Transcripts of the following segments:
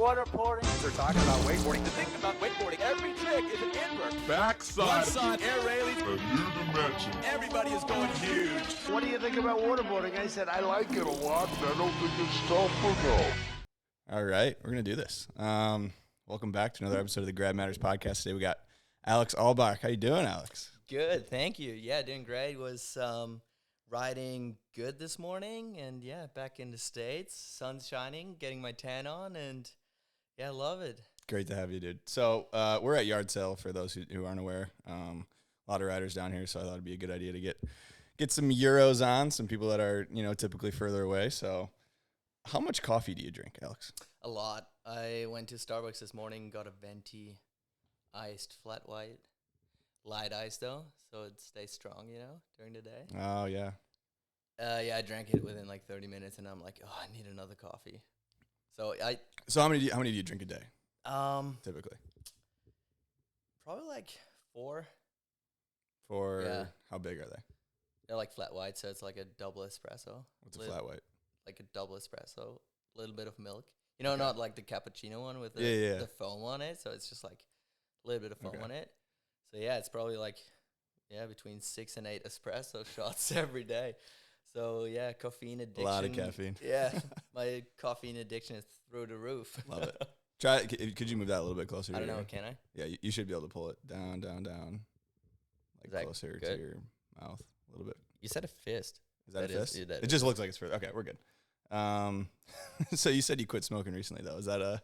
waterboarding. They're talking about wakeboarding. The thing about wakeboarding, every trick is an invert. Backside, air railies, a new dimension. everybody is going huge. What do you think about waterboarding? I said, I like it a lot, but I don't think it's tough enough. All right, we're going to do this. Welcome back to another episode of the Grad Matters podcast. Today we got Alex Aulbach. How you doing, Alex? Good, thank you. Yeah, doing great. Was riding good this morning, and yeah, back in the States. Sun's shining, getting my tan on, and yeah, love it. Great to have you, dude. So we're at yard sale for those who aren't aware. A lot of riders down here, so I thought it'd be a good idea to get some Euros on, some people that are typically further away. So how much coffee do you drink, Alex? A lot. I went to Starbucks this morning, got a venti iced flat white. Light ice though, so it stays strong, during the day. Oh, yeah. Yeah, I drank it within like 30 minutes, and I'm like, oh, I need another coffee. So how many do you drink a day? Typically, probably like 4. For how big are they? They're like flat white, so it's like a double espresso. What's a flat white? Like a double espresso, a little bit of milk. Not like the cappuccino one with the foam on it. So it's just like a little bit of foam on it. So yeah, it's probably like between 6 and 8 espresso shots every day. So yeah, caffeine addiction. A lot of caffeine. Yeah, my caffeine addiction is through the roof. Love it. Try it. Could you move that a little bit closer? I don't know. Can I? Yeah, you should be able to pull it down, like closer to your mouth a little bit. You said a fist. Is that a fist? It just looks like it's fist. Okay, we're good. So you said you quit smoking recently, though. Is that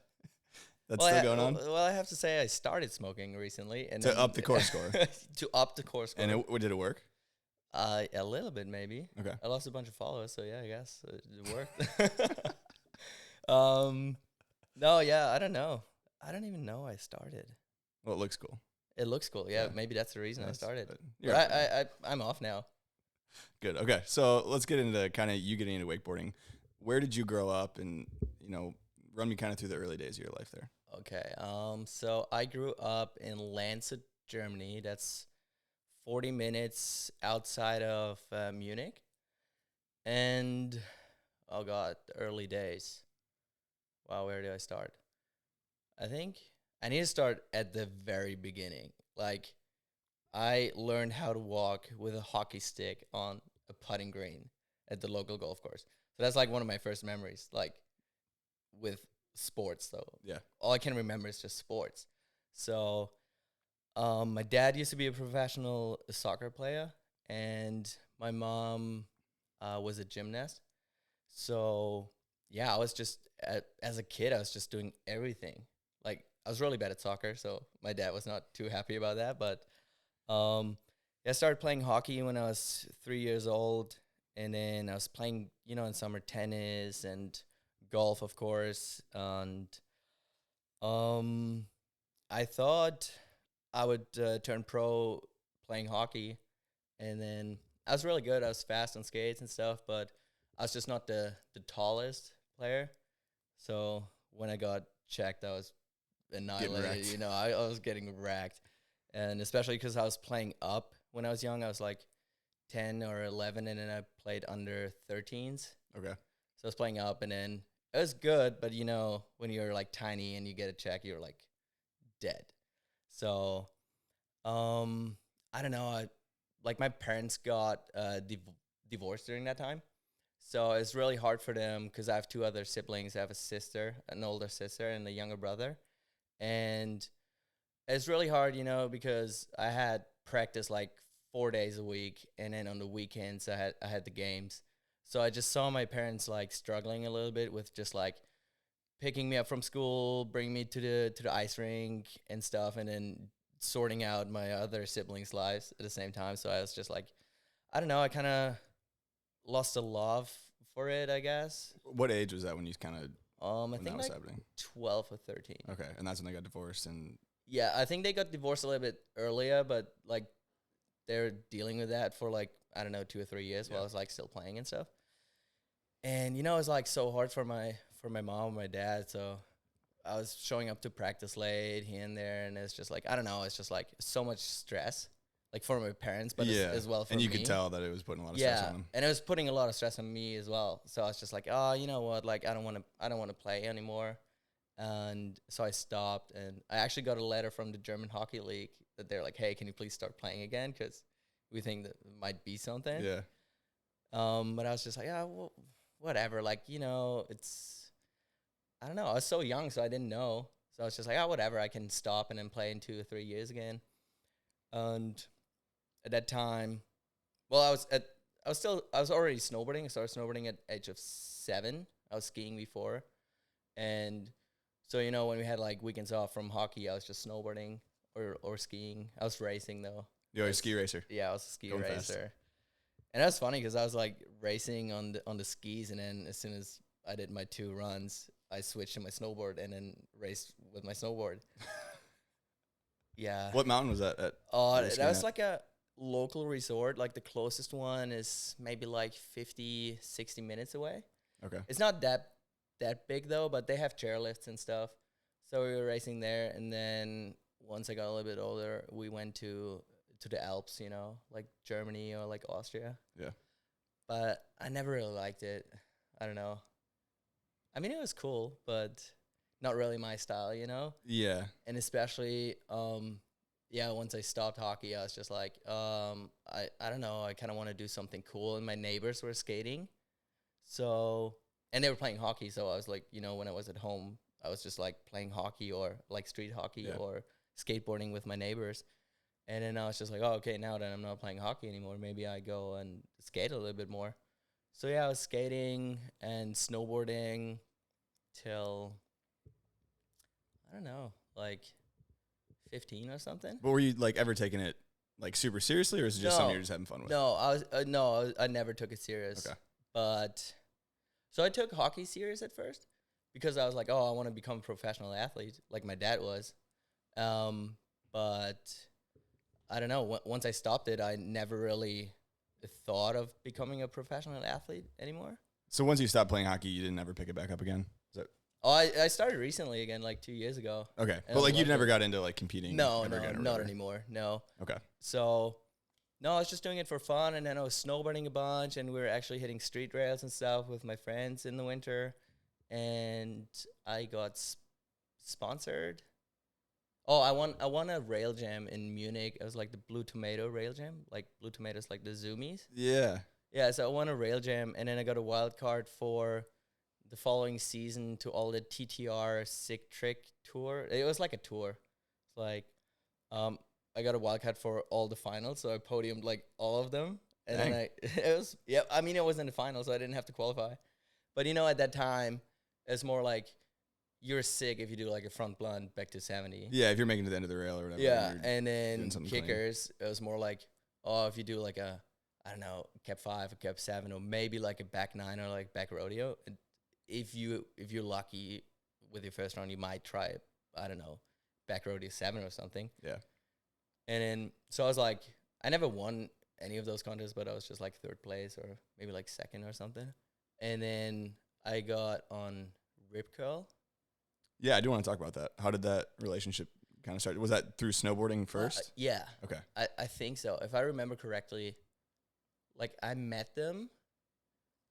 still going on? Well, I have to say I started smoking recently, and up the core score. To up the core score. And did it work? A little bit, maybe. Okay. I lost a bunch of followers, so yeah, I guess it worked. No, yeah, I don't know. I don't even know I started. Well, it looks cool. It looks cool. Yeah, maybe that's the reason I started. But I'm off now. Good. Okay, so let's get into kind of you getting into wakeboarding. Where did you grow up, and run me kind of through the early days of your life there. Okay. So I grew up in Landshut, Germany. That's 40 minutes outside of Munich. And oh god, the early days. Wow, where do I start? I think I need to start at the very beginning. Like, I learned how to walk with a hockey stick on a putting green at the local golf course. So that's like one of my first memories, like with sports though. Yeah. All I can remember is just sports. So my dad used to be a professional soccer player, and my mom was a gymnast. So yeah, I was just, as a kid, I was just doing everything. Like, I was really bad at soccer, so my dad was not too happy about that. But I started playing hockey when I was 3 years old. And then I was playing, in summer tennis and golf, of course. And I thought I would turn pro playing hockey. And then I was really good. I was fast on skates and stuff, but I was just not the tallest player. So when I got checked, I was annihilated. I was getting wrecked. And especially because I was playing up when I was young. I was like 10 or 11, and then I played under 13s. Okay. So I was playing up, and then it was good, but when you're like tiny and you get a check, you're like dead. So I don't know. My parents got divorced during that time. So it's really hard for them because I have 2 other siblings. I have a sister, an older sister, and a younger brother. And it's really hard, because I had practice like 4 days a week, and then on the weekends I had the games. So I just saw my parents like struggling a little bit with just like picking me up from school, bringing me to the ice rink and stuff, and then sorting out my other siblings' lives at the same time. So I was just like, I don't know, I kind of lost a love for it, I guess. What age was that when you kind of I think like happening? 12 or 13. Okay, and that's when they got divorced. And yeah, I think they got divorced a little bit earlier, but like they're dealing with that for like, I don't know, 2 or 3 years while I was like still playing and stuff. And it was like so hard for my mom and my dad. So I was showing up to practice late here and there, and it's just like, I don't know, it's just like so much stress. like for my parents, but as well for me. And you could tell that it was putting a lot of stress on them. And it was putting a lot of stress on me as well. So I was just like, oh, you know what? Like, I don't want to play anymore. And so I stopped, and I actually got a letter from the German Hockey League that they're like, hey, can you please start playing again? Because we think that it might be something. Yeah. But I was just like, well, whatever. Like, I don't know. I was so young, so I didn't know. So I was just like, whatever. I can stop and then play in 2 or 3 years again. And at that time, well, I was already snowboarding. I started snowboarding at age of 7. I was skiing before. And so, when we had like weekends off from hockey, I was just snowboarding or skiing. I was racing though. You're a ski racer. Yeah, I was a ski Going racer. fast. And that was funny because I was like racing on the skis, and then as soon as I did my 2 runs, I switched to my snowboard and then raced with my snowboard. Yeah. What mountain was that at? That was like a local resort. Like the closest one is maybe like 50, 60 minutes away. Okay. It's not that big though, but they have chairlifts and stuff. So we were racing there, and then once I got a little bit older, we went to the Alps, like Germany or like Austria. Yeah. But I never really liked it. I don't know. I mean, it was cool, but not really my style, Yeah. And especially, once I stopped hockey, I was just like, I don't know. I kind of want to do something cool. And my neighbors were skating. So, and they were playing hockey. So I was like, when I was at home, I was just like playing hockey or like street hockey or skateboarding with my neighbors. And then I was just like, oh, okay, now that I'm not playing hockey anymore, maybe I go and skate a little bit more. So, I was skating and snowboarding till, I don't know, like 15 or something. But were you like ever taking it like super seriously, or is it just something you're just having fun with? No, I never took it serious. Okay. But, so I took hockey serious at first because I was like, oh, I want to become a professional athlete like my dad was. But I don't know. Once I stopped it, I never really thought of becoming a professional athlete anymore. So once you stopped playing hockey, you didn't ever pick it back up again? Is that Oh, I started recently again, like 2 years ago. okay? And But like you like never got into like competing? No, ever again or not whatever? anymore. No. Okay. So, no, I was just doing it for fun, and then I was snowboarding a bunch, and we were actually hitting street rails and stuff with my friends in the winter, and I got sponsored. Oh, I won a rail jam in Munich. It was like the Blue Tomato rail jam. Like Blue Tomatoes, like the Zoomies. Yeah. Yeah, so I won a rail jam, and then I got a wild card for the following season to all the TTR Sick Trick tour. It was like a tour. It's like, I got a wild card for all the finals, so I podiumed like all of them. And Dang. then it was in the finals, so I didn't have to qualify. But at that time, it's more like you're sick if you do like a front blunt back to 70. Yeah, if you're making it to the end of the rail or whatever. Yeah, you're and then doing something clean. kickers, it was more like, oh, if you do like a, I don't know, cap 5 or cap 7, or maybe like a back 9 or like back rodeo. And if you're lucky with your first round, you might try it, I don't know, back rodeo 7 or something. Yeah. And then, so I was like, I never won any of those contests, but I was just like 3rd place or maybe like 2nd or something. And then I got on rip curl. Yeah, I do want to talk about that. How did that relationship kind of start? Was that through snowboarding first? Yeah. Okay. I think so. If I remember correctly, like I met them.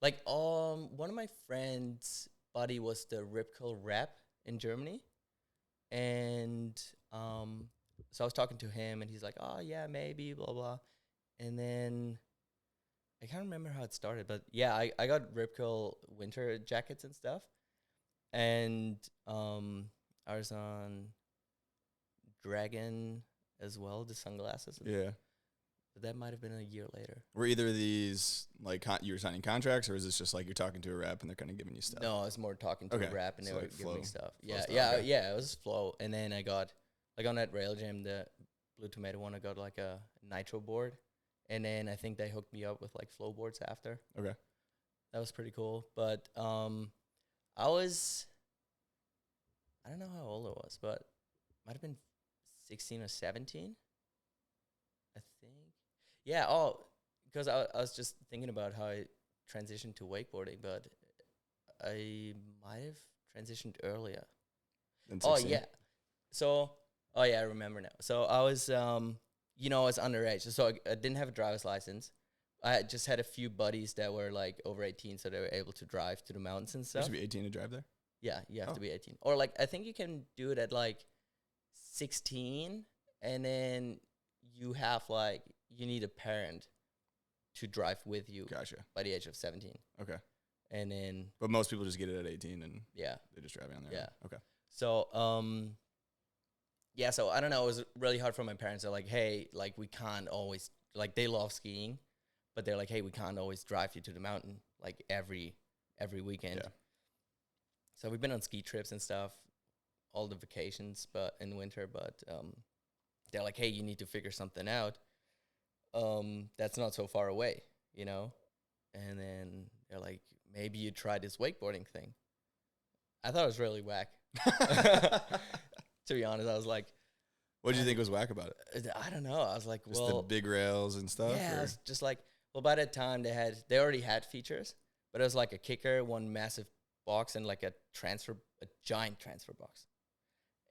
Like one of my friends' buddy was the rip curl rep in Germany. And so I was talking to him, and he's like, oh, yeah, maybe, blah, blah. And then I can't remember how it started, but yeah, I got rip curl winter jackets and stuff. And I was on Dragon as well, the sunglasses. Yeah. But that might have been a year later. Were either of these like you were signing contracts, or is this just like you're talking to a rep and they're kind of giving you stuff? No, I was more talking to Okay. a rep, and So they were like giving me flow. stuff. Flow Yeah, stuff, yeah, okay. yeah. It was flow, and then I got like on that rail jam, the Blue Tomato one. I got like a nitro board, and then I think they hooked me up with like flow boards after. Okay. That was pretty cool. But I don't know how old I was, but might have been 16 or 17, I think. Yeah. Oh, because I was just thinking about how I transitioned to wakeboarding, but I might have transitioned earlier. Then Oh 16. yeah. So, oh yeah, I remember now. So I was, I was underage, so I didn't have a driver's license. I just had a few buddies that were like over 18, so they were able to drive to the mountains and You stuff. should be 18 to drive there. Yeah, you have Oh. to be 18. Or like I think you can do it at like 16, and then you have like you need a parent to drive with you Gotcha. by the age of 17. Okay. And then But most people just get it at 18 and yeah. they just drive on there. Yeah. Okay. So yeah, so I don't know, it was really hard for my parents. They're like, "Hey, like we can't always like they love skiing, but they're like, "Hey, we can't always drive you to the mountain like every weekend." Yeah. So we've been on ski trips and stuff all the vacations, but in winter, but they're like, "Hey, you need to figure something out that's not so far away, you know?" And then they're like, "Maybe you try this wakeboarding thing." I thought it was really whack. To be honest, I was like, What did you think was whack about it? I don't know. I was like, Just well, the big rails and stuff? yeah, I or- was just like, well, by that time they already had features, but it was like a kicker, one massive box, and like a giant transfer box.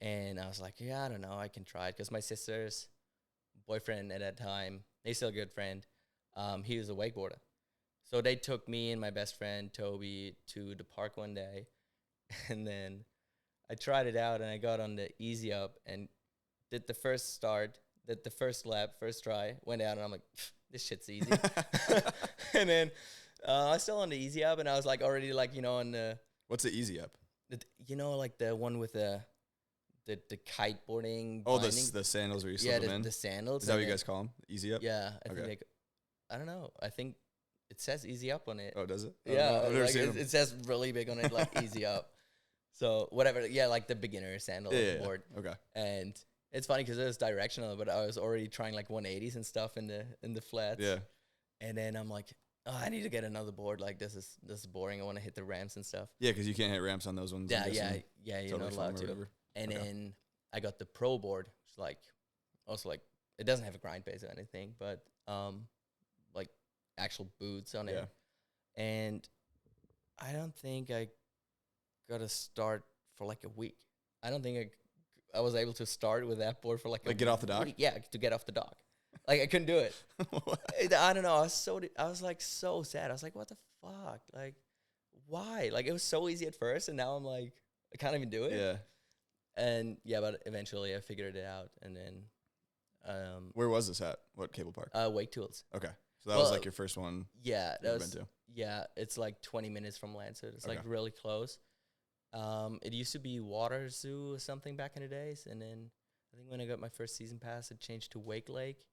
And I was like, yeah, I don't know, I can try it, because my sister's boyfriend at that time, he's still a good friend, he was a wakeboarder. So they took me and my best friend, Toby, to the park one day, and then I tried it out, and I got on the easy up and did the first start, did the first lap, first try, went out, and I'm like, this shit's easy. And then I was still on the easy up, and I was like already like, you know, on the, What's the easy up? you know, like the one with the kiteboarding. Oh, binding. the sandals where you slip them in? The sandals. Is that what and you guys call them? Easy up? Yeah, I Okay. think I don't know. I think it says easy up on it. Oh, does it? Oh, Yeah, no, I've never like seen them. it says really big on it, like easy up. So whatever, yeah, like the beginner sandal Yeah. board. Okay. And it's funny because it was directional, but I was already trying like 180s and stuff in the flats. Yeah. And then I'm like, oh, I need to get another board. Like this is boring. I want to hit the ramps and stuff. Yeah, because you can't hit ramps on those ones. I'm Yeah, guessing. you're Totally not foam allowed or to. whatever. And Okay. then I got the pro board, which is like also like it doesn't have a grind base or anything, but like actual boots on it. Yeah. And I don't think I got to start for like a week. I don't think I was able to start with that board for like Like get off the dock? week. Yeah, to get off the dock. Like I couldn't do it. I don't know. I was like so sad. I was like, what the fuck? Like, why? Like it was so easy at first, and now I'm like, I can't even do it. Yeah. And yeah, but eventually I figured it out, and then Where was this at? What cable park? Wake Tools. Okay. So that was well, like your first one. Yeah, you've that been was to? yeah. It's like 20 minutes from Landshut. It's like Okay. really close. It used to be Water Zoo or something back in the days, and then I think when I got my first season pass, it changed to Wake Lake,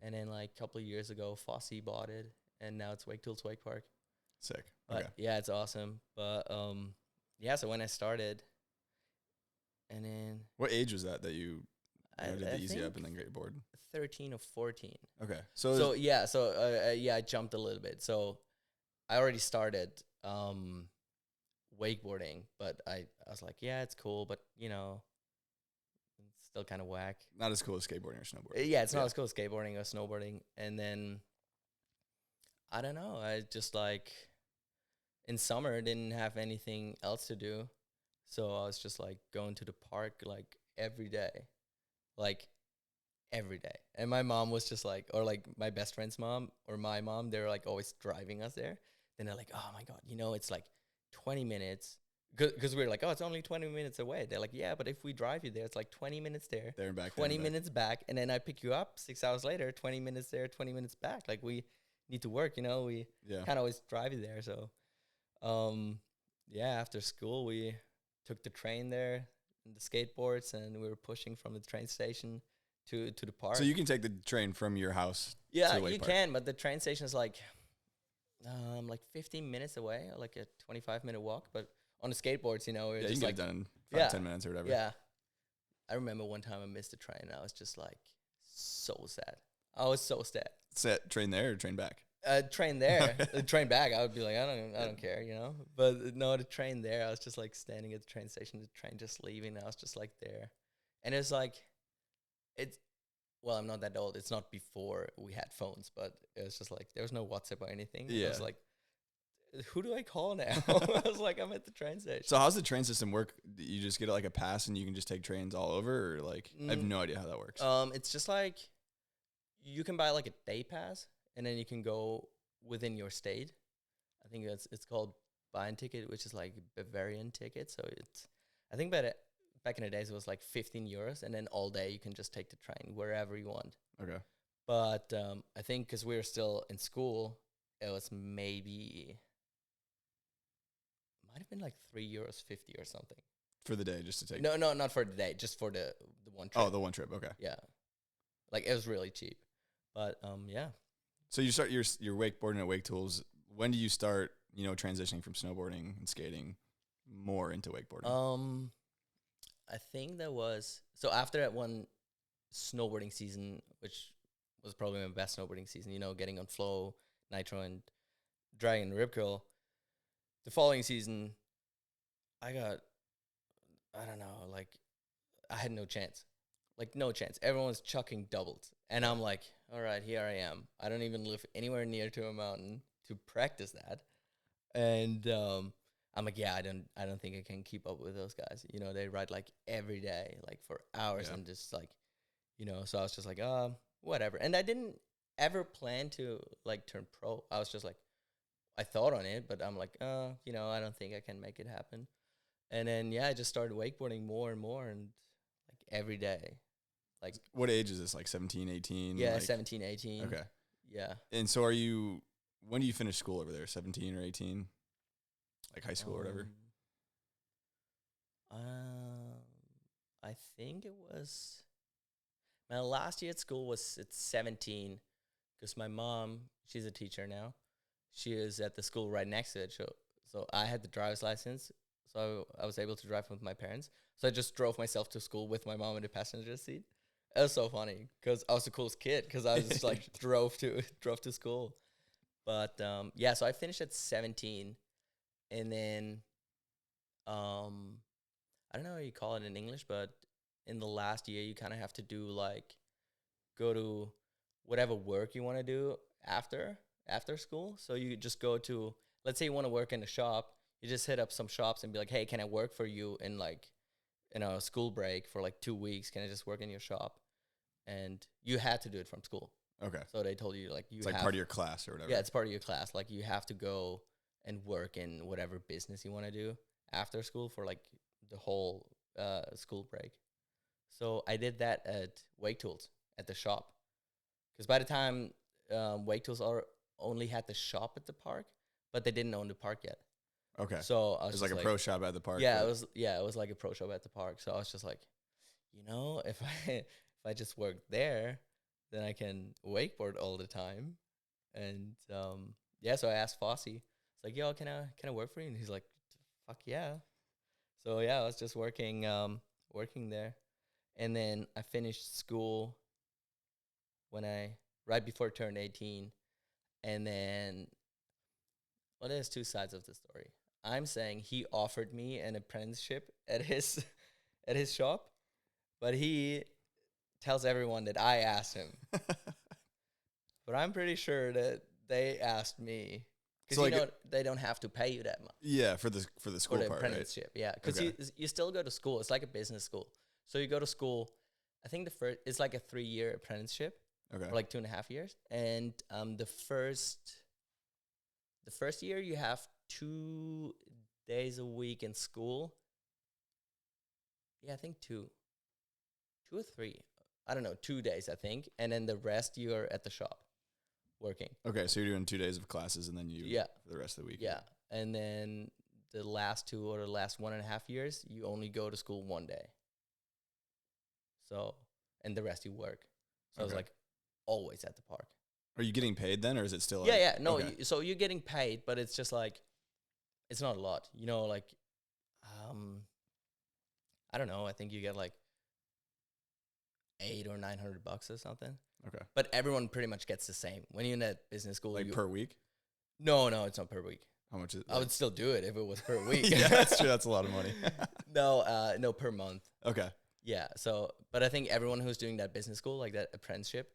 and then like a couple of years ago, Fosse bought it, and now it's Wake Tools Wake Park. Sick. But Okay. yeah, it's awesome. But yeah. So when I started, and then What age was that you I did the easy up think and then got your board? 13 or 14. Okay. So, So yeah, I jumped a little bit. So I already started wakeboarding, but I was like, yeah, it's cool, but you know, it's still kind of whack. not as cool as skateboarding or snowboarding. Yeah, it's not as cool as skateboarding or snowboarding. And then I don't know, I just like in summer didn't have anything else to do, so I was just like going to the park like every day. And my mom was just like, or like my best friend's mom or my mom, they're like always driving us there. Then they're like, oh my God, you know, it's like 20 minutes. Because we were like, oh, it's only 20 minutes away. They're like, yeah, but if we drive you there, it's like 20 minutes there, There and back. 20 there and back. minutes back. And then I pick you up 6 hours later, 20 minutes there, 20 minutes back. Like we need to work, you know, we Yeah. kind of always drive you there. So, yeah, after school, we took the train there and the skateboards, and we were pushing from the train station to the park. So you can take the train from your house. Yeah, to the wake you park. can, but the train station is like 15 minutes away, or like a 25-minute walk. But on the skateboards, you know, we're Yeah, you just can like, get it done in 5-10 Yeah. minutes or whatever. yeah. I remember one time I missed the train, and I was just like so sad. I was so sad. Set train there or train back? Train there, the train back, I would be like, I don't care, you know. But no, the train there, I was just like standing at the train station, the train just leaving. I was just like there, and it's like, well, I'm not that old. It's not before we had phones, but it was just like there was no WhatsApp or anything. I Yeah. was like, who do I call now? I was like, I'm at the train station. So how's the train system work? You just get like a pass and you can just take trains all over, or like I have no idea how that works. It's just like you can buy like a day pass, and then you can go within your state. I think it's called Bavarian ticket, which is like Bavarian ticket. So it's, I think back in the days it was like 15 euros, and then all day you can just take the train wherever you want. Okay. But I think because we were still in school, it was maybe, might have been like €3.50 or something. For the day, just to take. No, not for the day, just for the one trip. Oh, the one trip. Okay. Yeah, like it was really cheap. But yeah. So you start your wakeboarding at Wake Tools. When do you start, transitioning from snowboarding and skating more into wakeboarding? I think that was, so after that one snowboarding season, which was probably my best snowboarding season, getting on Flow, Nitro, and Dragon Rip Curl. The following season, I don't know, like, I had no chance. Like, no chance. Everyone's chucking doubles. And I'm like, all right, here I am. I don't even live anywhere near to a mountain to practice that. And I'm like, yeah, I don't think I can keep up with those guys. They ride like every day, like for hours, and just like, so I was just like, whatever. And I didn't ever plan to like turn pro. I was just like, I thought on it, but I'm like, I don't think I can make it happen. And then, I just started wakeboarding more and more, and like every day. Like, what age is this? Like 17, 18? Yeah, like, 17, 18. Okay. Yeah. And so when do you finish school over there? 17 or 18? Like high school or whatever? I think it was, my last year at school was at 17, because my mom, she's a teacher now. She is at the school right next to it. So I had the driver's license, so I was able to drive with my parents. So I just drove myself to school with my mom in the passenger seat. It was so funny because I was the coolest kid, because I was just like drove to school. But so I finished at 17, and then I don't know how you call it in English, but in the last year you kind of have to do like, go to whatever work you want to do after school. So you just go to, let's say you want to work in a shop, you just hit up some shops and be like, hey, can I work for you in like, school break for like 2 weeks? Can I just work in your shop? And you had to do it from school. Okay. So they told you like, It's like part of your class or whatever. Yeah, it's part of your class. Like, you have to go and work in whatever business you want to do after school for like the whole school break. So I did that at Wake Tools at the shop, because by the time Wake Tools only had the shop at the park, but they didn't own the park yet. Okay. So I was it was like a pro shop at the park. Yeah, it was like a pro shop at the park. So I was just like, if I just work there, then I can wakeboard all the time. And so I asked Fosse. It's like, yo, can I work for you? And he's like, fuck yeah. So I was just working there. And then I finished school right before I turned 18. And then, well, there's two sides of the story. I'm saying he offered me an apprenticeship at his shop, but he tells everyone that I asked him. But I'm pretty sure that they asked me, because So they don't have to pay you that much. Yeah, for the school For the part, right? apprenticeship, yeah, because Okay. you still go to school. It's like a business school. So you go to school. I think it's like a 3-year apprenticeship, Okay. or like 2.5 years. And the first year you have 2 days a week in school. Yeah, I think 2 or 3. I don't know, 2 days, I think. And then the rest you're at the shop working. Okay, so you're doing 2 days of classes and then for the rest of the week. Yeah. And then the last 2 or the last 1.5 years, you only go to school 1 day. So, and the rest you work. So I was like always at the park. Are you getting paid then, or is it still? Yeah. No, okay. so you're getting paid, but it's just like, it's not a lot. Like, I don't know. I think you get like $800 or $900 or something. Okay. But everyone pretty much gets the same. When you're in that business school. Like per week? No, it's not per week. How much is it? I would still do it if it was per week. Yeah, that's true. That's a lot of money. No, per month. Okay. Yeah. So, but I think everyone who's doing that business school, like that apprenticeship,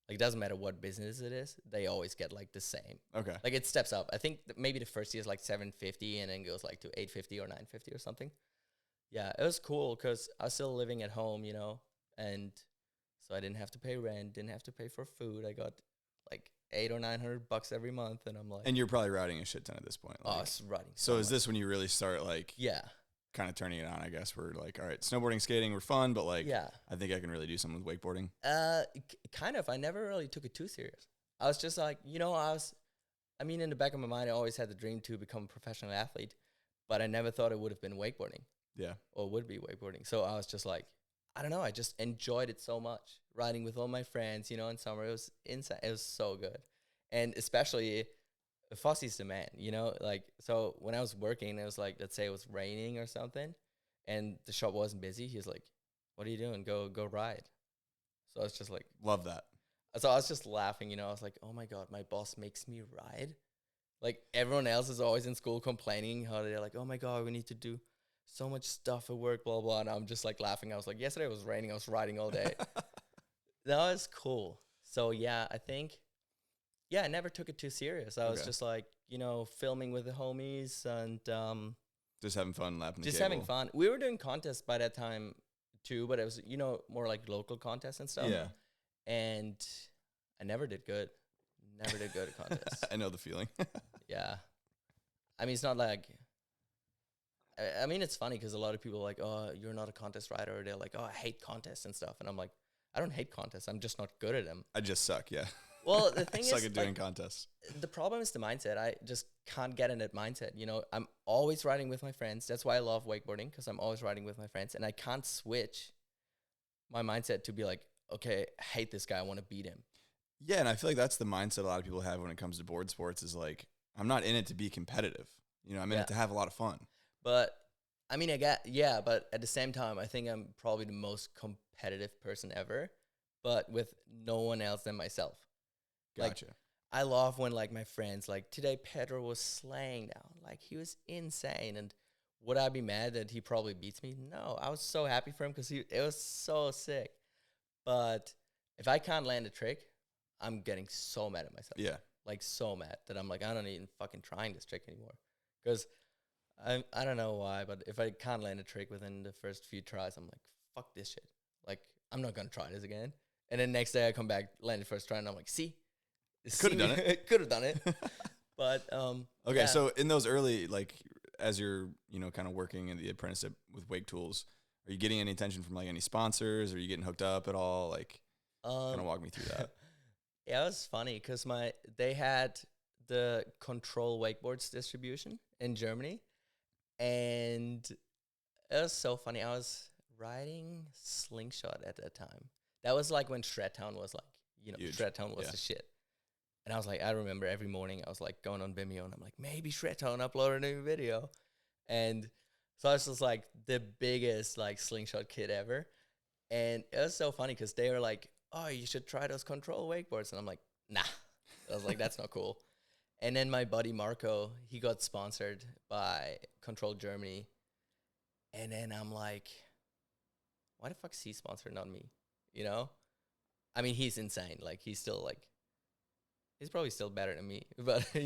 like, doesn't matter what business it is, they always get like the same. Okay. Like, it steps up. I think maybe the first year is like $750 and then goes like to $850 or $950 or something. Yeah, it was cool because I was still living at home, and so I didn't have to pay rent, didn't have to pay for food. I got like $800 or $900 every month, and I'm like, And you're probably riding a shit ton at this point. oh, Like, it's riding. so is much. this when you really start like Yeah, kind of turning it on? I guess we're like, all right, snowboarding, skating were fun, but like, yeah. I think I can really do something with wakeboarding. Kind of. I never really took it too serious. I was just like, I mean, in the back of my mind, I always had the dream to become a professional athlete, but I never thought it would have been wakeboarding Yeah. or would be wakeboarding. So I was just like, I don't know. I just enjoyed it so much. Riding with all my friends, in summer, it was insane. It was so good. And especially Fossy's the man, like, so when I was working, it was like, let's say it was raining or something and the shop wasn't busy. He was like, what are you doing? Go ride. So I was just like, Love that. so I was just laughing, I was like, oh my God, my boss makes me ride. Like everyone else is always in school complaining how they're like, oh my God, we need to do so much stuff at work, blah, blah. And I'm just like laughing. I was like, yesterday it was raining. I was riding all day. That was cool. So yeah, I think, I never took it too serious. I was just like, filming with the homies and Just having fun, lapping the just cable. having fun. We were doing contests by that time too, but it was, more like local contests and stuff. Yeah. And I never did good. Never did good at contests. I know the feeling. Yeah. I mean, it's not like, I mean, it's funny because a lot of people are like, oh, you're not a contest rider. Or they're like, oh, I hate contests and stuff. And I'm like, I don't hate contests. I'm just not good at them. I just suck, yeah. Well, the thing I suck is, at doing like, contests. the problem is the mindset. I just can't get in that mindset. I'm always riding with my friends. That's why I love wakeboarding, because I'm always riding with my friends. And I can't switch my mindset to be like, okay, I hate this guy. I want to beat him. Yeah, and I feel like that's the mindset a lot of people have when it comes to board sports is like, I'm not in it to be competitive. I'm in it to have a lot of fun. But, I mean, but at the same time, I think I'm probably the most competitive person ever, but with no one else than myself. Gotcha. Like, I love when, like, my friends, like, today Pedro was slaying down. Like, he was insane. And would I be mad that he probably beats me? No. I was so happy for him because it was so sick. But if I can't land a trick, I'm getting so mad at myself. Yeah. Like, so mad that I'm like, I'm not even fucking trying this trick anymore. Because I don't know why, but if I can't land a trick within the first few tries, I'm like, fuck this shit. Like, I'm not going to try this again. And then next day I come back, land the first try, and I'm like, see? Could have done it. Could have done it. But, okay, yeah. so in those early, like, as you're, kind of working in the apprenticeship with Wake Tools, are you getting any attention from, like, any sponsors? Are you getting hooked up at all? Like, kind of walk me through that. Yeah, it was funny because they had the Control Wakeboards distribution in Germany, and it was so funny. I was riding Slingshot at that time. That was like when Shredtown was like, Huge. Shredtown was the shit. And I was like, I remember every morning I was like going on Vimeo and I'm like, maybe Shredtown uploaded a new video. And so I was just like the biggest like Slingshot kid ever. And it was so funny because they were like, oh, you should try those Control wakeboards. And I'm like, nah. I was like, that's not cool. And then my buddy Marco, he got sponsored by Control Germany. And then I'm like, why the fuck is he sponsored, not me? I mean, he's insane. Like, he's still like, he's probably still better than me. But, I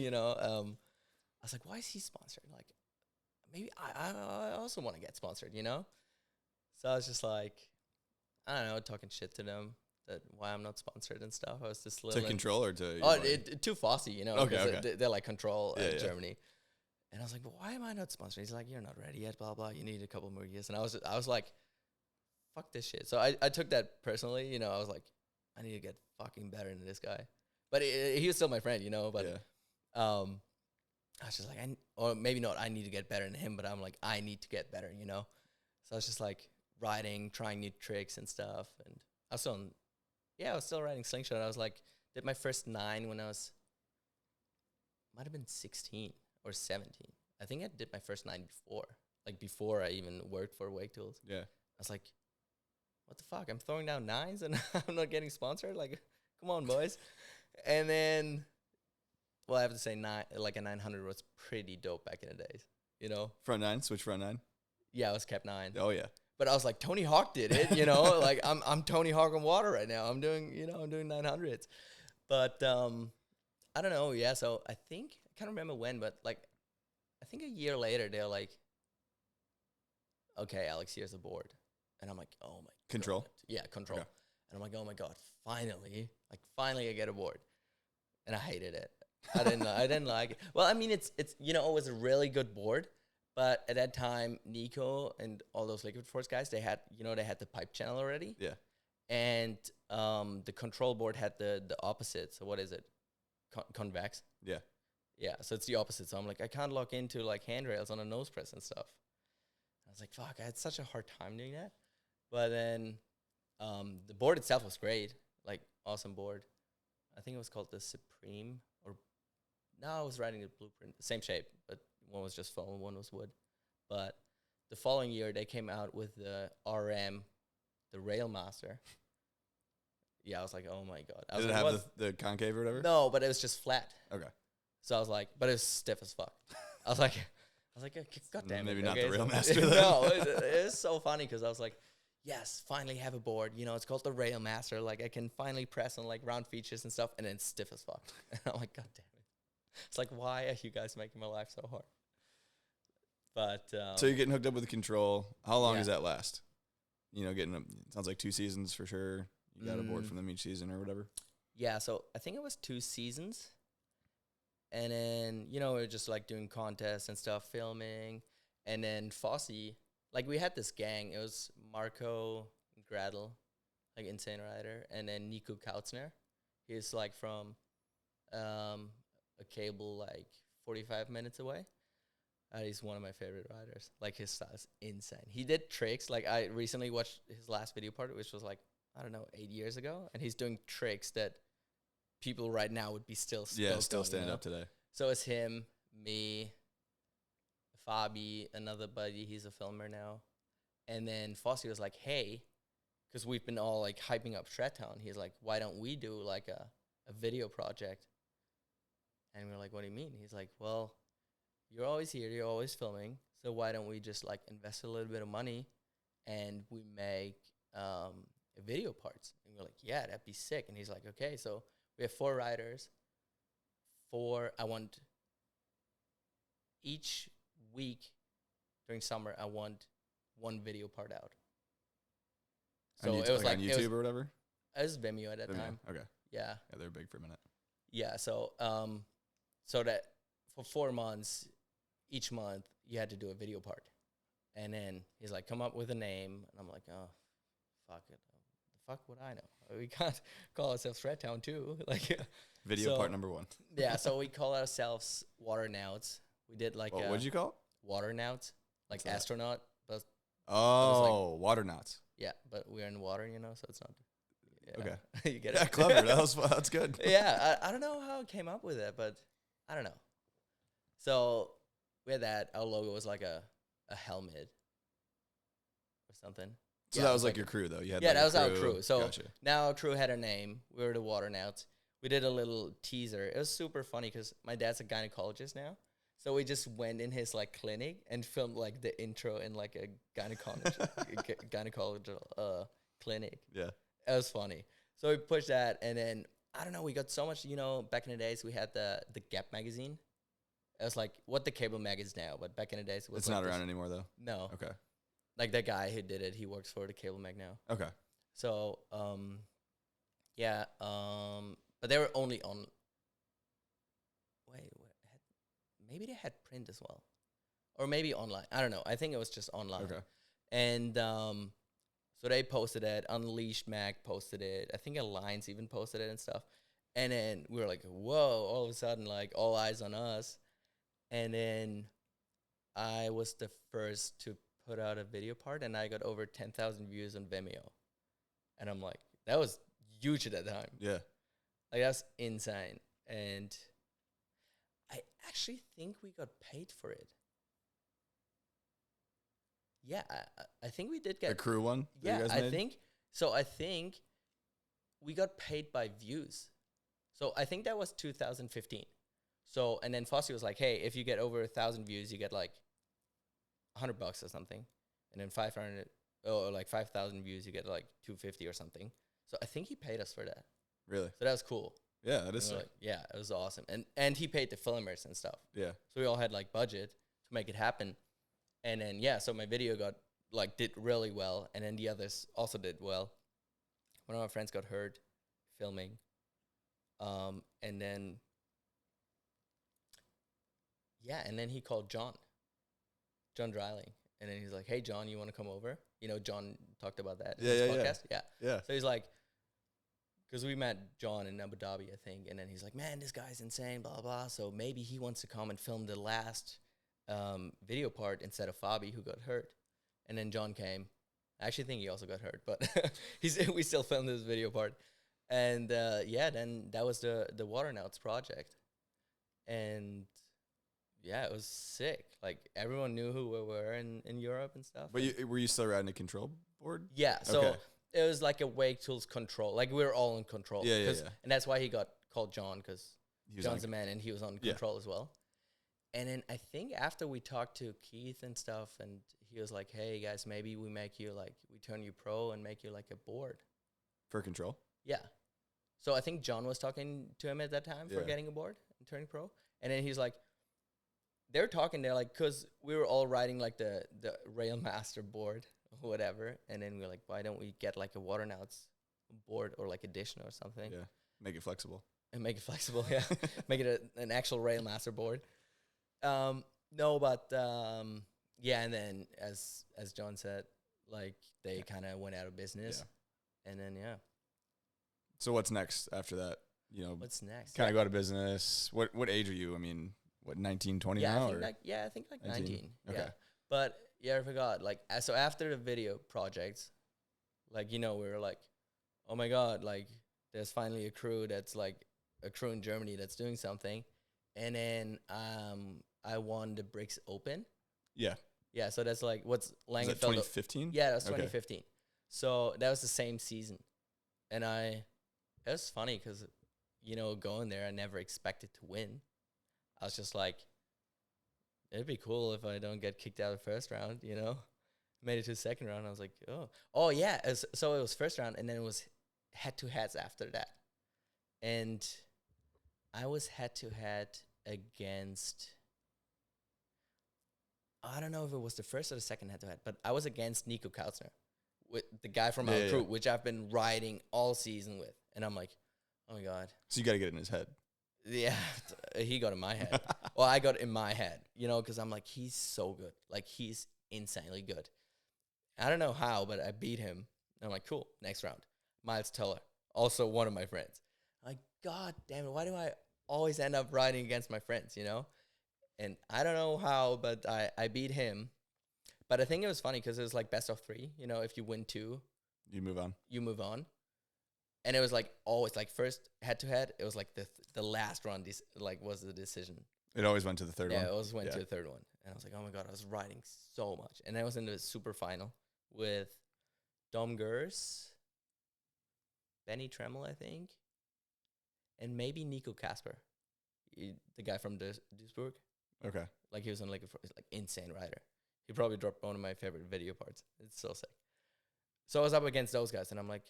was like, why is he sponsored? Like, maybe I also want to get sponsored, So I was just like, I don't know, talking shit to them. That why I'm not sponsored and stuff. I was just little To Control or to... too Fossy, Okay. They're like Control Yeah. Germany. And I was like, well, why am I not sponsored? He's like, you're not ready yet, blah, blah. You need a couple more years. And I was like, fuck this shit. So I took that personally, I was like, I need to get fucking better than this guy. But he was still my friend, but I was just like, or maybe not I need to get better than him, but I'm like, I need to get better, So I was just like riding, trying new tricks and stuff. And I was still riding Slingshot. I was like, did my first 9 when I was, might have been 16 or 17. I think I did my first 9 before I even worked for Wake Tools. Yeah. I was like, what the fuck? I'm throwing down 9s and I'm not getting sponsored? Like, come on, boys. And then, well, I have to say, like a 900 was pretty dope back in the days, Front 9? Switch front 9? Yeah, I was kept 9. Oh, yeah. But I was like, Tony Hawk did it, like I'm Tony Hawk on water right now. I'm doing 900s. But I don't know. Yeah. So I can't remember when, but like, I think a year later, they're like, okay, Alex, here's a board. And I'm like, oh my Control? God. Yeah, Control. Okay. And I'm like, oh my God, finally I get a board. and I hated it. I didn't like it. Well, I mean, it's it was a really good board, but at that time, Nico and all those Liquid Force guys, they had the pipe channel already. Yeah. And the control board had the opposite. So what is it? Convex. Yeah. Yeah. So it's the opposite. So I'm like, I can't lock into like handrails on a nose press and stuff. I was like, fuck, I had such a hard time doing that. But then the board itself was great, like awesome board. I think it was called the Supreme, or no, I was writing the blueprint, the same shape, but one was just foam, one was wood. But the following year, they came out with the RM, the Railmaster. Yeah, I was like, oh my God. Did it have the concave or whatever? No, but it was just flat. Okay. So I was like, but it was stiff as fuck. I was like, God damn it. Maybe not okay, the so- Railmaster then. No, it was so funny because I was like, yes, finally have a board. It's called the Railmaster. Like I can finally press on like round features and stuff, and then it's stiff as fuck. And I'm like, God damn it. It's like, why are you guys making my life so hard? But So you're getting hooked up with the control. How long Yeah. does that last? Sounds like 2 seasons for sure. You got a board from them each season or whatever. yeah, so I think it was 2 seasons. And then, we were just like doing contests and stuff, filming. And then Fossey, like we had this gang. It was Marco Gradl, like Insane Rider, and then Nico Kautzner. He's like from a cable like 45 minutes away. He's one of my favorite riders. Like his style is insane. He did tricks. Like I recently watched his last video part, which was like, I don't know, 8 years ago. And he's doing tricks that people right now would be still Stand up today. So it's him, me, Fabi, another buddy. He's a filmer now. And then Fossey was like, hey, because we've been all like hyping up Shred Town. He's like, why don't we do like a video project? And we're like, what do you mean? He's like, well, you're always here. You're always filming. So why don't we just like invest a little bit of money and we make video parts? And we're like, yeah, that'd be sick. And he's like, okay, so we have 4 riders. I want each week during summer, I want 1 video part out. So it was like on YouTube or whatever? It was Vimeo at that time. Okay. Yeah. Yeah, they were big for a minute. Yeah. So so that for 4 months, each month you had to do a video part. And then he's like, come up with a name. And I'm like, oh, fuck it. The fuck would I know? We can't call ourselves Shred Town too. Like Video part number 1. Yeah, so we call ourselves Water Nauts. We did like What'd you call it? Water Nauts, like What's that? astronaut, but Oh, water knots. yeah, but we're in water, so it's not. Yeah. Okay. You get Yeah, it. clever. That's good. Yeah, I don't know how I came up with it, but I don't know. So we had that. Our logo was like a helmet or something. So that was like your crew, though. You had Yeah, like that a was our crew. So Gotcha. now our crew had a name. We were the Water Nauts. We did a little teaser. It was super funny because my dad's a gynecologist now. So we just went in his like clinic and filmed like the intro in like a gynecological clinic. Yeah. It was funny. So we pushed that, and then I don't know. We got so much. Back in the days, we had the Gap magazine. It was like what the cable mag is now, but back in the days, it was It's like not around anymore, though. No. Okay. Like that guy who did it, he works for the cable mag now. Okay. So yeah. But they were only on. Maybe they had print as well, or maybe online. I don't know. I think it was just online. Okay. And so they posted it. Unleashed Mag posted it. I think Alliance even posted it and stuff. And then we were like, whoa! All of a sudden, like all eyes on us. And then I was the first to put out a video part, and I got over 10,000 views on Vimeo. And I'm like, that was huge at that time. Yeah. Like that's insane. And I actually think we got paid for it. Yeah, I think we did get The crew one? that you Yeah, guys I made? think we got paid by views. So I think that was 2015. So and then Fossey was like, "Hey, if you get over 1,000 views, you get like $100 or something, and then 500 or like 5,000 views, you get like 250 or something." So I think he paid us for that. Really? So that was cool. Yeah, that is And sick. we're like, yeah, it was awesome. And he paid the filmers and stuff. Yeah. So we all had like budget to make it happen. And then yeah, so my video did really well, and then the others also did well. One of my friends got hurt filming. And then, yeah, and then he called John Dreiling. And then he's like, hey, John, you want to come over? You know, John talked about that in his podcast. Yeah. So he's like, because we met John in Abu Dhabi, I think. And then he's like, man, this guy's insane, blah, blah. So maybe he wants to come and film the last video part instead of Fabi, who got hurt. And then John came. I actually think he also got hurt, but we still filmed this video part. And then that was the Water Nauts project. And yeah, it was sick. Like, everyone knew who we were in Europe and stuff. But were you still riding a control board? Yeah, so Okay. it was like a Wake Tools control. Like, we were all in control. Yeah. And that's why he got called John, because He was John's on- a man, and he was on control as well. And then I think after we talked to Keith and stuff, and he was like, hey, guys, maybe we make you, like, we turn you pro and make you, like, a board. For control? Yeah. So I think John was talking to him at that time for getting a board and turning pro. And then he's like, they're talking there, like, because we were all riding, like, the Railmaster board or whatever. And then we were like, why don't we get, like, a Water Nauts board or, like, edition or something? Yeah. Make it flexible. And make it flexible, yeah. Make it an actual Railmaster board. No, but, yeah, and then, as John said, like, they kind of went out of business. Yeah. And then, yeah. So what's next after that? You know, What's next? kind of go out of business. What age are you? I mean, what, 19, 20 now? I think like 19. Okay. Yeah. But yeah, I forgot. Like, so after the video projects, like, you know, we were like, oh my God, like, there's finally a crew that's like a crew in Germany that's doing something. And then I won the Bricks Open. Yeah. Yeah, so that's like what's Was that Langenfeld. 2015? Yeah, that was Okay. 2015. So that was the same season. And it was funny because, you know, going there, I never expected to win. I was just like, it'd be cool if I don't get kicked out of the first round, you know? Made it to the second round. I was like, oh yeah. So it was first round, and then it was head-to-heads after that. And I was head-to-head against, I don't know if it was the first or the second head-to-head, but I was against Nico Kautzner, with the guy from our crew, which I've been riding all season with. And I'm like, oh my God. So you got to get it in his head. Yeah, he got in my head. Well, I got in my head, you know, because I'm like, he's so good. Like, he's insanely good. I don't know how, but I beat him. And I'm like, cool, next round. Miles Teller, also one of my friends. I'm like, God damn it, why do I always end up riding against my friends, you know? And I don't know how, but I beat him. But I think it was funny because it was like best of 3. You know, if you win 2, You move on. you move on. And it was like always like first head to head. It was like the last round was the decision. It always went to the third one. Yeah, it always went to the third one. And I was like, oh my God, I was riding so much. And I was in the super final with Dom Gers, Benny Tremmel, I think, and maybe Nico Kasper, the guy from Duisburg. Okay. Like, he was on like insane rider. He probably dropped one of my favorite video parts. It's so sick. So I was up against those guys, and I'm like,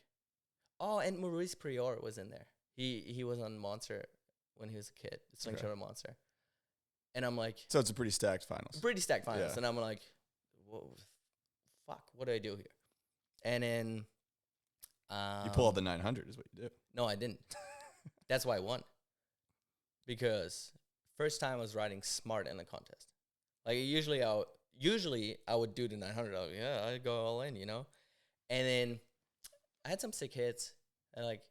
oh, and Maurice Prior was in there. He was on Monster when he was a kid, Slingshot on Monster. And I'm like, So it's a pretty stacked finals. pretty stacked finals. Yeah. And I'm like, whoa, fuck, what do I do here? And then You pull out the 900 is what you do. no, I didn't. That's why I won. Because first time I was riding smart in the contest. Like, usually I would do the 900. I'd go all in, you know? And then I had some sick hits. And like,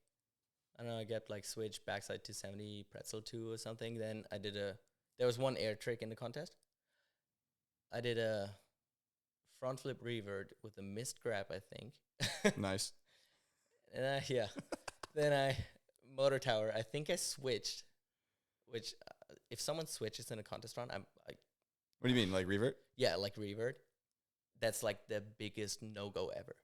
I don't know, I got like switch backside 270, pretzel 2 or something. Then I did there was one air trick in the contest. I did a front flip revert with a missed grab, I think. Nice. And then I motor tower. I think I switched, which if someone switches in a contest round, What do you mean, like revert? yeah, like revert. That's like the biggest no-go ever.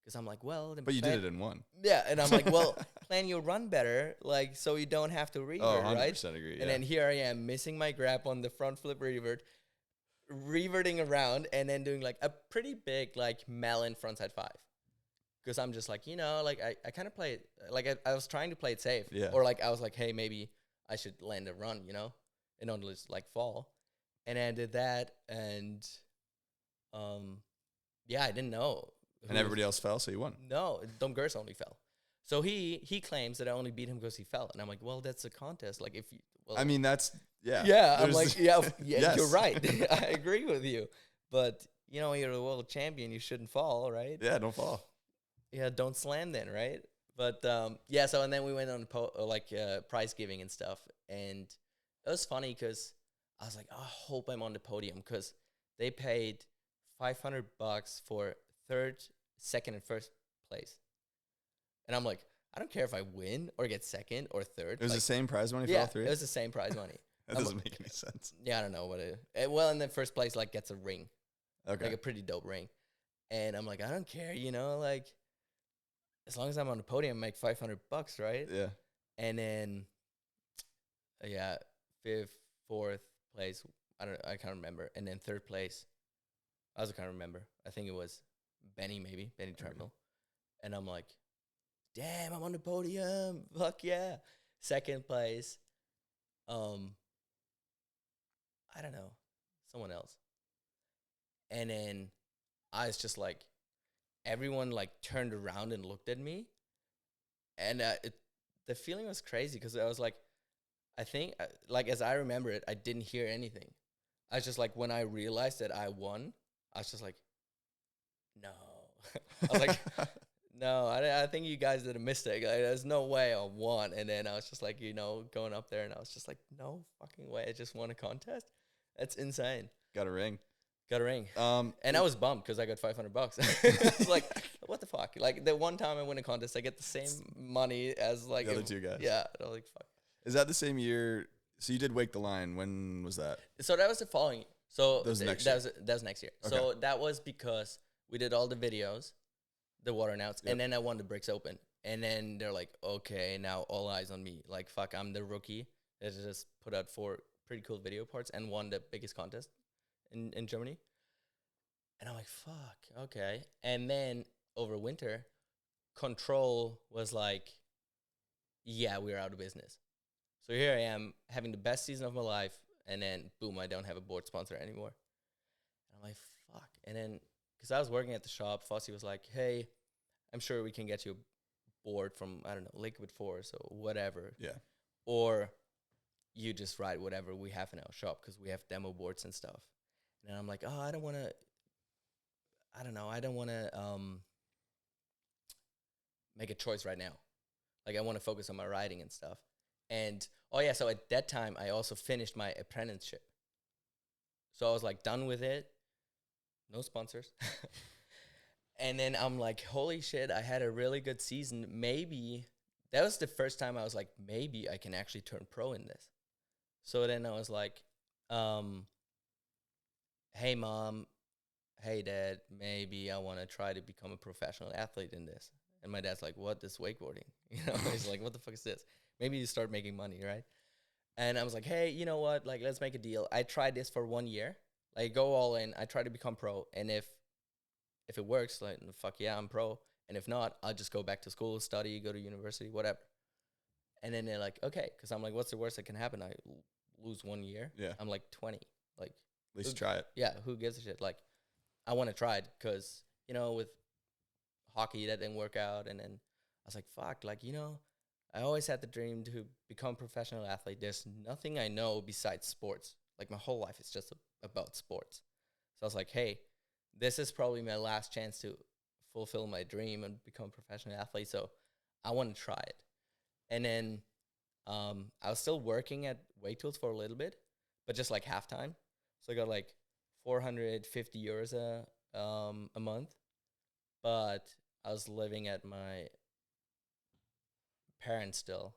Because I'm like, well, then But you did it in one. Yeah, and I'm like, well, plan your run better, like, so you don't have to revert, Oh, 100% right? agree. Yeah. And then here I am missing my grab on the front flip revert, reverting around, and then doing like a pretty big like melon frontside 5. Because I'm just like, you know, like I kind of play it, like I was trying to play it safe. Yeah. Or like I was like, hey, maybe I should land a run, you know, and not just like fall. And I did that, and yeah, I didn't know. And everybody else fell, so you won. No, Dom Gers only fell. So he claims that I only beat him because he fell, and I'm like, well, that's a contest. Like if you, well, I mean, that's yeah. yeah, I'm There's- like, yeah, Yes. you're right. I agree with you, but you know, you're a world champion. You shouldn't fall, right? Yeah, don't fall. Yeah, don't slam then, right? But yeah, so and then we went on prize giving and stuff, and it was funny because I was like, I hope I'm on the podium because they paid $500 for third, second, and first place, and I'm like, I don't care if I win or get second or third. It was the same prize money for yeah, all three? it was the same prize money. That doesn't make any sense. Yeah, I don't know what it. Well, and then first place like gets a ring, Okay. like a pretty dope ring, and I'm like, I don't care, you know, like as long as I'm on the podium, I make $500, right? Yeah. And then, yeah, fifth, fourth place, I can't remember, and then third place, I also can't remember. I think it was Benny Turnbull, and I'm like, damn, I'm on the podium, fuck yeah. Second place, I don't know, someone else. And then I was just like, everyone like turned around and looked at me. And the feeling was crazy because I was like, I think, like as I remember it, I didn't hear anything. I was just like, when I realized that I won, I was just like, no. I was like, no, I think you guys did a mistake. Like, there's no way I won. And then I was just like, you know, going up there and I was just like, no fucking way. I just won a contest. That's insane. Got a ring. Got a ring. And I was bummed because I got $500. It's like, what the fuck? Like the one time I win a contest, I get the same money as like The other two guys. Yeah. I was like, fuck. Is that the same year? So you did Wake the Line. When was that? So that was the following. So That was next that year. was next year. Okay. So that was because we did all the videos, the water Nauts, Yep. and then I won the Bricks Open. And then they're like, okay, now all eyes on me. Like, fuck, I'm the rookie that just put out 4 pretty cool video parts and won the biggest contest in Germany. And I'm like, fuck, okay. And then over winter, Control was like, yeah, we're out of business. So here I am having the best season of my life, and then boom, I don't have a board sponsor anymore. And I'm like, fuck. And then, because I was working at the shop, Fossey was like, hey, I'm sure we can get you a board from, I don't know, Liquid Force or whatever. Yeah. Or you just ride whatever we have in our shop because we have demo boards and stuff. And I'm like, oh, I don't want to make a choice right now. Like, I want to focus on my riding and stuff. And, oh yeah, so at that time, I also finished my apprenticeship. So I was like done with it. No sponsors. And then I'm like, holy shit, I had a really good season. Maybe, that was the first time I was like, maybe I can actually turn pro in this. So then I was like, hey mom, hey dad, maybe I want to try to become a professional athlete in this. And my dad's like, what, this wakeboarding? You know, he's like, what the fuck is this? Maybe you start making money, right? And I was like, hey, you know what? Like, let's make a deal. I tried this for 1 year. Like, go all in. I try to become pro. And if it works, like, fuck yeah, I'm pro. And if not, I'll just go back to school, study, go to university, whatever. And then they're like, okay. Because I'm like, what's the worst that can happen? I lose 1 year. Yeah. I'm like 20. Like, At least try it. yeah, who gives a shit? Like, I want to try it because, you know, with hockey, that didn't work out. And then I was like, fuck, like, you know, I always had the dream to become a professional athlete. There's nothing I know besides sports. Like, my whole life is just about sports. So I was like, hey, this is probably my last chance to fulfill my dream and become a professional athlete. So I want to try it. And then I was still working at Weight Tools for a little bit, but just like half-time. So I got like 450 euros a month. But I was living at my parents still.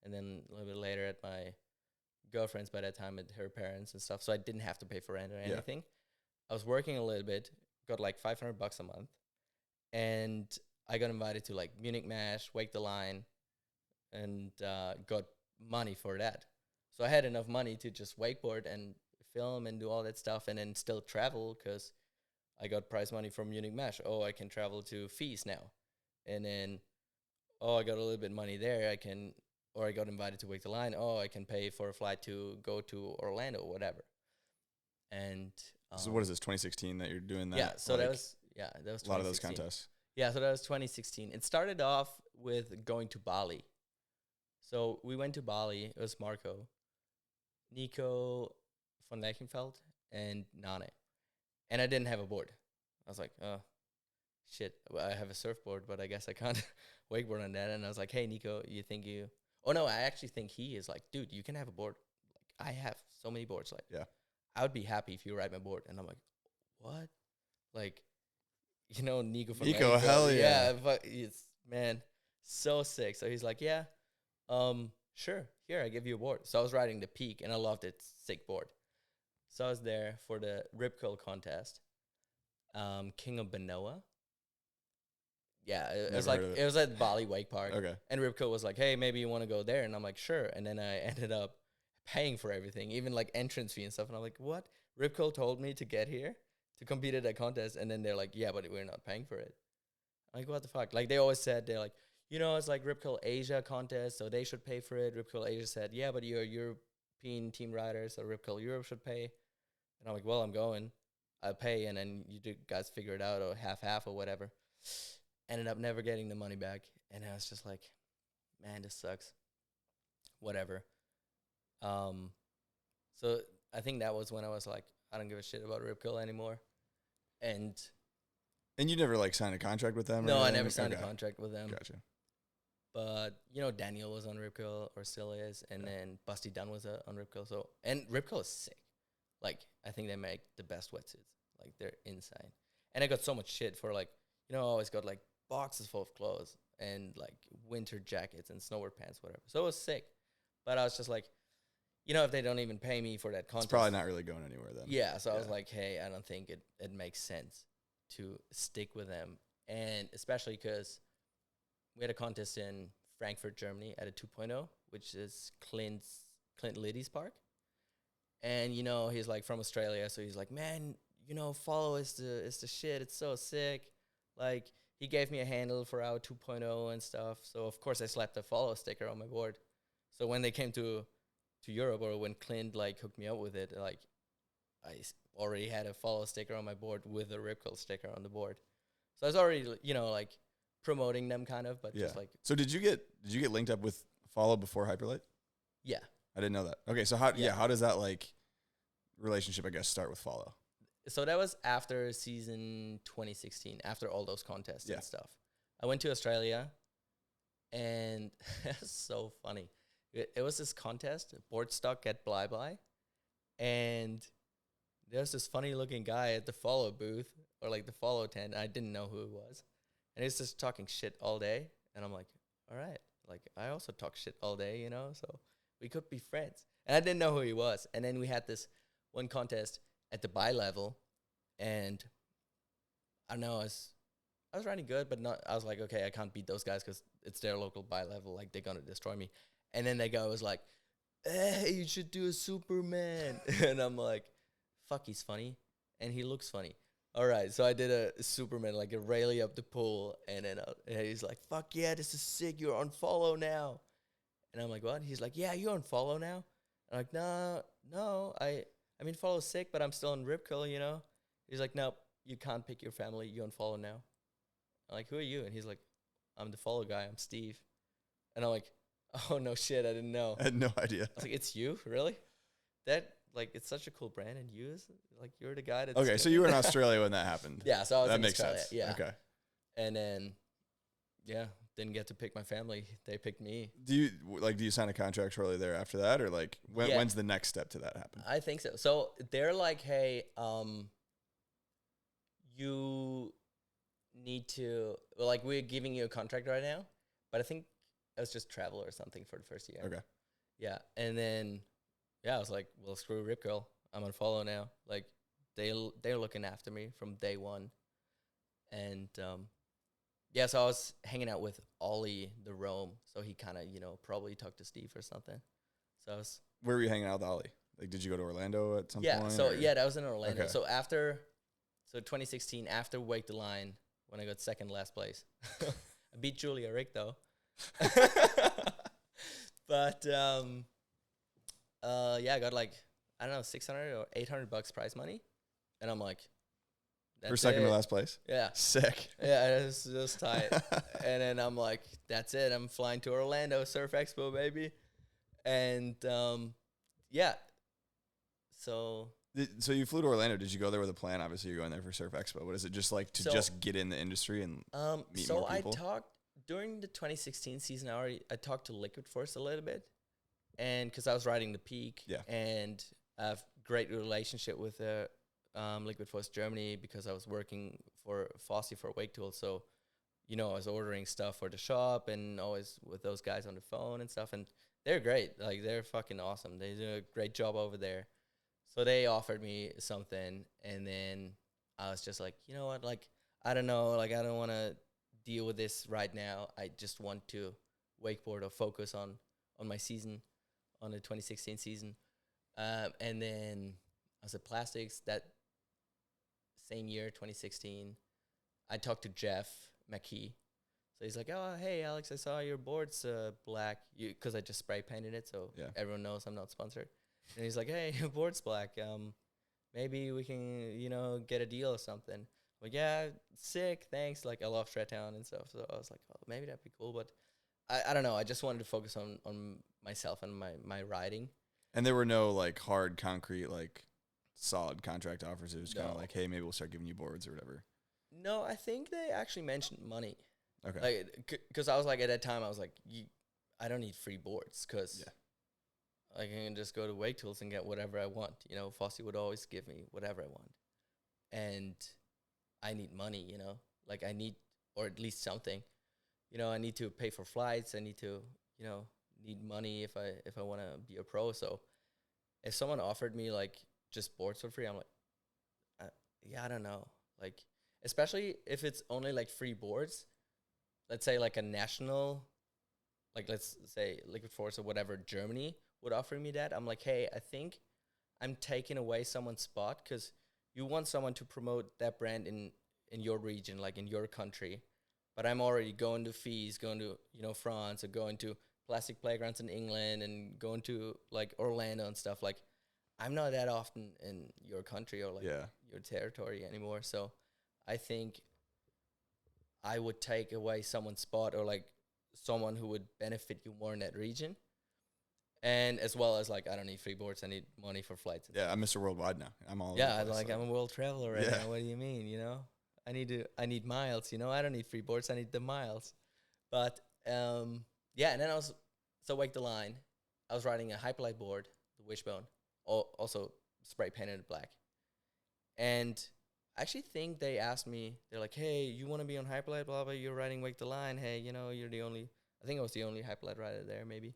And then a little bit later at my girlfriend's by that time at her parents and stuff. So I didn't have to pay for rent or anything. I was working a little bit, got like $500 a month. And I got invited to like Munich Mash, Wake the Line, and got money for that. So I had enough money to just wakeboard and film and do all that stuff and then still travel because I got prize money from Munich Mash. Oh, I can travel to Fees now. And then, oh, I got a little bit of money there. I got invited to Wake the Line. Oh, I can pay for a flight to go to Orlando or whatever. And So what is this, 2016 that you're doing that? yeah, so like, that was 2016. a lot of those contests. Yeah, so that was 2016. It started off with going to Bali. So we went to Bali. It was Marco, Nico von Leichenfeld, and Nane. And I didn't have a board. I was like, oh, shit. I have a surfboard, but I guess I can't wakeboard on that. And I was like, hey, Nico, you think you... Oh, no, I actually think he is like, dude, you can have a board. Like, I have so many boards. Like, Yeah. I would be happy if you ride my board. And I'm like, what? Like, you know, Nico von Nico, Leichenfeld. hell yeah. But it's, man, so sick. So he's like, yeah, sure. Here, I give you a board. So I was riding the Peak, and I loved it. Sick board. So I was there for the rip curl contest. King of Benoa. Yeah, it was like it was at Bali Wake Park. Okay. And rip curl was like, hey, maybe you want to go there, and I'm like, sure. And then I ended up paying for everything, even like entrance fee and stuff. And I'm like, what? Rip curl told me to get here to compete at that contest, and then they're like, yeah, but we're not paying for it. I'm like, what the fuck? Like they always said, they're like, you know, it's like Rip Curl Asia contest, so they should pay for it. Rip Curl Asia said, yeah, but you're a European team rider, so Rip Curl Europe should pay. And I'm like, well, I'm going. I'll pay, and then you guys figure it out, or half or whatever. Ended up never getting the money back, and I was just like, man, this sucks. Whatever. So I think that was when I was like, I don't give a shit about Rip Curl anymore. And you never like signed a contract with them? no, or I anything? never signed a Okay. contract with them. Gotcha. But, you know, Daniel was on Rip Curl, or still is, and then Busty Dunn was on Rip Curl. So, and Rip Curl is sick. Like, I think they make the best wetsuits. Like, they're insane. And I got so much shit for, like, you know, I always got, like, boxes full of clothes and, like, winter jackets and snowboard pants, whatever. So it was sick. But I was just like, you know, if they don't even pay me for that contest. It's probably not really going anywhere then. Yeah, so I was like, hey, I don't think it makes sense to stick with them. And especially because we had a contest in Frankfurt, Germany at a 2.0, which is Clint Liddy's park. And, you know, he's like from Australia. So he's like, man, you know, follow is the shit. It's so sick. Like, he gave me a handle for our 2.0 and stuff. So, of course, I slapped a follow sticker on my board. So when they came to Europe, or when Clint, like, hooked me up with it, like, I already had a follow sticker on my board with a Rip Curl sticker on the board. So I was already, you know, like, promoting them kind of, but just like... So did you get linked up with Follow before Hyperlite? Yeah. I didn't know that. Okay, so how does that, like, relationship, I guess, start with Follow? So that was after season 2016, after all those contests and stuff. I went to Australia, and it was so funny. It was this contest, board stock at Bly Bly, and there's this funny-looking guy at the Follow booth, or like the Follow tent. I didn't know who it was, and he was just talking shit all day. And I'm like, all right, like I also talk shit all day, you know, so we could be friends. And I didn't know who he was. And then we had this one contest at the bi level, and I don't know, I was riding good, but not. I was like, okay, I can't beat those guys because it's their local bi level. Like they're gonna destroy me. And then the guy was like, hey, you should do a Superman. And I'm like, fuck, he's funny. And he looks funny. All right, so I did a Superman, like a rally up the pool. And then and he's like, fuck yeah, this is sick. You're on Follow now. And I'm like, what? He's like, yeah, you're on Follow now. I'm like, no, I mean, Follow's sick, but I'm still on Rip Curl, you know? He's like, nope, you can't pick your family. You're on Follow now. I'm like, who are you? And he's like, I'm the Follow guy. I'm Steve. And I'm like, oh, no shit, I didn't know. I had no idea. I was like, it's you? Really? That, like, it's such a cool brand, and like, you're the guy that's... Okay, so you were in Australia when that happened. Yeah, so I was that in makes Australia. sense. Yeah. Okay. And then, yeah, didn't get to pick my family. They picked me. Do you sign a contract shortly there after that, or like when's the next step to that happen? I think so. So they're like, hey, you need to, like, we're giving you a contract right now, but I think it was just travel or something for the first year. Okay. Yeah, and then, yeah, I was like, well, screw Rip Curl. I'm on Follow now. Like, they're looking after me from day one. And, yeah, so I was hanging out with Ollie, the Rome. So he kind of, you know, probably talked to Steve or something. So I was... Where were you hanging out with Ollie? Like, did you go to Orlando at some point? Yeah, so, yeah, that was in Orlando. Okay. So 2016, after Wake the Line, when I got second last place. I beat Julia Rick, though. But, yeah, I got like, I don't know, $600 or $800 prize money. And I'm like, For second to last place? Yeah. Sick. Yeah, it was just tight. And then I'm like, that's it. I'm flying to Orlando, Surf Expo, baby. And yeah. So So you flew to Orlando. Did you go there with a plan? Obviously, you're going there for Surf Expo. What is it just like to just get in the industry and meet more people? I talked during the 2016 season. I talked to Liquid Force a little bit, and because I was riding the Peak, and I have great relationship with Liquid Force Germany because I was working for Fossey for Wake Tools. So, I was ordering stuff for the shop and always with those guys on the phone and stuff. And they're great. Like, they're fucking awesome. They do a great job over there. So they offered me something, and then I was just like, you know what? Like, I don't know. Like, I don't want to deal with this right now. I just want to wakeboard or focus on my season, on the 2016 season. And then I was at Plastics that same year, 2016. I talked to Jeff McKee. So he's like, oh, hey, Alex, I saw your board's black. Because I just spray painted it, so everyone knows I'm not sponsored. And he's like, hey, your board's black. Maybe we can, get a deal or something. I'm like, yeah, sick, thanks. Like, I love Shredtown and stuff. So I was like, oh, maybe that'd be cool. But I don't know. I just wanted to focus on myself and my riding. And there were no, like, hard, concrete, like, solid contract offers. It was kind of like, hey, maybe we'll start giving you boards or whatever. No, I think they actually mentioned money. Okay. Like, because I was like, at that time, I was like, I don't need free boards because I can just go to Wake Tools and get whatever I want. Fossey would always give me whatever I want. And I need money, like I need, or at least something, I need to pay for flights. I need to, need money if I want to be a pro. So if someone offered me like just boards for free, I'm like, I don't know. Like, especially if it's only like free boards, let's say like a national, like let's say Liquid Force or whatever, Germany would offer me that. I'm like, hey, I think I'm taking away someone's spot because you want someone to promote that brand in your region, like in your country. But I'm already going to fees, going to, France, or going to plastic playgrounds in England and going to like Orlando and stuff. Like, I'm not that often in your country or like your territory anymore. So I think I would take away someone's spot or like someone who would benefit you more in that region. And as well as like, I don't need free boards. I need money for flights. Yeah, I'm Mr. Worldwide now. I'm all I'm a world traveler right now. What do you mean? I need miles. I don't need free boards. I need the miles. But and then Wake the Line. I was riding a Hyperlite board, the Wishbone, also spray painted black. And I actually think they asked me. They're like, hey, you want to be on Hyperlite? Blah blah. You're riding Wake the Line. Hey, you're the only. I think I was the only Hyperlite rider there, maybe.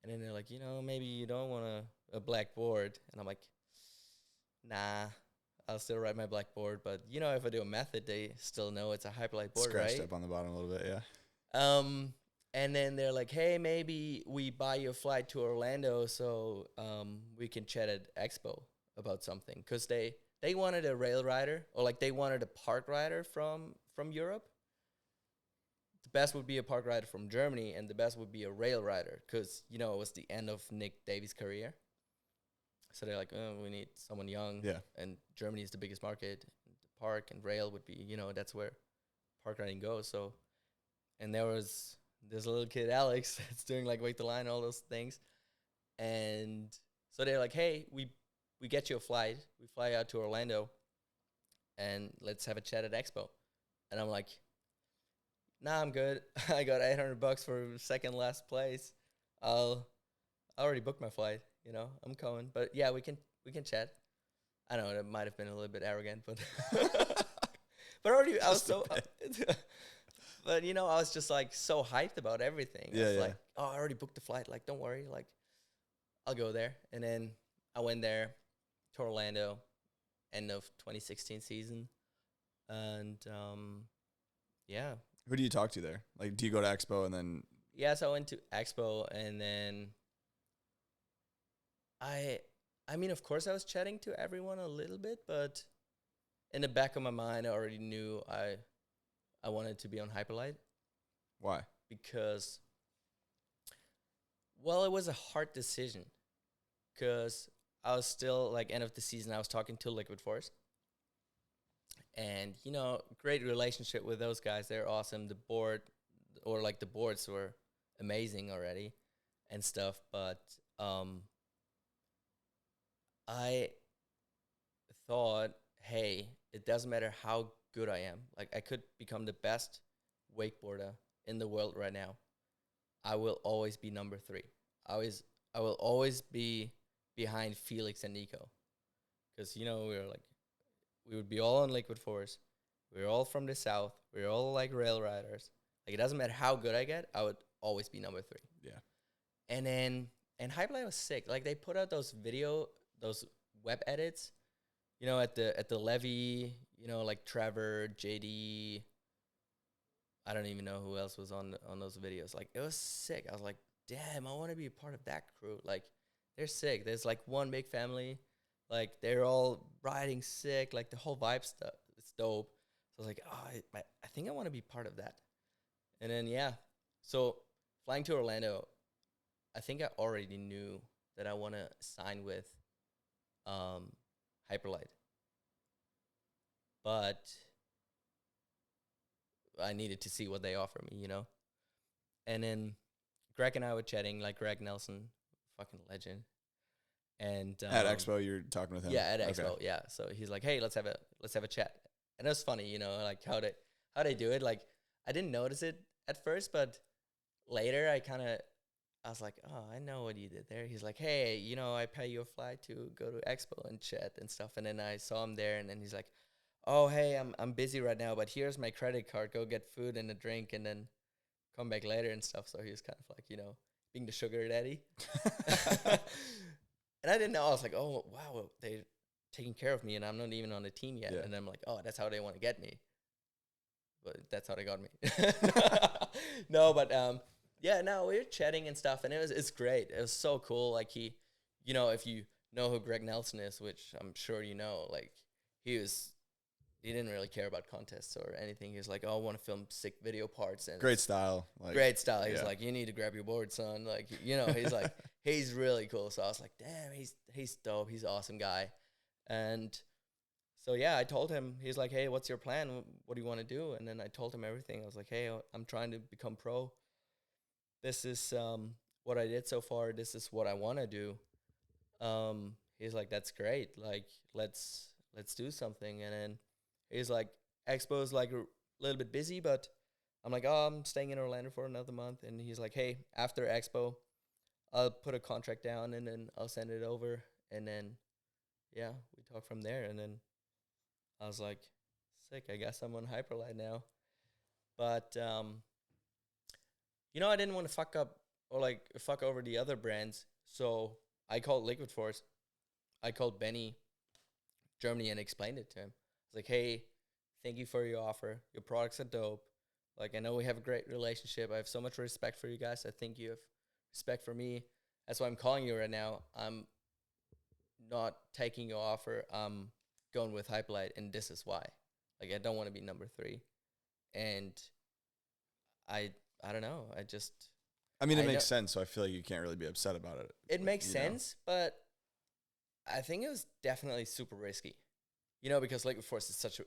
And then they're like, maybe you don't want a black board. And I'm like, nah, I'll still ride my black board. But, if I do a method, they still know it's a Hyperlite board, Scratched right? up on the bottom a little bit, yeah. And then they're like, hey, maybe we buy you a flight to Orlando so we can chat at Expo about something. Because they wanted a rail rider, or like they wanted a park rider from Europe. The best would be a park rider from Germany, and the best would be a rail rider because, it was the end of Nick Davies' career. So they're like, oh, we need someone young. Yeah. And Germany is the biggest market. The park and rail would be, that's where park riding goes. So, and there was this little kid, Alex, that's doing like Wake the Line, all those things. And so they're like, hey, we get you a flight. We fly out to Orlando, and let's have a chat at Expo. And I'm like, nah, I'm good. I got $800 for second last place. I already booked my flight. I'm coming. But yeah, we can chat. I don't know. It might have been a little bit arrogant, but but already I was so. But I was just like so hyped about everything. I was like, oh, I already booked the flight. Like, don't worry. Like, I'll go there. And then I went there to Orlando, end of 2016 season, and yeah. Who do you talk to there? Like, do you go to Expo and then? Yeah, so I went to Expo, and then I mean, of course, I was chatting to everyone a little bit, but in the back of my mind, I already knew I wanted to be on Hyperlite. Why? Because, well, it was a hard decision. Because I was still, like, end of the season, I was talking to Liquid Force. and great relationship with those guys. They're awesome. The boards were amazing already and stuff, but I thought, hey, it doesn't matter how good I am. Like, I could become the best wakeboarder in the world right now. I will always be number 3. I will always be behind Felix and Nico, because we would be all on liquid force. We're all from the south. We're all like rail riders. Like, it doesn't matter how good I get. I would always be number 3. Yeah. And Hyperlite was sick. Like, they put out those web edits, at the levee, like Trevor, JD. I don't even know who else was on those videos. Like, it was sick. I was like, damn, I want to be a part of that crew. Like, they're sick. There's like one big family. Like, they're all riding sick. Like, the whole vibe stuff, it's dope. So I was like, oh, I think I want to be part of that. And then, yeah. So flying to Orlando, I think I already knew that I want to sign with Hyperlite. But I needed to see what they offer me, And then Greg and I were chatting, like Greg Nelson, fucking legend. And at Expo, you're talking with him. Yeah, at Expo, yeah. So he's like, "Hey, let's have a chat." And it was funny, like how they do it. Like, I didn't notice it at first, but later I was like, "Oh, I know what you did there." He's like, "Hey, I pay you a flight to go to Expo and chat and stuff." And then I saw him there, and then he's like, "Oh, hey, I'm busy right now, but here's my credit card. Go get food and a drink, and then come back later and stuff." So he was kind of like, being the sugar daddy. And I didn't know. I was like, oh, wow, they're taking care of me, and I'm not even on the team yet. Yeah. And I'm like, oh, that's how they want to get me. But that's how they got me. No, but yeah, no, we were chatting and stuff, and it's great. It was so cool. Like, he, if you know who Greg Nelson is, which I'm sure you know, like, he didn't really care about contests or anything. He was like, oh, I want to film sick video parts. And Great style. great style. He's yeah. like, you need to grab your board, son. Like, he's like, he's really cool. So I was like, damn, he's dope. He's an awesome guy. And so, yeah, I told him, he's like, hey, what's your plan? What do you want to do? And then I told him everything. I was like, hey, I'm trying to become pro. This is what I did so far. This is what I want to do. He's like, that's great. Like, let's do something. And then he's like, Expo's like a little bit busy, but I'm like, oh, I'm staying in Orlando for another month. And he's like, hey, after Expo, I'll put a contract down and then I'll send it over. And then, yeah, we talk from there. And then I was like, sick, I guess I'm on Hyperlite now. But, I didn't want to fuck up or like fuck over the other brands. So I called Liquid Force. I called Benny, Germany, and explained it to him. I was like, hey, thank you for your offer. Your products are dope. Like, I know we have a great relationship. I have so much respect for you guys. I think you have respect for me. That's why I'm calling you right now. I'm not taking your offer. I'm going with Hyperlite, and this is why. Like, I don't want to be number 3. And I don't know. It makes sense, so I feel like you can't really be upset about it. It makes sense, but I think it was definitely super risky. Because Liquid Force is such a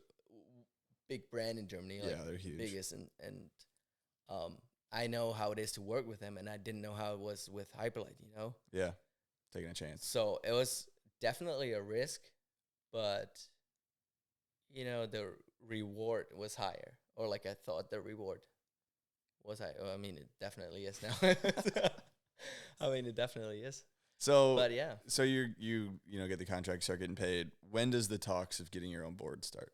big brand in Germany. Like, yeah, they're huge. Biggest, and I know how it is to work with them, and I didn't know how it was with Hyperlite, Yeah, taking a chance. So it was definitely a risk, but, the reward was higher. Or like I thought the reward was higher. Well, I mean, it definitely is now. It definitely is. So, but yeah. So you get the contract, start getting paid. When does the talks of getting your own board start?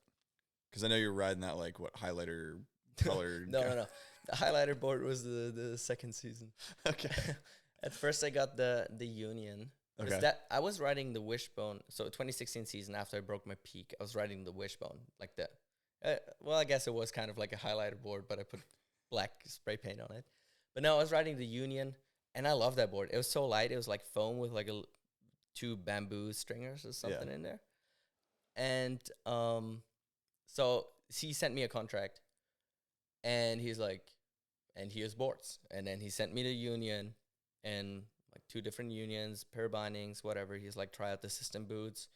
Because I know you're riding that highlighter color. No. The highlighter board was the second season. Okay. At first, I got the Union. Okay. I was riding the Wishbone. So 2016 season, after I broke my peak, I was riding the Wishbone like that. Well, I guess it was kind of like a highlighter board, but I put black spray paint on it. But no, I was riding the Union. And I love that board. It was so light. It was like foam with like 2 bamboo stringers or something in there. And so he sent me a contract. And he's like, and here's boards. And then he sent me the Union and like 2 different Unions, pair bindings, whatever. He's like, try out the system boots.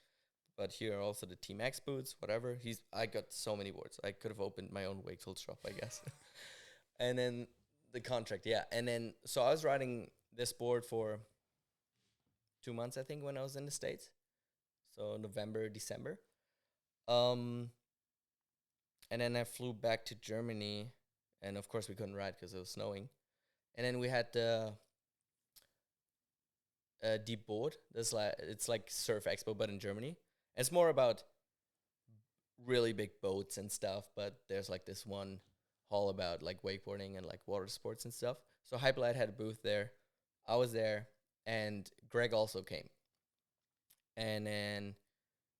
but here are also the Team X boots, whatever. I got so many boards. I could have opened my own wake tool shop, I guess. And then the contract, yeah. And then, so I was riding this board for 2 months, I think, when I was in the States. So November, December. And then I flew back to Germany, and of course we couldn't ride because it was snowing. And then we had the Deep Board. It's like Surf Expo, but in Germany. It's more about really big boats and stuff, but there's like this one hall about like wakeboarding and like water sports and stuff. So Hyperlite had a booth there. I was there, and Greg also came. And then,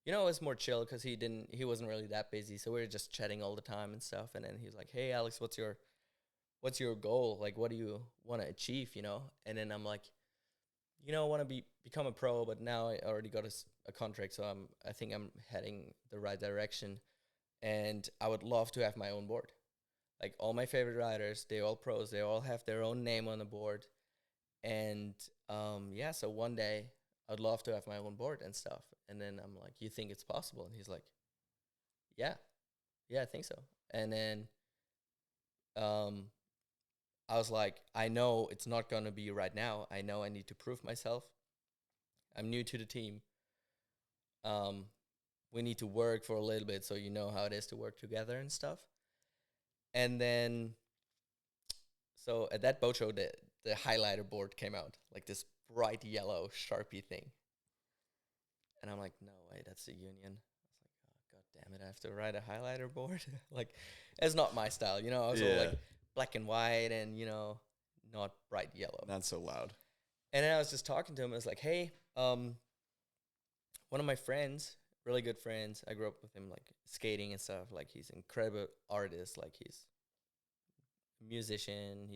you know, it was more chill because he wasn't really that busy. So we were just chatting all the time and stuff. And then he was like, "Hey, Alex, what's your goal? Like, what do you want to achieve, you know?" And then I'm like, you know, I want to become a pro, but now I already got a contract, so I think I'm heading the right direction, and I would love to have my own board. Like, all my favorite riders, they all pros, they all have their own name on the board, and yeah, so one day I'd love to have my own board and stuff. And then I'm like, "You think it's possible?" And he's like, yeah, I think so. And then I was like, I know it's not going to be right now. I know I need to prove myself. I'm new to the team. We need to work for a little bit so you know how it is to work together and stuff. And then, so at that boat show, the highlighter board came out, like this bright yellow Sharpie thing. And I'm like, no way, that's the Union. I was like, oh, God damn it, I have to ride a highlighter board? Like, it's not my style, you know? I was all like black and white and, you know, not bright yellow. Not so loud. And then I was just talking to him. I was like, hey, one of my friends, really good friends, I grew up with him, like, skating and stuff. Like, he's an incredible artist. Like, he's a musician.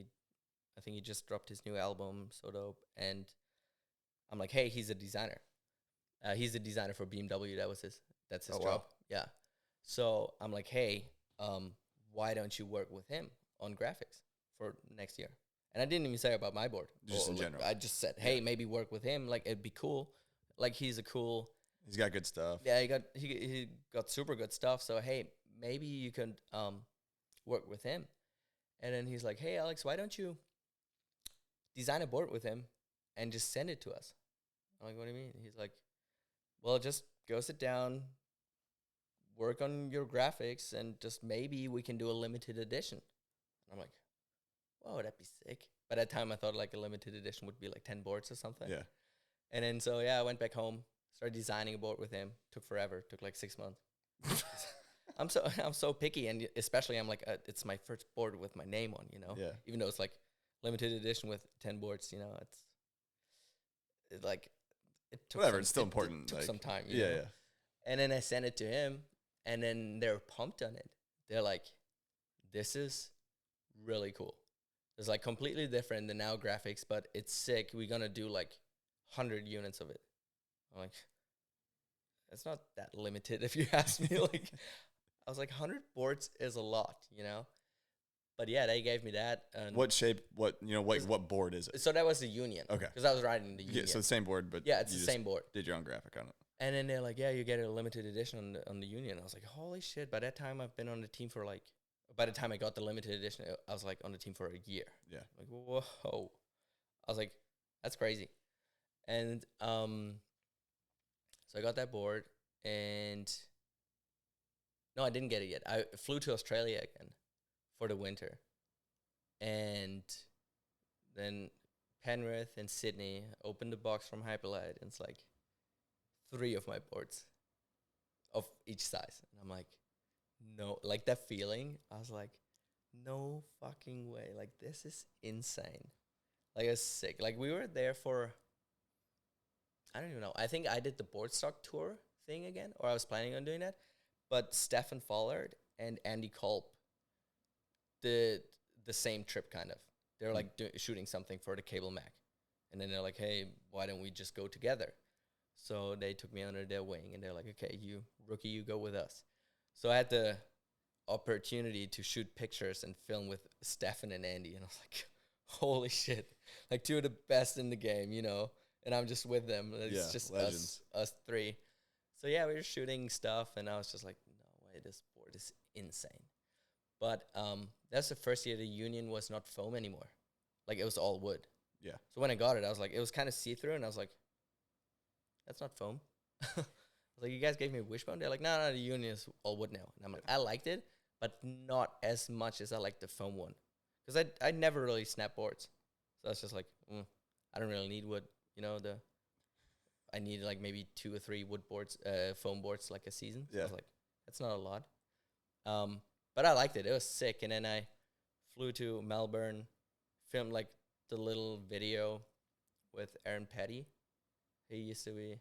I think he just dropped his new album, so dope. And I'm like, hey, he's a designer. He's a designer for BMW. That's his job. Wow. Yeah. So I'm like, hey, why don't you work with him on graphics for next year? And I didn't even say about my board. Just in general. I just said, hey, maybe work with him. Like, it'd be cool. Like, he's got good stuff. Yeah, he got super good stuff. So, hey, maybe you can work with him. And then he's like, hey, Alex, why don't you design a board with him and just send it to us? I'm like, what do you mean? He's like, well, just go sit down, work on your graphics, and just maybe we can do a limited edition. And I'm like, whoa, that'd be sick. By that time, I thought like a limited edition would be like 10 boards or something. Yeah. And then, so yeah, I went back home, started designing a board with him. Took forever. Took like 6 months. I'm so picky, and especially I'm like, it's my first board with my name on, you know? Yeah. Even though it's like limited edition with 10 boards, you know, it's like, it took whatever, it's still important. It took like, some time. Yeah, yeah. And then I sent it to him, and then they're pumped on it. They're like, this is really cool. It's like completely different than now graphics, but it's sick. We're going to do like 100 units of it. I'm like, it's not that limited if you ask me. Like, I was like, 100 boards is a lot, you know? But yeah, they gave me that. And what shape, what board is it? so that was the Union. Okay. Because I was riding the Union. Yeah, so the same board, but yeah, it's the same board. Did your own graphic on it. And then they're like, yeah, you get a limited edition on the Union. I was like, holy shit. By that time, I've been on the team for like, by the time I got the limited edition, I was like on the team for a year. Yeah. Like, whoa. I was like, that's crazy. And so I got that board, and no, I didn't get it yet. I flew to Australia again for the winter. And then Penrith and Sydney opened the box from Hyperlite, and it's like 3 of my boards of each size. And I'm like, no, like that feeling, I was like, no fucking way. Like, this is insane. Like, it's sick. Like, we were there for, I don't even know. I think I did the board stock tour thing again, or I was planning on doing that. But Stefan Follard and Andy Culp did the same trip, kind of. They're like shooting something for the Cable Mac. And then they're like, hey, why don't we just go together? So they took me under their wing, and they're like, okay, you rookie, you go with us. So I had the opportunity to shoot pictures and film with Stefan and Andy. And I was like, holy shit. Like, 2 of the best in the game, you know? And I'm just with them. It's just us 3. So yeah, we were shooting stuff, and I was just like, no way, this board is insane. But that's the first year the union was not foam anymore. Like, it was all wood. Yeah. So when I got it, I was like, it was kind of see-through, and I was like, that's not foam. I was like, you guys gave me a wishbone? They're like, no, the union is all wood now. And I'm like, I liked it, but not as much as I liked the foam one. Because I never really snapped boards. So I was just like, I don't really need wood. You know, I need like maybe 2 or 3 wood boards, foam boards like a season. So I was like, that's not a lot. But I liked it. It was sick. And then I flew to Melbourne, filmed like the little video with Aaron Petty. He used to be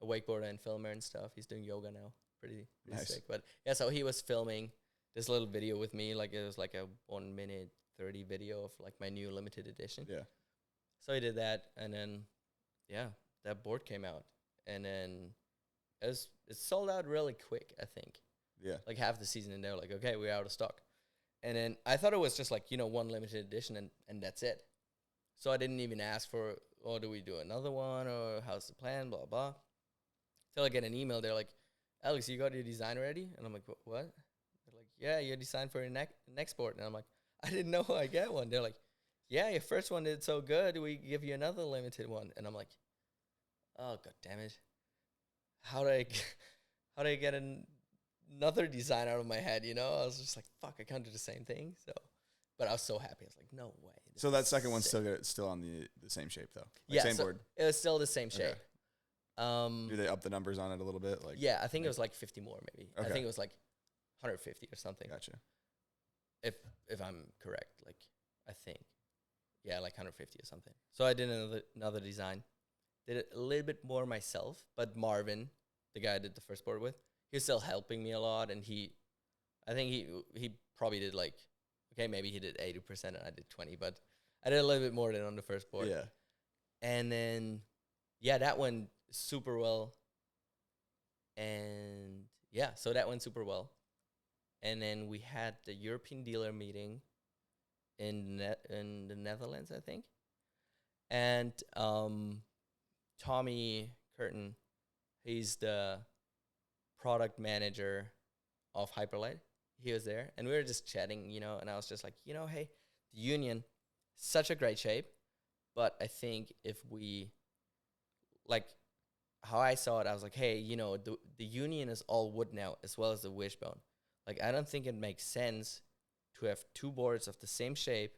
a wakeboarder and filmer and stuff. He's doing yoga now. Pretty Nice. sick. But yeah, so he was filming this little video with me. Like, it was like a 1 minute 30 video of like my new limited edition. Yeah. So I did that, and then that board came out, and then it sold out really quick, I think. Yeah. Like half the season, and they were like, okay, we're out of stock. And then I thought it was just like, one limited edition, and that's it. So I didn't even ask for, do we do another one, or how's the plan, blah, blah. Till I get an email, they're like, Alex, you got your design ready? And I'm like, what? They're like, yeah, your design for your next board. And I'm like, I didn't know I get one. They're like, yeah, your first one did so good, we give you another limited one. And I'm like, oh, god damn it. How do I get another design out of my head, I was just like, fuck, I can't do the same thing. So, but I was so happy. I was like, no way. So that second one's still on the same shape though. Yeah, same board. It was still the same shape. Do they up the numbers on it a little bit? Like, yeah, I think it was like 50 more maybe. Okay. I think it was like 150 or something. Gotcha. If I'm correct, like, I think. Yeah, like 150 or something. So I did another design. Did it a little bit more myself, but Marvin, the guy I did the first board with, he was still helping me a lot, and I think he probably did like, okay, maybe he did 80% and I did 20, but I did a little bit more than on the first board. Yeah. And then, yeah, that went super well. And yeah, so that went super well. And then we had the European dealer meeting in the Netherlands, I think. And Tommy Curtin, he's the product manager of Hyperlite. He was there, and we were just chatting, and I was just like, hey, the union, such a great shape, but I think if we, like, how I saw it, I was like, hey, the union is all wood now, as well as the wishbone. Like, I don't think it makes sense to have 2 boards of the same shape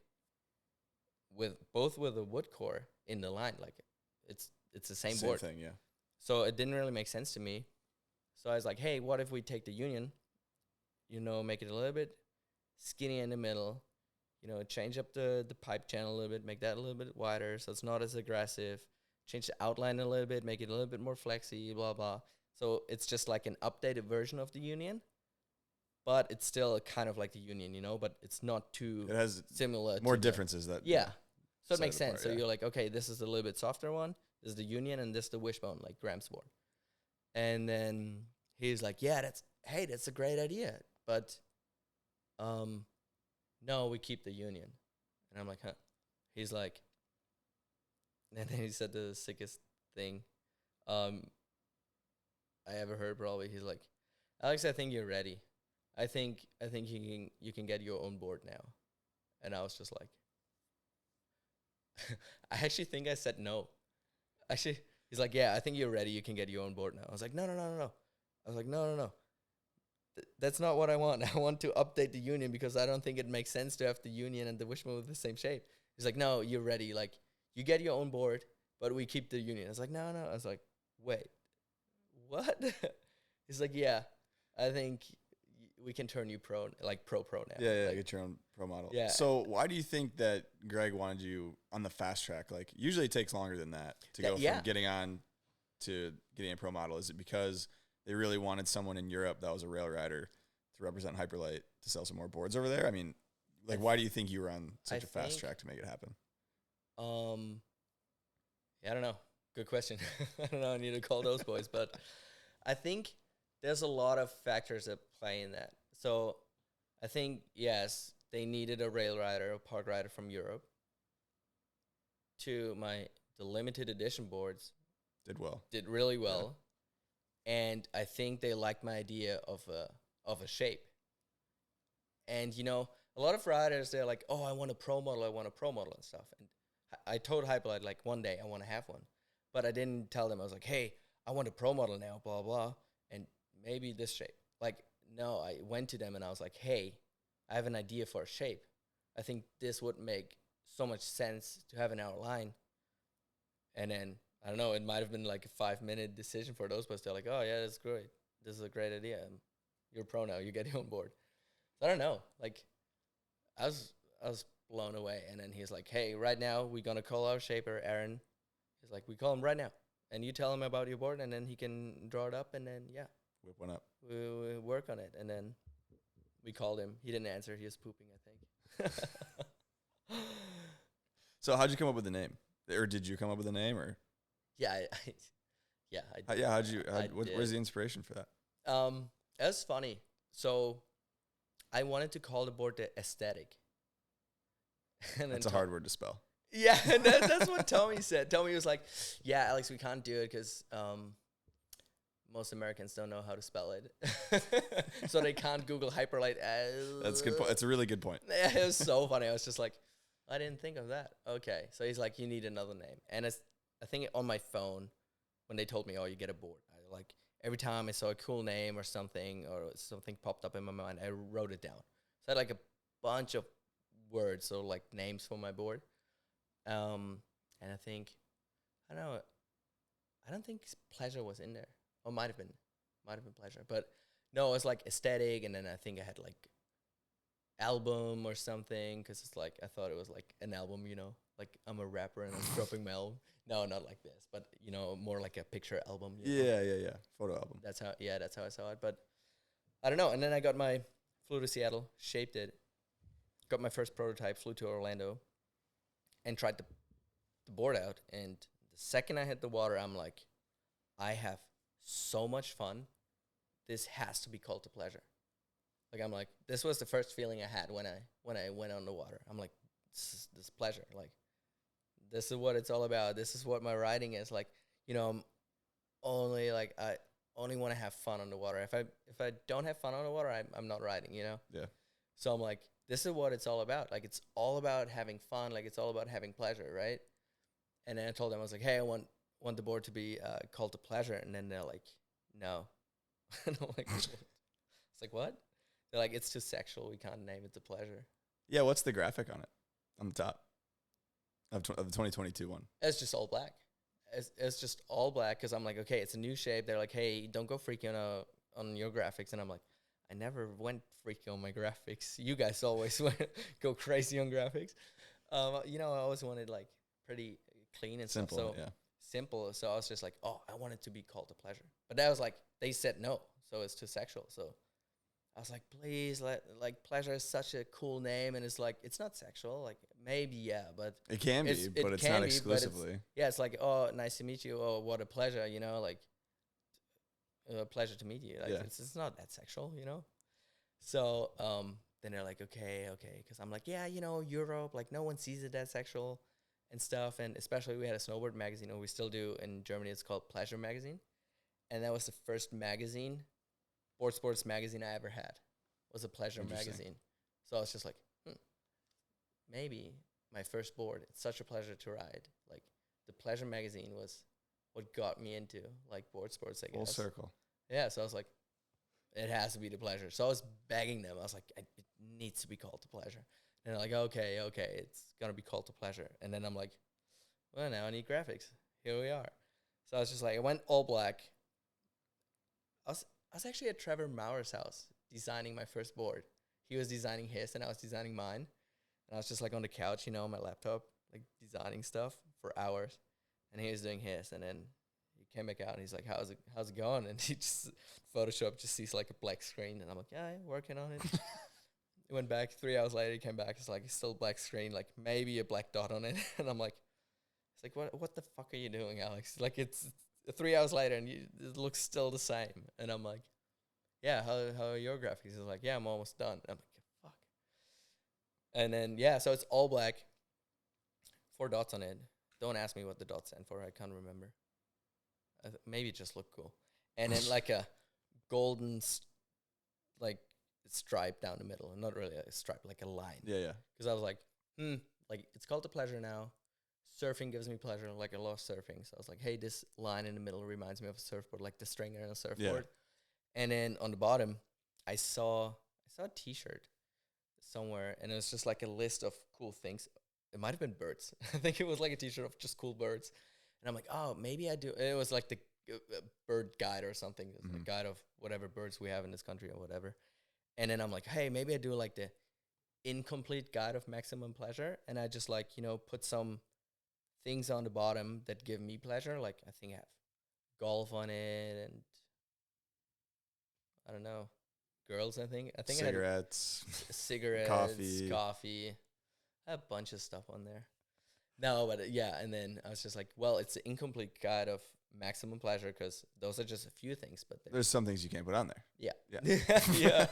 with a wood core in the line. Like, it's the same board. Same thing, yeah. So it didn't really make sense to me. So I was like, hey, what if we take the union, make it a little bit skinny in the middle, change up the pipe channel a little bit, make that a little bit wider so it's not as aggressive, change the outline a little bit, make it a little bit more flexy, blah, blah. So it's just like an updated version of the union, but it's still kind of like the union, but it's not too It has similar. more differences that. Yeah. So it set makes it apart, sense. So yeah. you're like, okay, this is a little bit softer one. This is the union, and this is the wishbone, like Graham's board. And then he's like, yeah, that's a great idea. But no, we keep the union. And I'm like, huh? He's like, and then he said the sickest thing I ever heard probably. He's like, Alex, I think you're ready. I think you can get your own board now. And I was just like, I actually think I said no. Actually, he's like, yeah, I think you're ready. You can get your own board now. I was like, no. I was like, no. That's not what I want. I want to update the union because I don't think it makes sense to have the union and the wishbone with the same shape. He's like, no, you're ready. Like, you get your own board, but we keep the union. I was like, no. I was like, wait, what? He's like, yeah, I think we can turn you pro now. Yeah, Like, get your own pro model. Yeah. So why do you think that Greg wanted you on the fast track? Like, usually it takes longer than that to go from getting on to getting a pro model. Is it because they really wanted someone in Europe that was a rail rider to represent Hyperlite to sell some more boards over there? I mean, like, why do you think you were on such a fast track to make it happen? Yeah, I don't know. Good question. I don't know. I need to call those boys, but I think there's a lot of factors that play in that. So I think, yes, they needed a rail rider, a park rider from Europe. The limited edition boards Did well. did really well. and I think they liked my idea of a shape. And a lot of riders, they're like, "Oh, I want a pro model, and stuff." And I told Hyperlite like one day I want to have one, but I didn't tell them. I was like, "Hey, I want a pro model now, blah blah, and maybe this shape." Like, no, I went to them and I was like, "Hey, I have an idea for a shape. I think this would make so much sense to have in our line." And then I don't know, it might have been like a 5-minute decision for those, but they're like, "Oh yeah, that's great. This is a great idea. You're a pro now. You get your own board." So I don't know, like. I was blown away, and then he's like, "Hey, right now we're gonna call our shaper, Aaron." He's like, "We call him right now, and you tell him about your board, and then he can draw it up, and then Whip one up. we work on it." And then we called him. He didn't answer. He was pooping, I think. So how'd you come up with the name, or did you come up with the name, or? Yeah, I did. Where's the inspiration for that? It was funny. So I wanted to call the board the Aesthetic. And That's a hard word to spell. Yeah, that's what Tommy said. Tommy was like, "Yeah, Alex, we can't do it because most Americans don't know how to spell it, so they can't Google Hyperlite." That's a good point. That's a really good point. Yeah, it was so funny. I was just like, I didn't think of that. Okay, so he's like, "You need another name," and I think on my phone when they told me, "Oh, you get a board," I like every time I saw a cool name or something popped up in my mind, I wrote it down. So I had like a bunch of words, so like names for my board. And I think, I don't know, I don't think pleasure was in there. Or might have been pleasure. But no, it was like Aesthetic, and then I think I had like album or something, because it's like, I thought it was like an album, like I'm a rapper and I'm dropping my album. No, not like this, but more like a picture album. Yeah. Photo album. That's how I saw it. But I don't know. And then flew to Seattle, shaped it, got my first prototype, flew to Orlando, and tried the board out. And the second I hit the water, I'm like, I have so much fun. This has to be called to pleasure. Like, I'm like, this was the first feeling I had when I went on the water. I'm like, this pleasure. Like, this is what it's all about. This is what my riding is. Like, I'm only like, I only want to have fun on the water. If I don't have fun on the water, I'm not riding, Yeah. So I'm like, this is what it's all about. Like, it's all about having fun. Like, it's all about having pleasure, right? And then I told them, I was like, "Hey, I want the board to be called to pleasure." And then they're like, "No." And I'm like, it's like, what? They're like, "It's too sexual. We can't name it to pleasure." Yeah, what's the graphic on it? On the top of the 2022 one. It's just all black. It's just all black, because I'm like, okay, it's a new shape. They're like, "Hey, don't go freaky on your graphics." And I'm like, I never went freaky on my graphics. You guys always go crazy on graphics. I always wanted like pretty clean and simple. Stuff. So simple. So I was just like, oh, I want it to be called to pleasure. But that was like, they said no, so it's too sexual. So I was like, please, like pleasure is such a cool name, and it's like, it's not sexual. Like, maybe but it can be, but it's not exclusively. It's like, "Oh, nice to meet you. Oh, what a pleasure." Like, pleasure to meet you. Like, it's not that sexual, So then they're like, okay, because I'm like, yeah, Europe, like no one sees it that sexual and stuff, and especially we had a snowboard magazine, or we still do in Germany. It's called Pleasure Magazine, and that was the first magazine, board sports magazine I ever had, was a Pleasure Magazine. So I was just like, maybe my first board. It's such a pleasure to ride. Like, the Pleasure Magazine was what got me into like board sports, I guess. Full circle. Yeah, so I was like, it has to be the pleasure. So I was begging them. I was like, it needs to be called to pleasure. And they're like, okay, it's going to be called to pleasure. And then I'm like, well, now I need graphics. Here we are. So I was just like, I went all black. I was actually at Trevor Mauer's house designing my first board. He was designing his, and I was designing mine. And I was just like on the couch, on my laptop, like designing stuff for hours. And he was doing his, and then he came back out and he's like, how's it going? And he just, Photoshop just sees like a black screen, and I'm like, yeah, working on it. He went back 3 hours later, he came back, it's like, it's still black screen, like maybe a black dot on it. And I'm like, it's like, what the fuck are you doing, Alex? Like, it's 3 hours later and it looks still the same. And I'm like, yeah, how are your graphics? He's like, yeah, I'm almost done. I'm like, fuck. And then, so it's all black, 4 dots on it. Don't ask me what the dots stand for. I can't remember. Maybe it just looked cool. and then like a golden like stripe down the middle, not really a stripe, like a line. Yeah. Because I was like, like it's called the pleasure now. Surfing gives me pleasure, like I love surfing. So I was like, hey, this line in the middle reminds me of a surfboard, like the stringer on a surfboard. And then on the bottom, I saw a T-shirt somewhere, and it was just like a list of cool things. It might have been birds. I think it was like a T-shirt of just cool birds. And I'm like, oh, maybe I do. It was like the bird guide or something. It was a guide of whatever birds we have in this country or whatever. And then I'm like, hey, maybe I do like the incomplete guide of maximum pleasure. And I just like, put some things on the bottom that give me pleasure. Like I think I have golf on it and I don't know, girls, I think Cigarettes. I had cigarettes, coffee. I have a bunch of stuff on there. No, but yeah, and then I was just like, well, it's the incomplete guide of maximum pleasure because those are just a few things, but There's some things you can't put on there. Yeah. Yeah.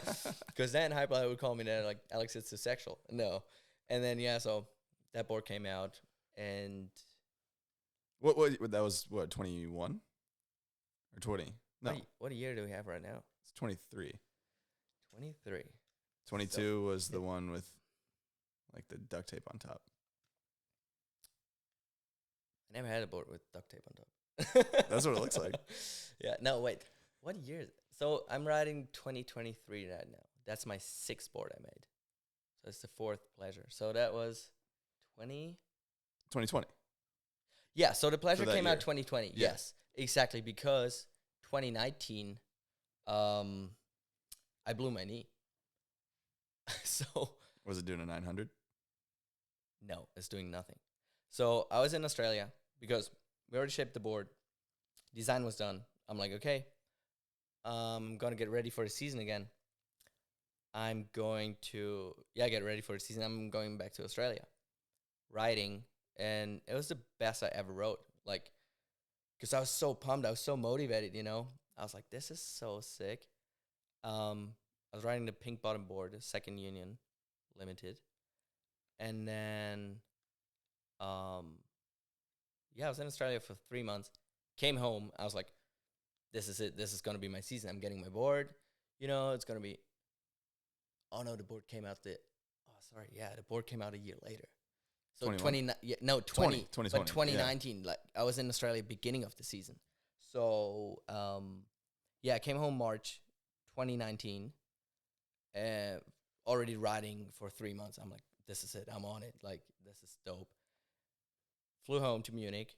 Because then Hyperlite would call me that, like, Alex, it's too sexual. No. And then, so that board came out, and... What that was, 21? Or 20? No. What year do we have right now? It's 23. 23. 22 was the one with, like, the duct tape on top. I never had a board with duct tape on top. That's what it looks like. Yeah. No, wait. What year is it? So I'm riding 2023 right now. That's my 6th board I made. So it's the 4th pleasure. So that was 2020. Yeah, so the pleasure came year. out 2020. Yeah. Yes, exactly, because 2019, I blew my knee. So Was it doing a 900? no, it's doing nothing. So I was in Australia because we already shipped the board. Design was done. I'm like, okay, I'm going to get ready for the season again. I'm going to, get ready for the season. I'm going back to Australia, riding, and it was the best I ever rode. Like, because I was so pumped. I was so motivated, I was like, this is so sick. I was riding the pink bottom board, the Second Union Limited. And then, I was in Australia for 3 months. Came home. I was like, this is it. This is going to be my season. I'm getting my board. It's going to be. Oh, no, the board came out the board came out a year later. So 2020. But 2019. Like I was in Australia beginning of the season. So, I came home March 2019. Already riding for 3 months. I'm like, this is it. I'm on it. Like, this is dope. Flew home to Munich.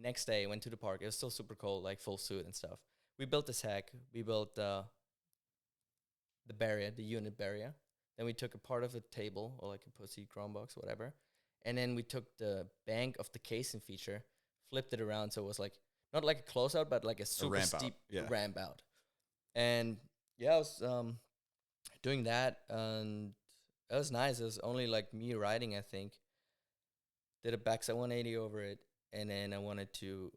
Next day, went to the park. It was still super cold, like full suit and stuff. We built this hack. We built the barrier, the unit barrier. Then we took a part of the table, or like a pussy chrome box, whatever. And then we took the bank of the casing feature, flipped it around so it was like, not like a closeout, but like a super steep ramp out. And I was doing that, and it was nice. It was only like me riding, I think. Did a backside 180 over it, and then I wanted to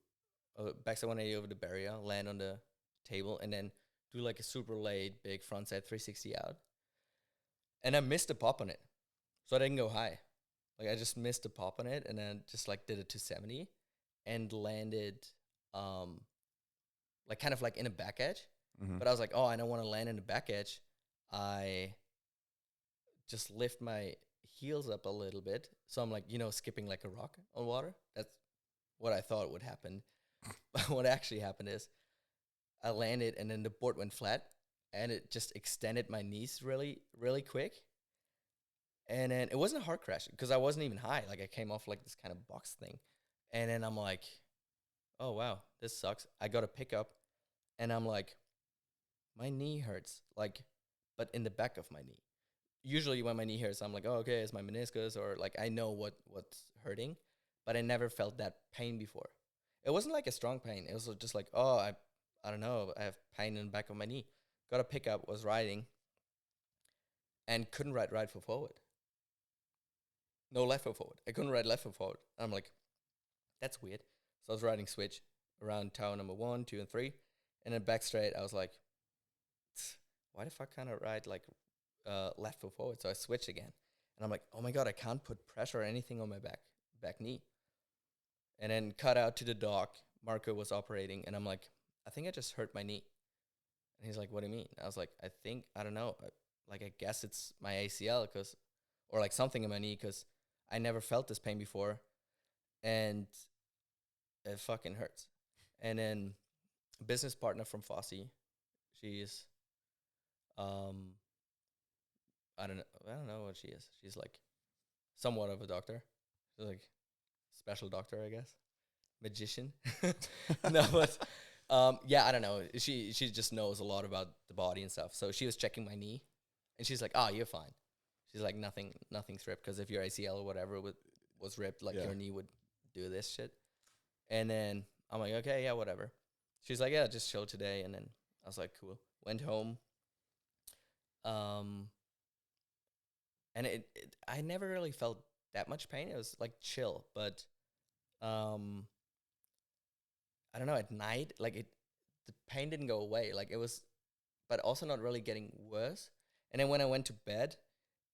backside 180 over the barrier, land on the table, and then do like a super late big frontside 360 out. And I missed a pop on it, so I didn't go high. Like I just missed a pop on it, and then just like did a 270, and landed, like kind of like in a back edge. Mm-hmm. But I was like, oh, I don't want to land in the back edge. I just lift my heels up a little bit, so I'm like, skipping like a rock on water. That's what I thought would happen. But what actually happened is, I landed, and then the board went flat. And it just extended my knees really, really quick. And then it wasn't a hard crash because I wasn't even high. Like I came off like this kind of box thing. And then I'm like, oh, wow, this sucks. I got a pickup, and I'm like, my knee hurts. Like, but in the back of my knee. Usually when my knee hurts, I'm like, oh, okay, it's my meniscus, or like I know what's hurting. But I never felt that pain before. It wasn't like a strong pain. It was just like, oh, I don't know. I have pain in the back of my knee. Got a pickup, was riding, and couldn't ride right foot forward. No left foot forward. I couldn't ride left foot forward. I'm like, that's weird. So I was riding switch around tower number 1, 2, and 3. And then back straight, I was like, why the fuck can't I ride like left foot forward? So I switched again. And I'm like, oh my God, I can't put pressure or anything on my back knee. And then cut out to the dock. Marco was operating, and I'm like, I think I just hurt my knee. And he's like, what do you mean? I was like, I don't know. Like, I guess it's my ACL or like something in my knee because I never felt this pain before. And it fucking hurts. And then a business partner from Fosse, she's, I don't know what she is. She's like somewhat of a doctor. She's like special doctor, I guess. Magician. No, but yeah, I don't know. She just knows a lot about the body and stuff. So she was checking my knee, and she's like, "Oh, you're fine." She's like, "Nothing's ripped because if your ACL or whatever was ripped, like your knee would do this shit." And then I'm like, "Okay, yeah, whatever." She's like, "Yeah, just chill today." And then I was like, "Cool." Went home. And I never really felt that much pain. It was like chill, but I don't know, at night, like the pain didn't go away. Like it was, but also not really getting worse. And then when I went to bed,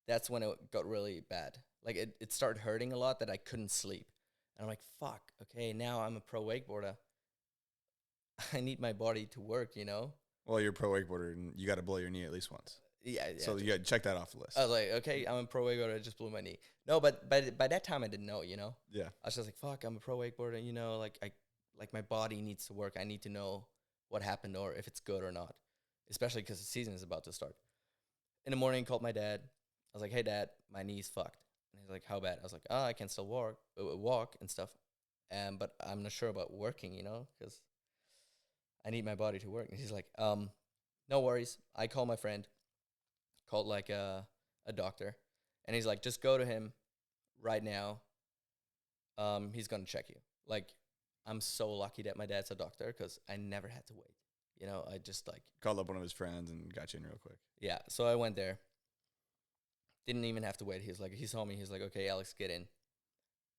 that's when it got really bad. Like it started hurting a lot that I couldn't sleep. And I'm like, fuck, okay, now I'm a pro wakeboarder. I need my body to work, you know? Well, you're a pro wakeboarder, and you got to blow your knee at least once. Yeah. So you got to check that off the list. I was like, okay, I'm a pro wakeboarder. I just blew my knee. No, but by that time I didn't know, you know? Yeah. I was just like, fuck, I'm a pro wakeboarder. You know, like my body needs to work. I need to know what happened or if it's good or not, especially because the season is about to start. In the morning, called my dad. I was like, hey, Dad, my knee's fucked. And he's like, how bad? I was like, I can still walk and stuff. But I'm not sure about working, you know, because I need my body to work. And he's like, no worries. I call my friend. Called like a doctor, and he's like, just go to him right now. He's gonna check you. Like, I'm so lucky that my dad's a doctor because I never had to wait. You know, I just like called up one of his friends and got you in real quick. Yeah, so I went there. Didn't even have to wait. He saw me. He's like, okay, Alex, get in.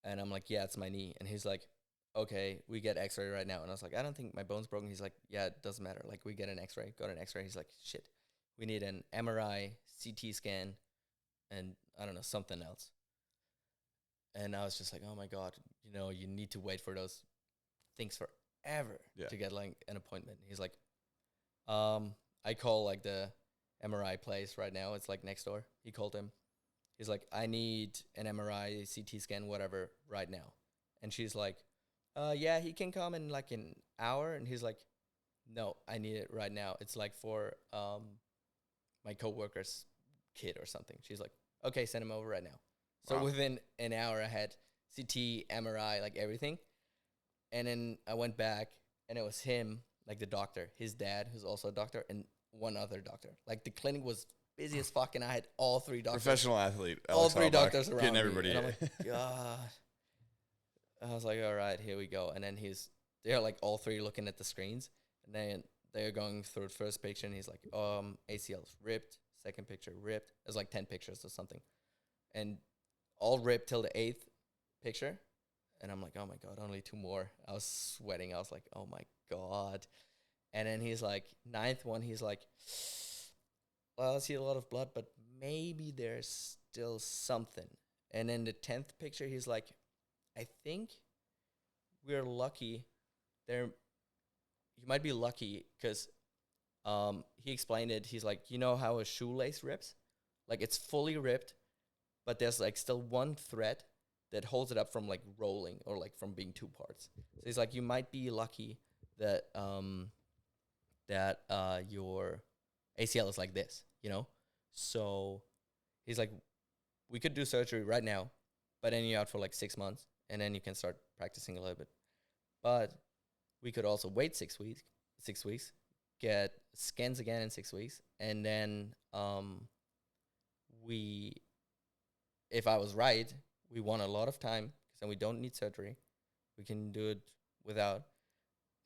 And I'm like, yeah, it's my knee. And he's like, okay, we get X-ray right now. And I was like, I don't think my bone's broken. He's like, yeah, it doesn't matter. Like, we get an X-ray. Got an X-ray. He's like, shit. We need an MRI, CT scan, and I don't know, something else. And I was just like, oh my God, you know, you need to wait for those things forever to get like an appointment. He's like, I call like the MRI place right now. It's like next door. He called him. He's like, I need an MRI, CT scan, whatever, right now. And she's like, yeah, he can come in like an hour. And he's like, no, I need it right now. It's like for my coworker's kid or something. She's like, okay, send him over right now. So within an hour I had CT, MRI, like everything. And then I went back and it was him, like the doctor, his dad, who's also a doctor, and one other doctor. Like the clinic was busy as fuck and I had all three doctors. Professional athlete. All three Aulbach, doctors around getting me. everybody. And I'm like, God. I was like, all right, here we go. And then they're like all three looking at the screens. And then they're going through the first picture and he's like, ACL's ripped. Second picture ripped. There's like 10 pictures or something. And all ripped till the 8th picture. And I'm like, oh my God, only 2 more. I was sweating. I was like, oh my God. And then he's like, 9th one, he's like, well, I see a lot of blood, but maybe there's still something. And then the 10th picture, he's like, I think we're lucky. You might be lucky because he explained it. He's like, you know how a shoelace rips? Like it's fully ripped, but there's like still one thread that holds it up from like rolling or like from being 2 parts. So he's like, you might be lucky that your ACL is like this, you know? So he's like, we could do surgery right now, but then you're out for like 6 months, and then you can start practicing a little bit. But we could also wait 6 weeks, get scans again in 6 weeks, and then if I was right, we won a lot of time because then we don't need surgery. We can do it without.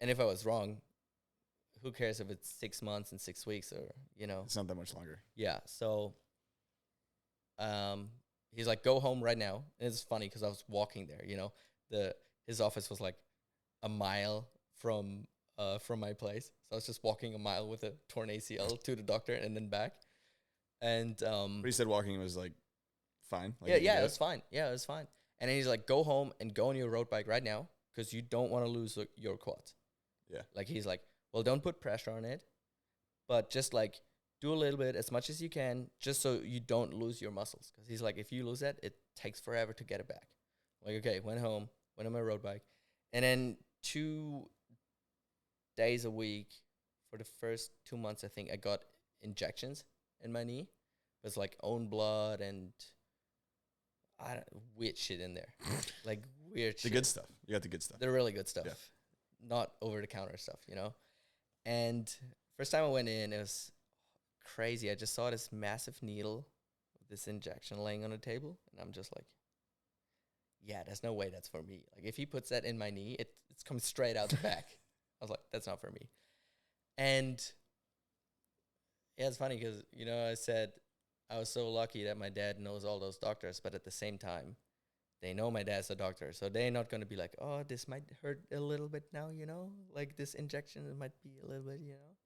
And if I was wrong, who cares if it's 6 months and 6 weeks or, you know. It's not that much longer. Yeah, so he's like, go home right now. And it's funny because I was walking there, you know. His office was like a mile from my place. So I was just walking a mile with a torn ACL to the doctor and then back. And But he said walking was like fine. Like yeah, it was fine. Yeah, it was fine. And then he's like, go home and go on your road bike right now because you don't want to lose your quads. Yeah. Like he's like, well, don't put pressure on it, but just like do a little bit as much as you can, just so you don't lose your muscles. Because he's like, if you lose that, it takes forever to get it back. Like, okay, went home, went on my road bike, and then 2 days a week for the first 2 months, I think I got injections in my knee. It was like own blood and weird shit in there, like weird The shit. good stuff. You got the good stuff. The really good stuff, Yeah. not over the counter stuff, you know. And first time I went in, it was crazy. I just saw this massive needle, this injection laying on the table, and I'm just like, yeah, there's no way that's for me. Like if he puts that in my knee, it's comes straight out the back. I was like, that's not for me. And yeah, it's funny because, you know, I said I was so lucky that my dad knows all those doctors, but at the same time, they know my dad's a doctor, so they're not going to be like, oh, this might hurt a little bit now, you know, like this injection, it might be a little bit, you know.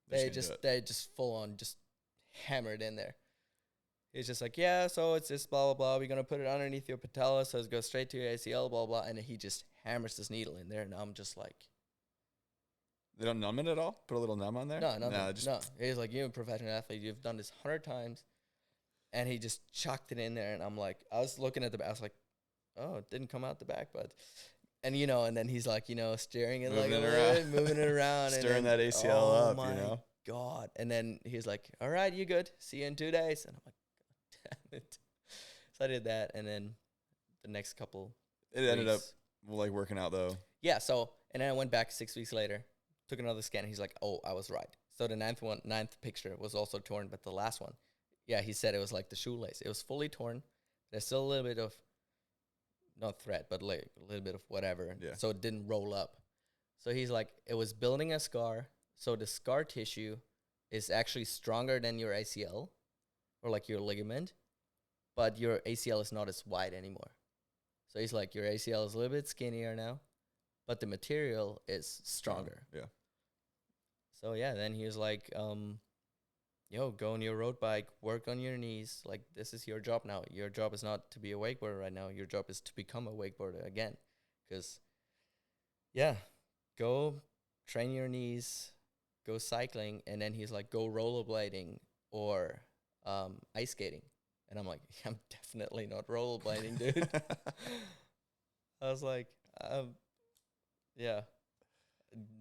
They just full on just hammered in there. It's just like, yeah, so it's this blah, blah, blah. We're going to put it underneath your patella, so it goes straight to your ACL, blah, blah. And he just hammers this needle in there, and I'm just like. They don't numb it at all? Put a little numb on there? No. He's like, you're a professional athlete. You've done this 100 times. And he just chucked it in there, and I'm like, I was looking at the back. I was like, oh, it didn't come out the back, but. And, you know, and then he's like, you know, steering it moving it around. Stirring that ACL up, you know? God. And then he's like, all right, you good. See you in 2 days. And I'm like, God damn it. So I did that. And then the next couple It ended up like working out though. Yeah. So, and then I went back 6 weeks later, took another scan. He's like, oh, I was right. So the ninth picture was also torn, but the last one, yeah, he said it was like the shoelace. It was fully torn. There's still a little bit of, not thread, but like a little bit of whatever. Yeah. So it didn't roll up. So he's like, it was building a scar. So the scar tissue is actually stronger than your ACL or like your ligament, but your ACL is not as wide anymore. So he's like, your ACL is a little bit skinnier now, but the material is stronger. Yeah. So yeah, then he was like, yo, go on your road bike, work on your knees. Like, this is your job now. Your job is not to be a wakeboarder right now. Your job is to become a wakeboarder again. Because, yeah, go train your knees, go cycling. And then he's like, go rollerblading or ice skating. And I'm like, I'm definitely not rollerblading, dude. I was like, yeah.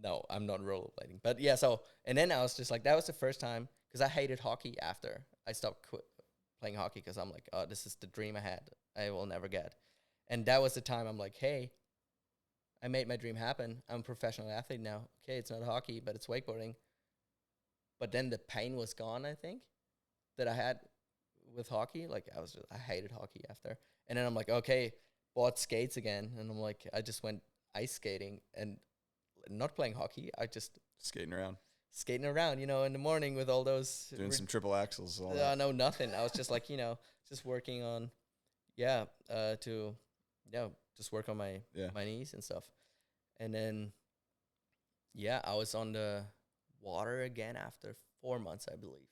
No, I'm not rollerblading. But yeah, so, and then I was just like, that was the first time, because I hated hockey after I stopped playing hockey, because I'm like, oh, this is the dream I had. I will never get. And that was the time I'm like, hey, I made my dream happen. I'm a professional athlete now. Okay, it's not hockey, but it's wakeboarding. But then the pain was gone, I think, that I had with hockey. Like, I hated hockey after. And then I'm like, okay, bought skates again. And I'm like, I just went ice skating and not playing hockey. I just Skating around, you know, in the morning with all those doing some triple axles. no, nothing. I was just like, you know, just working on, just work on my knees and stuff. And then, I was on the water again after 4 months, I believe.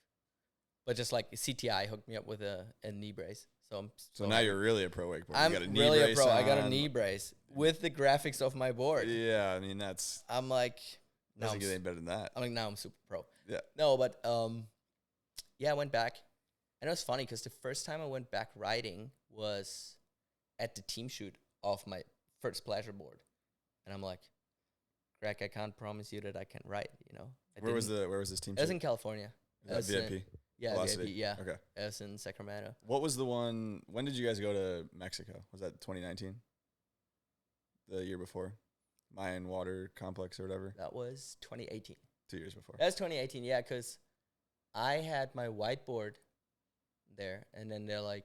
But just like CTI hooked me up with a knee brace. So now you're really a pro wakeboarder. I'm you got a knee really brace a pro. I got a on. knee brace with the graphics of my board. Yeah, I mean that's. I'm like, Doesn't get any better than that. I'm like, now I'm super pro. Yeah. No, but I went back, and it was funny because the first time I went back riding was at the team shoot of my first pleasure board, and I'm like, Greg, I can't promise you that I can ride. You know. Where was this team It was shoot? in California. Is that VIP? Yeah, Velocity? VIP. Yeah. Okay. It was in Sacramento. What was the one? When did you guys go to Mexico? Was that 2019? The year before? Mayan Water Complex or whatever? That was 2018. 2 years before. That was 2018, yeah, because I had my whiteboard there, and then they're like,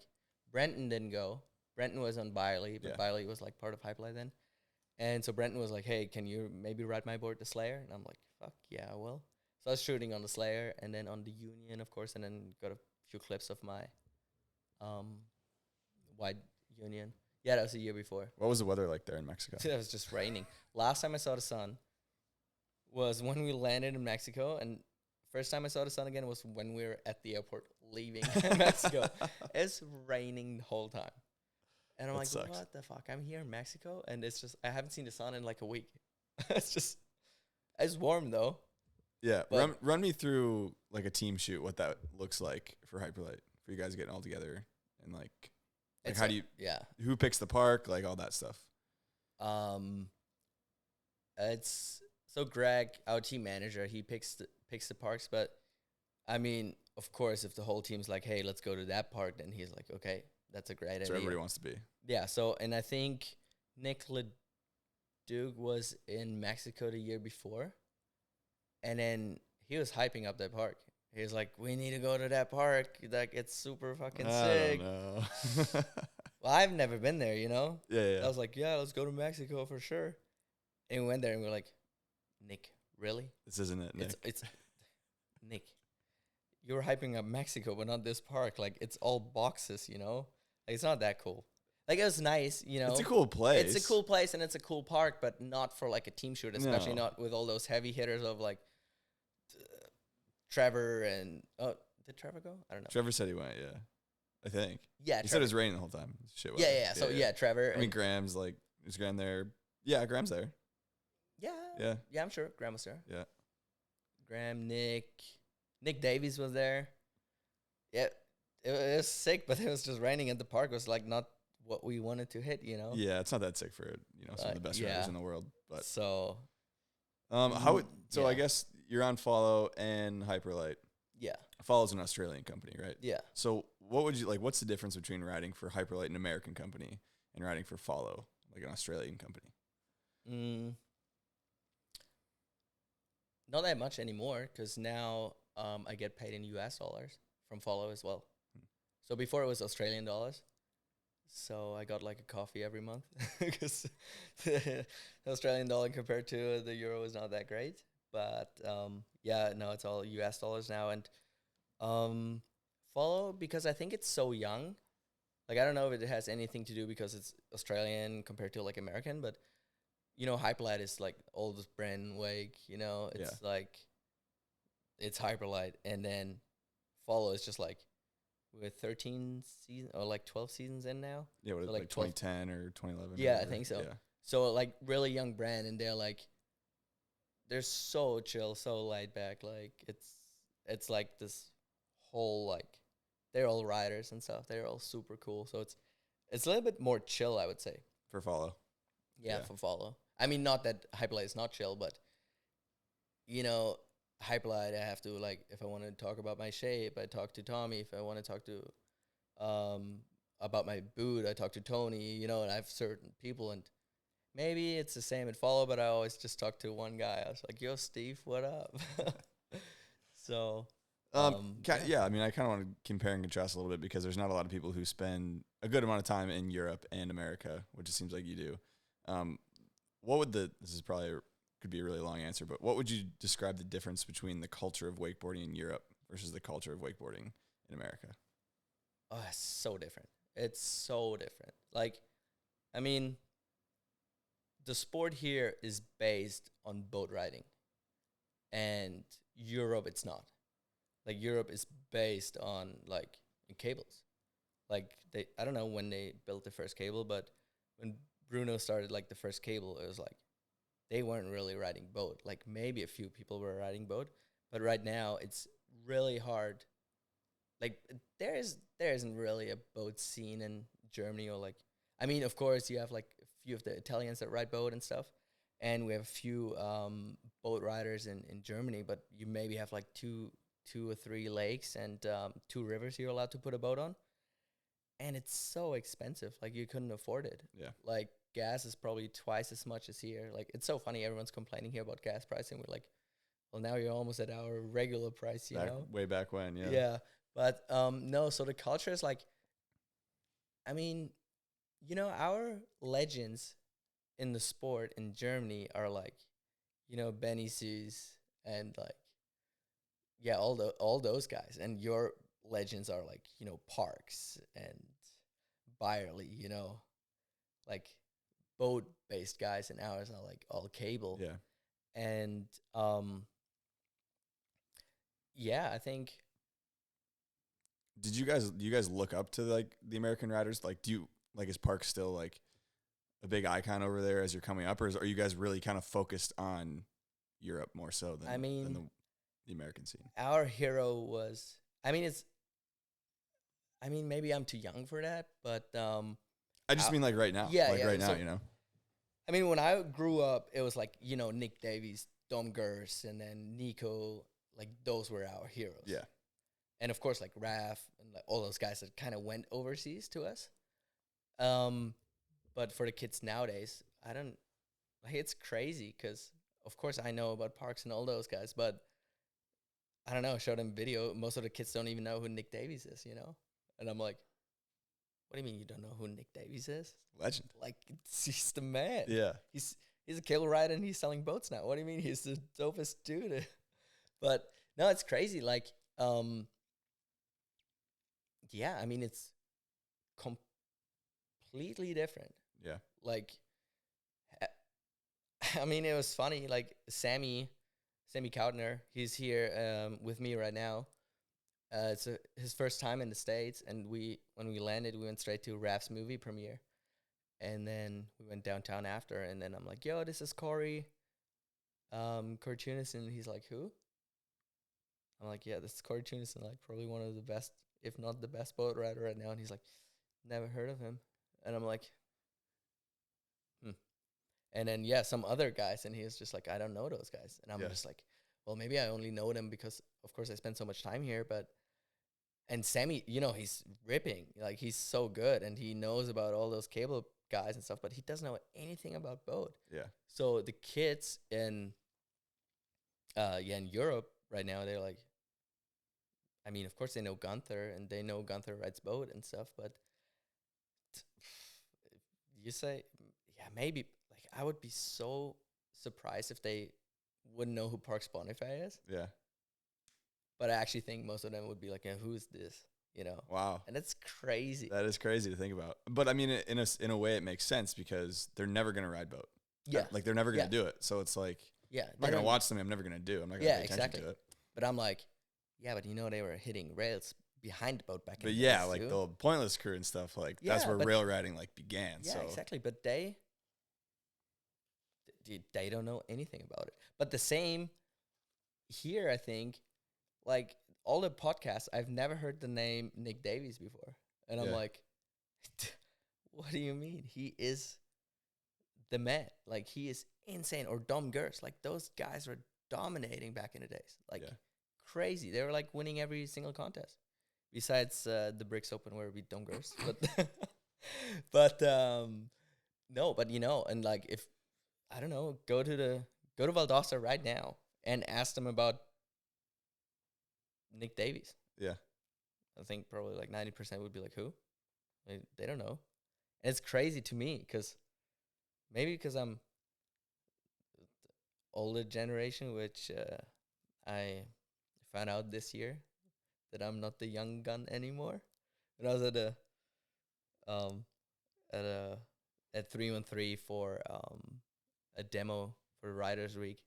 Brenton didn't go. Brenton was on Byerly, but Byerly was like part of Hyperlite then. And so Brenton was like, hey, can you maybe ride my board, the Slayer? And I'm like, fuck yeah, I will. So I was shooting on the Slayer and then on the Union, of course, and then got a few clips of my wide Union. Yeah, that was the year before. What was the weather like there in Mexico? It was just raining. Last time I saw the sun was when we landed in Mexico, and first time I saw the sun again was when we were at the airport leaving Mexico. It's raining the whole time. And I'm like, sucks. what the fuck? I'm here in Mexico, and it's just, I haven't seen the sun in like a week. It's warm though. Yeah, But- run me through like a team shoot, what that looks like for Hyperlite, for you guys getting all together, and like It's how do you, Yeah. who picks the park, like all that stuff. It's so Greg, our team manager, he picks the parks, but I mean, of course, if the whole team's like, "Hey, let's go to that park," then he's like, "Okay, that's a great So idea." everybody wants to be. Yeah. So, and I think Nick Leduc was in Mexico the year before, and then he was hyping up that park. He was like, "We need to go to that park. Like, it's super fucking sick." I don't know. Well, I've never been there, you know. yeah. I was like, "Yeah, let's go to Mexico for sure." And we went there, and we are like, "Nick, really? This isn't it, Nick. It's Nick. You're hyping up Mexico, but not this park. Like, it's all boxes, you know. Like, it's not that cool. Like, it was nice, you know. It's a cool place. It's a cool place, and it's a cool park, but not for like a team shoot, especially No. not with all those heavy hitters of like Trevor and did Trevor go? I don't know. Trevor said he went, yeah. I think. Yeah, He said it was raining the whole time. Shit yeah, weather. yeah. So yeah, Trevor. I mean, and- Graham's like, is Graham there? Yeah, Graham's there. yeah, Yeah. I'm sure Graham was there. Yeah. Graham, Nick Davies was there. Yeah, it was sick, but it was just raining, and the park was like not what we wanted to hit, you know. Yeah, it's not that sick for, some of the best riders yeah. in the world. But So how would, so I yeah. guess you're on Follow and Hyperlite. yeah, Follow's an Australian company, right? yeah. So what would you like? What's the difference between riding for Hyperlite, an American company, and riding for Follow, like an Australian company? Not that much anymore, because now I get paid in US dollars from Follow as well. So before it was Australian dollars. So I got like a coffee every month because the Australian dollar compared to the euro is not that great. But yeah, no, it's all US dollars now. And Follow, because I think it's so young. Like, I don't know if it has anything to do because it's Australian compared to like American, but you know, Hyperlite is like oldest brand in Wake, you know, it's like, it's Hyperlite. And then Follow is just like, with 13 seasons or like 12 seasons in now. Yeah, what So like 2010 or 2011? Yeah, I whatever. think so. Yeah. So like really young brand, and they're so chill, so laid back. Like it's like this whole like, they're all riders and stuff. They're all super cool. So it's a little bit more chill, I would say. For Follow. Yeah, Yeah. for Follow. I mean, not that Hyperlite is not chill, but you know, Hyperlite, I have to, like, if I want to talk about my shape, I talk to Tommy. If I want to talk to about my boot, I talk to Tony, you know, and I have certain people, and maybe it's the same at Follow, but I always just talk to one guy. I was like, "Yo, Steve, what up?" So Yeah, I mean, I kind of want to compare and contrast a little bit because there's not a lot of people who spend a good amount of time in Europe and America, which it seems like you do. What would this is probably could be a really long answer, but what would you describe the difference between the culture of wakeboarding in Europe versus the culture of wakeboarding in America? oh, it's so different. It's so different. Like, I mean, the sport here is based on boat riding, and Europe, it's not. Like, Europe is based on like in cables. Like, I don't know when they built the first cable, but when Bruno started like the first cable, it was like they weren't really riding boat. Like, maybe a few people were riding boat, but right now it's really hard. Like, there isn't really a boat scene in Germany, or like, I mean, of course you have like a few of the Italians that ride boat and stuff, and we have a few boat riders in Germany, but you maybe have like two or three lakes and 2 rivers you're allowed to put a boat on, and it's so expensive. Like, you couldn't afford it. Yeah. Like, gas is probably twice as much as here. Like, it's so funny, everyone's complaining here about gas pricing. We're like, well, now you're almost at our regular price, you know? Way back when, yeah. Yeah. But no, so the culture is like, I mean, you know, our legends in the sport in Germany are like, you know, Benny Sues and like, yeah, all those guys. And your legends are like, you know, Parks and Byerly, you know, like boat based guys, and ours are like all cable. Yeah. And yeah, I think Do you guys look up to like the American riders? Like, is Park still like a big icon over there as you're coming up, or are you guys really kind of focused on Europe more so than? I mean, the American scene? Our hero was, maybe I'm too young for that, but I just mean like right now. Yeah, like yeah, right now, so- you know. I mean, when I grew up, it was like, Nick Davies, Dom Gers, and then Nico, like those were our heroes. Yeah. And of course, like Raf and like all those guys that kind of went overseas to us. But for the kids nowadays, it's crazy because, of course, I know about Parks and all those guys, but I don't know, show them video. Most of the kids don't even know who Nick Davies is, And I'm like, what do you mean you don't know who Nick Davies is? Legend. Like, he's the man. Yeah. He's a cable rider and he's selling boats now. What do you mean he's the dopest dude? But no, it's crazy. Like, yeah, I mean, it's completely different. Yeah. Like, I mean, it was funny. Like Sammy Kautner, he's here with me right now. It's his first time in the States, and when we landed, we went straight to Raf's movie premiere, and then we went downtown after. And then I'm like, "Yo, this is Corey, Tunison." And he's like, "Who?" I'm like, "Yeah, this is Corey Tunison, like probably one of the best, if not the best boat rider right now." And he's like, "Never heard of him," and I'm like, And then, some other guys, and he was just like, I don't know those guys. And I'm just like, well, maybe I only know them because, of course, I spend so much time here. And Sammy, he's ripping. Like, he's so good, and he knows about all those cable guys and stuff, but he doesn't know anything about boat. Yeah. So the kids in Europe right now, they're like, I mean, of course, they know Gunther, and they know Gunther rides boat and stuff, but you say, yeah, maybe. I would be so surprised if they wouldn't know who Parks Bonifay is. Yeah. But I actually think most of them would be like, who's this? Wow. And it's crazy. That is crazy to think about. But I mean, in a way, it makes sense because they're never going to ride boat. Yeah. Like they're never going to do it. So it's like, yeah, I'm not going to watch something I'm never going to do. I'm not going to pay attention to it. But I'm like, yeah, but they were hitting rails behind the boat back in But the yeah, days like too. the pointless crew and stuff, like that's where rail riding like began. Yeah, so. exactly. But they don't know anything about it. But the same here, I think, like all the podcasts, I've never heard the name Nick Davies before. And I'm like, what do you mean? He is the man. Like, he is insane. Or Dom Gers. Like, those guys were dominating back in the days. Like, crazy. They were, like, winning every single contest. Besides the Bricks Open where we beat Dom Gers. But no, but, and, like, if, I don't know, go to Valdosta right now and ask them about Nick Davies. Yeah. I think probably like 90% would be like, who? They don't know. And it's crazy to me because I'm older generation, which I found out this year that I'm not the young gun anymore. When I was at 313 for a demo for Riders Week,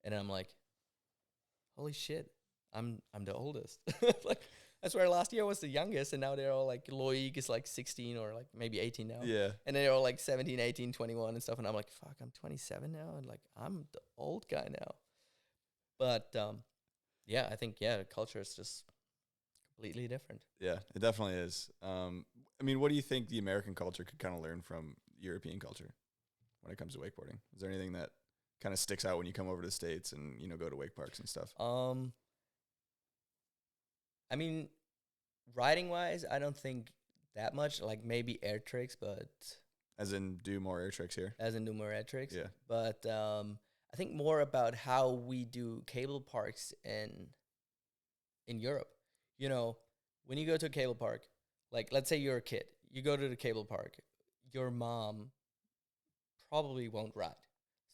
and I'm like, holy shit, I'm the oldest. Like, I swear last year I was the youngest, and now they're all like, Loic is like 16 or like maybe 18 now. Yeah. And they're all like 17, 18, 21 and stuff, and I'm like, fuck, I'm 27 now, and like, I'm the old guy now. But yeah, I think, culture is just completely different. Yeah, it definitely is. I mean, what do you think the American culture could kind of learn from European culture when it comes to wakeboarding? Is there anything that kind of sticks out when you come over to the States and, go to wake parks and stuff? I mean, riding wise, I don't think that much. Like maybe air tricks, but As in do more air tricks here? as in do more air tricks. Yeah. But I think more about how we do cable parks in Europe. When you go to a cable park, like let's say you're a kid, you go to the cable park, your mom probably won't ride.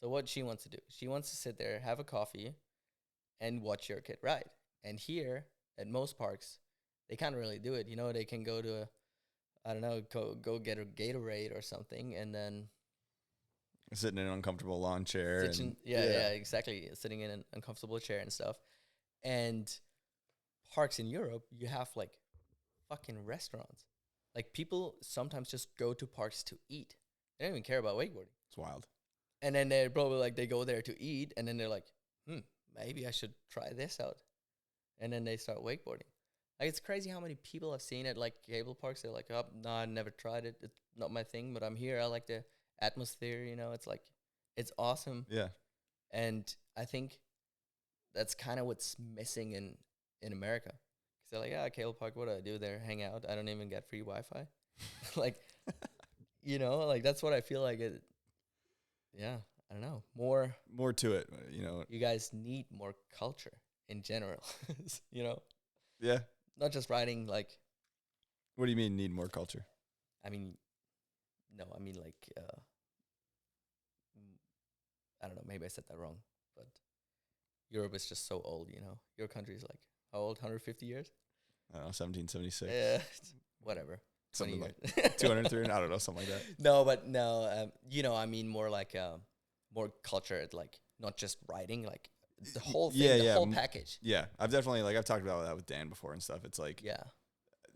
So what she wants to do, she wants to sit there, have a coffee, and watch your kid ride. And here at most parks, they can't really do it. They can go to go get a Gatorade or something, and then Sitting in an uncomfortable lawn chair. exactly, sitting in an uncomfortable chair and stuff. And parks in Europe, you have like fucking restaurants. Like people sometimes just go to parks to eat. They don't even care about wakeboarding. It's wild. And then they're probably like, they go there to eat, and then they're like, maybe I should try this out. And then they start wakeboarding. Like, it's crazy how many people I've seen at like cable parks. They're like, oh, no, I never tried it. It's not my thing, but I'm here. I like the atmosphere, you know. It's like, it's awesome. Yeah. And I think that's kind of what's missing in America. Because they're like, yeah, cable park, what do I do there? Hang out. I don't even get free Wi-Fi. Like, you know, like that's what I feel like it. Yeah, I don't know. More to it, you know. You guys need more culture in general, you know? Yeah. Not just riding, like, What do you mean need more culture? I mean, no, I mean, like, I don't know, maybe I said that wrong, but Europe is just so old, you know? Your country is like, how old, 150 years? I don't know, 1776. Yeah, whatever. Something 20 like years. 203, I don't know, something like that. No, but no, you know, I mean more like more culture, like not just riding, like the whole thing, the whole package. Yeah, I've talked about that with Dan before and stuff. It's like Yeah,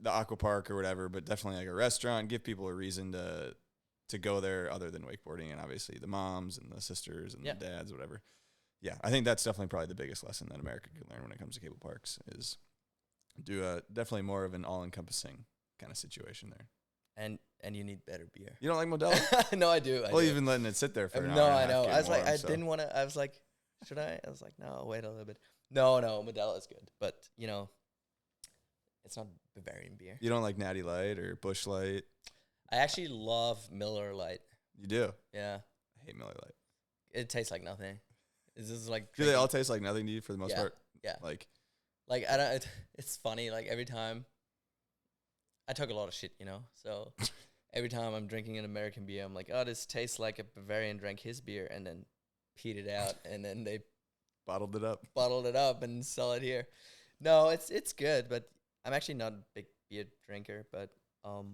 the aqua park or whatever, but definitely like a restaurant, give people a reason to go there other than wakeboarding, and obviously the moms and the sisters and the dads, whatever. Yeah, I think that's definitely probably the biggest lesson that America can learn when it comes to cable parks is do definitely more of an all-encompassing kind of situation there. and you need better beer. You don't like Modelo? No, I do. Well, even letting it sit there for an hour no, and a I half know. getting I was like, warm, I so. didn't want to. I was like, should I? I was like, no, wait a little bit. No, Modelo is good, but you know, it's not Bavarian beer. You don't like Natty Light or Busch Light? I actually love Miller Lite. You do? Yeah, I hate Miller Lite. it tastes like nothing. It's just like Do they all taste like nothing to you for the most part? Yeah. Like I don't. It's funny. Like every time, I talk a lot of shit, you know. So every time I'm drinking an American beer, I'm like, oh, this tastes like a Bavarian drank his beer and then peed it out, and then they bottled it up. And sell it here. No, it's good, but I'm actually not a big beer drinker. But no,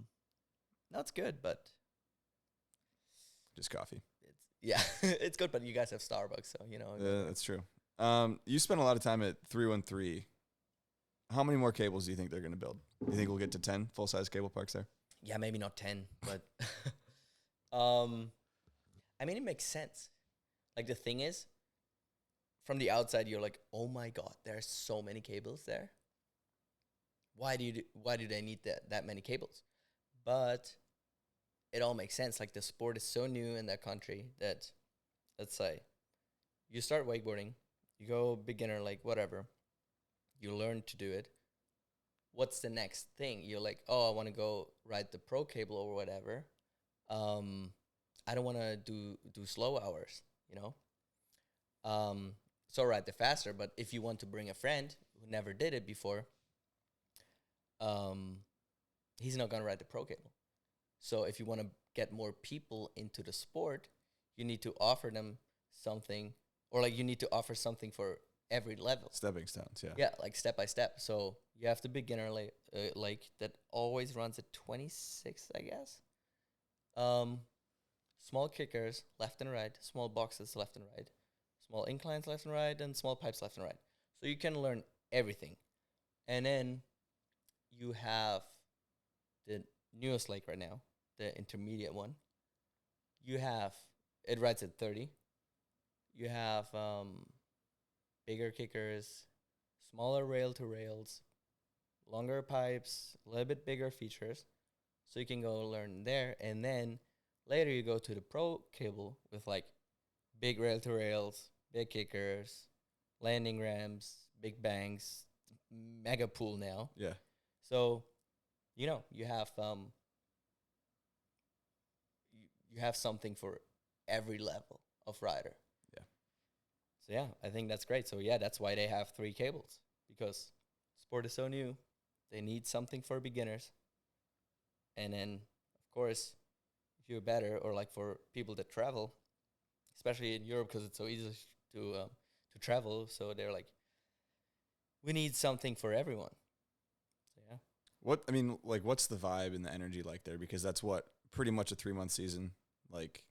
it's good, but Just coffee. it's good. But you guys have Starbucks, so you know. Yeah, that's true. You spent a lot of time at 313. How many more cables do you think they're going to build? You think we'll get to 10 full-size cable parks there? Yeah, maybe not 10, but I mean, it makes sense. Like, the thing is, from the outside, you're like, oh my God, there's so many cables there. Why do they need that many cables? But it all makes sense. Like, the sport is so new in that country that, let's say, you start wakeboarding, you go beginner, like, whatever. You learn to do it. What's the next thing? You're like, oh, I want to go ride the pro cable or whatever. I don't want to do slow hours, you know? So ride the faster. But if you want to bring a friend who never did it before, he's not going to ride the pro cable. So if you want to get more people into the sport, you need to offer them something, or like you need to offer something for every level. Stepping stones, yeah. Yeah, like step by step. So you have the beginner like that always runs at 26, I guess. Small kickers left and right, small boxes left and right, small inclines left and right, and small pipes left and right. So you can learn everything. And then you have the newest lake right now, the intermediate one. It rides at 30. You have bigger kickers, smaller rail to rails, longer pipes, a little bit bigger features. So you can go learn there. And then later you go to the pro cable with like big rail to rails, big kickers, landing ramps, big banks, mega pool now. Yeah. So, you know, you have you have something for every level of rider. Yeah. So yeah, I think that's great. So yeah, that's why they have 3 cables, because sport is so new. They need something for beginners. And then, of course, if you're better, or like for people that travel, especially in Europe, because it's so easy to travel. So they're like, we need something for everyone. So yeah. What's the vibe and the energy like there? Because that's pretty much a 3-month season. Like,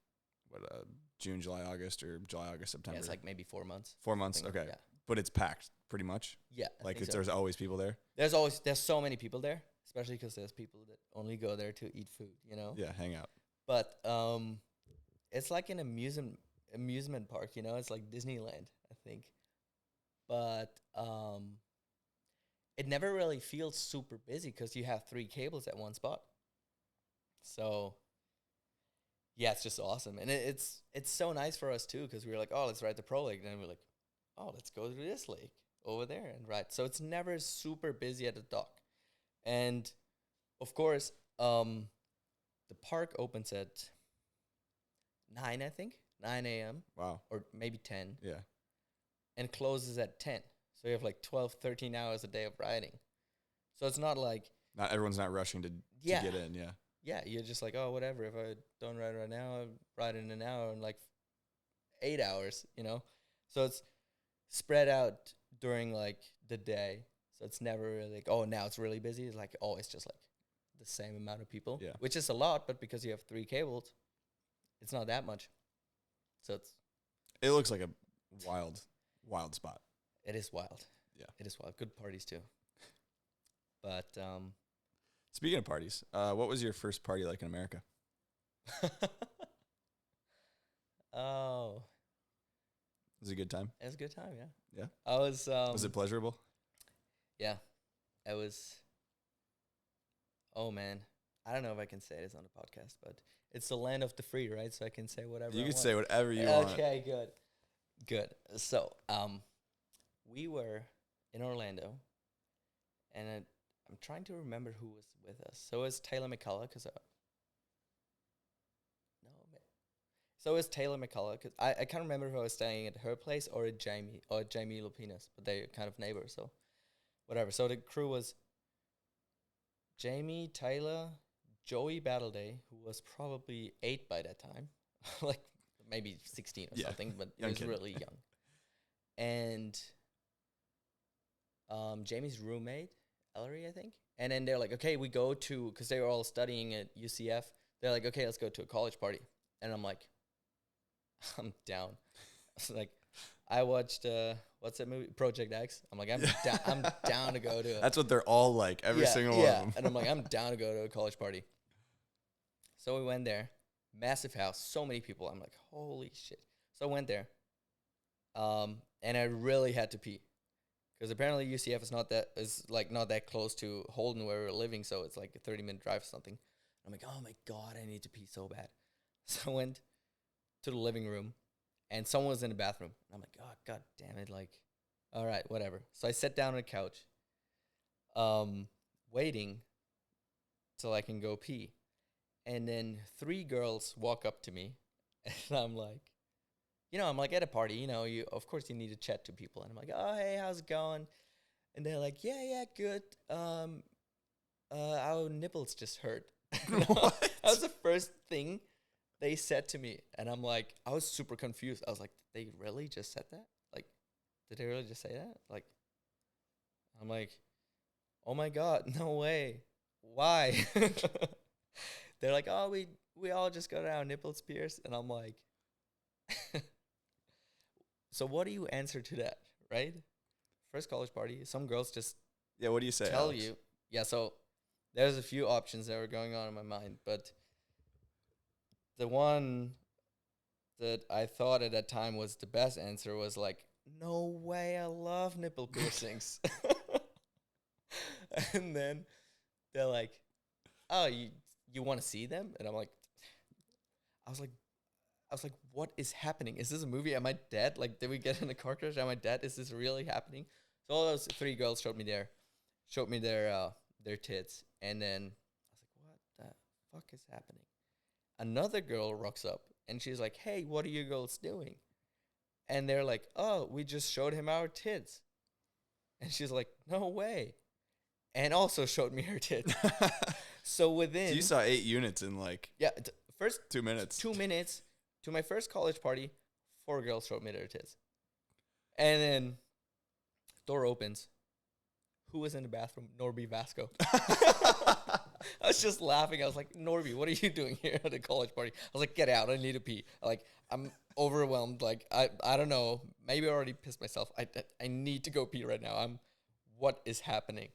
June, July, August, or July, August, September. Yeah, it's like maybe 4 months. 4 months, okay. Yeah. But it's packed pretty much. Yeah. There's always people there. There's so many people there, especially because there's people that only go there to eat food, you know? Yeah, hang out. But it's like an amusement park, you know? It's like Disneyland, I think. but it never really feels super busy because you have 3 cables at one spot. So yeah, it's just awesome, and it's so nice for us too because we were like, oh, let's ride the pro lake, and then we're like, oh, let's go to this lake over there and ride. So it's never super busy at the dock, and of course, the park opens at 9, I think, 9 a.m. Wow. or maybe 10, Yeah. and closes at 10. So you have like 12, 13 hours a day of riding. So it's not like Not everyone's not rushing to Yeah. get in. Yeah. yeah, you're just like, oh, whatever. If I don't ride right now, I'll ride in an hour and like 8 hours, you know? So it's spread out during like the day. So it's never really like, oh, now it's really busy. It's like, oh, it's just like the same amount of people, Yeah. which is a lot, but because you have 3 cables, it's not that much. So It looks like a wild spot. it is wild. Yeah. It is wild. Good parties too. But Speaking of parties, what was your first party like in America? oh, Was it a good time? it was a good time, yeah. Yeah. I was Was it pleasurable? yeah. It was oh man. I don't know if I can say this on the podcast, but it's the land of the free, right? So I can say whatever You I can want. say whatever you want. Okay, good. Good. So, we were in Orlando, and I'm trying to remember who was with us. So it was Taylor McCullough, So it was Taylor McCullough, because I can't remember if I was staying at her place or at Jamie Lupinas, but they're kind of neighbors, so whatever. So the crew was Jamie, Taylor, Joey Battleday, who was probably 8 by that time, like maybe 16 or Yeah, something, but he young was kid. really young. And Jamie's roommate, Ellery, I think. And then they're like, okay, we go to, because they were all studying at UCF. They're like, okay, let's go to a college party. And I'm like, I'm down. Like, I watched, what's that movie? Project X. I'm like, I'm down to go to it. That's what they're all like. Every single one of them. And I'm like, I'm down to go to a college party. So we went there. Massive house. So many people. I'm like, holy shit. So I went there. And I really had to pee. Because apparently UCF is not that close to Holden where we're living. So it's like a 30-minute drive or something. I'm like, oh my God, I need to pee so bad. So I went to the living room. And someone was in the bathroom. I'm like, oh, God damn it. Like, all right, whatever. So I sat down on the couch, waiting till I can go pee. And then 3 girls walk up to me. And I'm like, I'm like at a party, of course you need to chat to people. And I'm like, oh, hey, how's it going? And they're like, yeah, good. Our nipples just hurt. What? That was the first thing they said to me. And I'm like, I was super confused. I was like, did they really just said that? Like, did they really just say that? Like, I'm like, oh my God, no way. Why? They're like, oh, we all just got our nipples pierced. And I'm like, so what do you answer to that, right? First college party, some girls just Yeah, what do you say? tell Alex? you. Yeah, so there's a few options that were going on in my mind, but the one that I thought at that time was the best answer was like, no way, I love nipple piercings. And then they're like, oh, you want to see them? And I'm like, I was like, what is happening? Is this a movie? Am I dead? Like, did we get in a car crash? Am I dead? Is this really happening? So all those 3 girls showed me their tits, and then I was like, what the fuck is happening? Another girl rocks up, and she's like, hey, what are you girls doing? And they're like, oh, we just showed him our tits. And she's like, no way. And also showed me her tits. So within... So you saw 8 units in like first 2 minutes. 2 minutes to my first college party, 4 girls showed me their tits. And then door opens. Who was in the bathroom? Norby Vasco. I was just laughing. I was like, Norby, what are you doing here at a college party? I was like, get out. I need to pee. Like, I'm overwhelmed. Like, I don't know. Maybe I already pissed myself. I need to go pee right now. What is happening?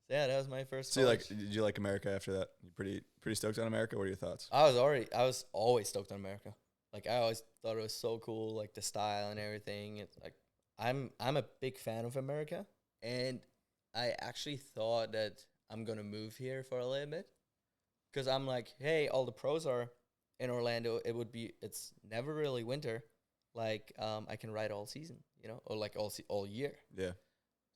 So yeah, that was my first So college. did you like America after that? You pretty stoked on America? What are your thoughts? I was always stoked on America. Like, I always thought it was so cool, like the style and everything. It's like, I'm a big fan of America, and I actually thought that I'm gonna move here for a little bit, because I'm like, hey, all the pros are in Orlando. It's never really winter. Like, I can ride all season, or like all year. Yeah.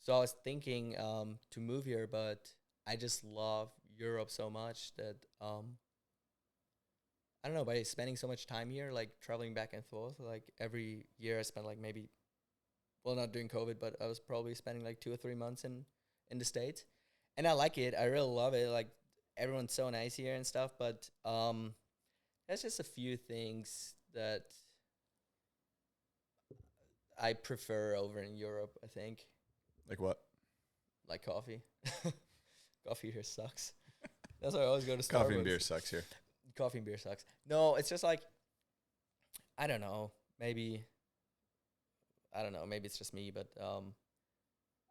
So I was thinking to move here, but I just love Europe so much that I don't know, by spending so much time here, like traveling back and forth, like every year I spent like maybe, well, not during COVID, but I was probably spending like 2 or 3 months in the States. And I like it. I really love it. Like, everyone's so nice here and stuff, but there's just a few things that I prefer over in Europe, I think. Like what? Like coffee. Coffee here sucks. That's why I always go to Starbucks. Coffee and beer sucks here. Coffee and beer sucks. No, it's just like, I don't know. Maybe it's just me, but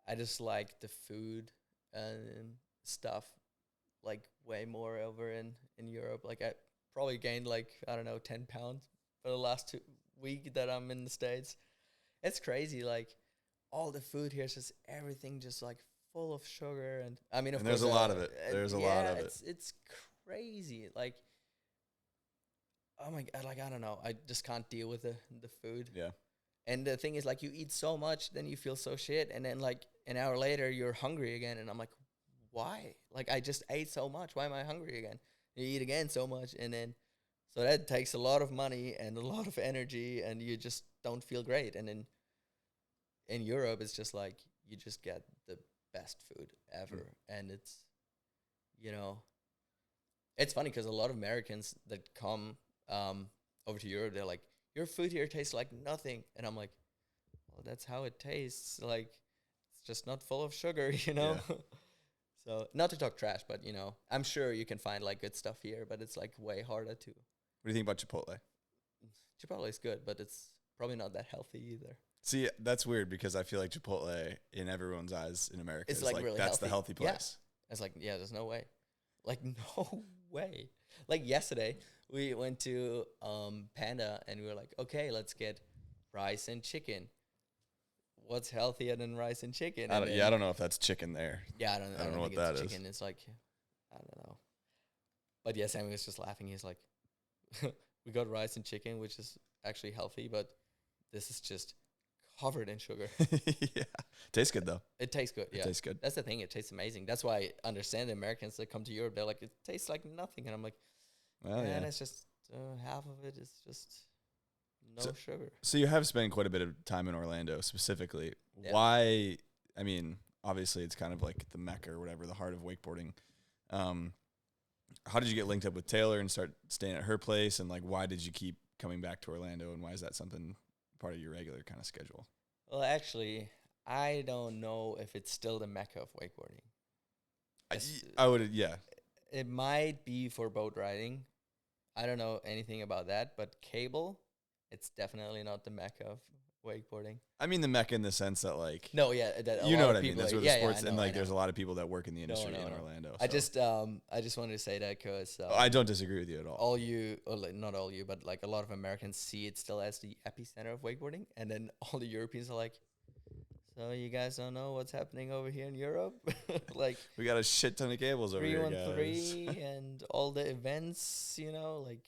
I just like the food and stuff like way more over in Europe. Like, I probably gained like, I don't know, 10 pounds for the last week that I'm in the States. It's crazy. Like, all the food here is just everything just like full of sugar. And I mean, of course, there's a lot of it. There's a lot of it. It's crazy. Like, oh my God, like, I don't know. I just can't deal with the food. Yeah. And the thing is, like, you eat so much, then you feel so shit. And then, like, an hour later, you're hungry again. And I'm like, why? Like, I just ate so much. Why am I hungry again? You eat again so much. And then, so that takes a lot of money and a lot of energy. And you just don't feel great. And then in Europe, it's just like, you just get the best food ever. And it's, it's funny because a lot of Americans that come over to Europe, they're like, your food here tastes like nothing. And I'm like, well, that's how it tastes. Like, it's just not full of sugar, Yeah. So, not to talk trash, but, I'm sure you can find, like, good stuff here, but it's, like, way harder to. What do you think about Chipotle? Chipotle is good, but it's probably not that healthy either. See, that's weird because I feel like Chipotle, in everyone's eyes in America, It's is like like really that's the healthy. healthy place. Yeah. It's like, yeah, there's no way. Like, no way. Like, yesterday, we went to Panda, and we were like, okay, let's get rice and chicken. What's healthier than rice and chicken? I don't know if that's chicken there. Yeah, I don't I don't know think what it's that is. chicken. It's like, I don't know. But yeah, Sammy was just laughing. He's like, we got rice and chicken, which is actually healthy, but this is just covered in sugar. Yeah. Tastes good, though. It tastes good, yeah. It tastes good. That's the thing. It tastes amazing. That's why I understand the Americans that come to Europe. They're like, it tastes like nothing. And I'm like, Well, man, yeah. it's just half of it is just no sugar. So you have spent quite a bit of time in Orlando specifically. Yeah. Why? I mean, obviously it's kind of like the Mecca or whatever, the heart of wakeboarding. How did you get linked up with Taylor and start staying at her place? And like, why did you keep coming back to Orlando? And why is that something part of your regular kind of schedule? Well, actually, I don't know if it's still the Mecca of wakeboarding. I would, yeah. It might be for boat riding. I don't know anything about that, but cable, it's definitely not the Mecca of wakeboarding. I mean the Mecca in the sense that like, No, yeah, that you know what I mean. That's where the yeah, sports, I and know, like I know. there's a lot of people that work in the industry in no. Orlando. I so. I just wanted to say that because I don't disagree with you at all. all you, or like, not all you, but like a lot of Americans see it still as the epicenter of wakeboarding, and then all the Europeans are like, so you guys don't know what's happening over here in Europe? Like, We got a shit ton of cables over here, guys. 313 and all the events, like,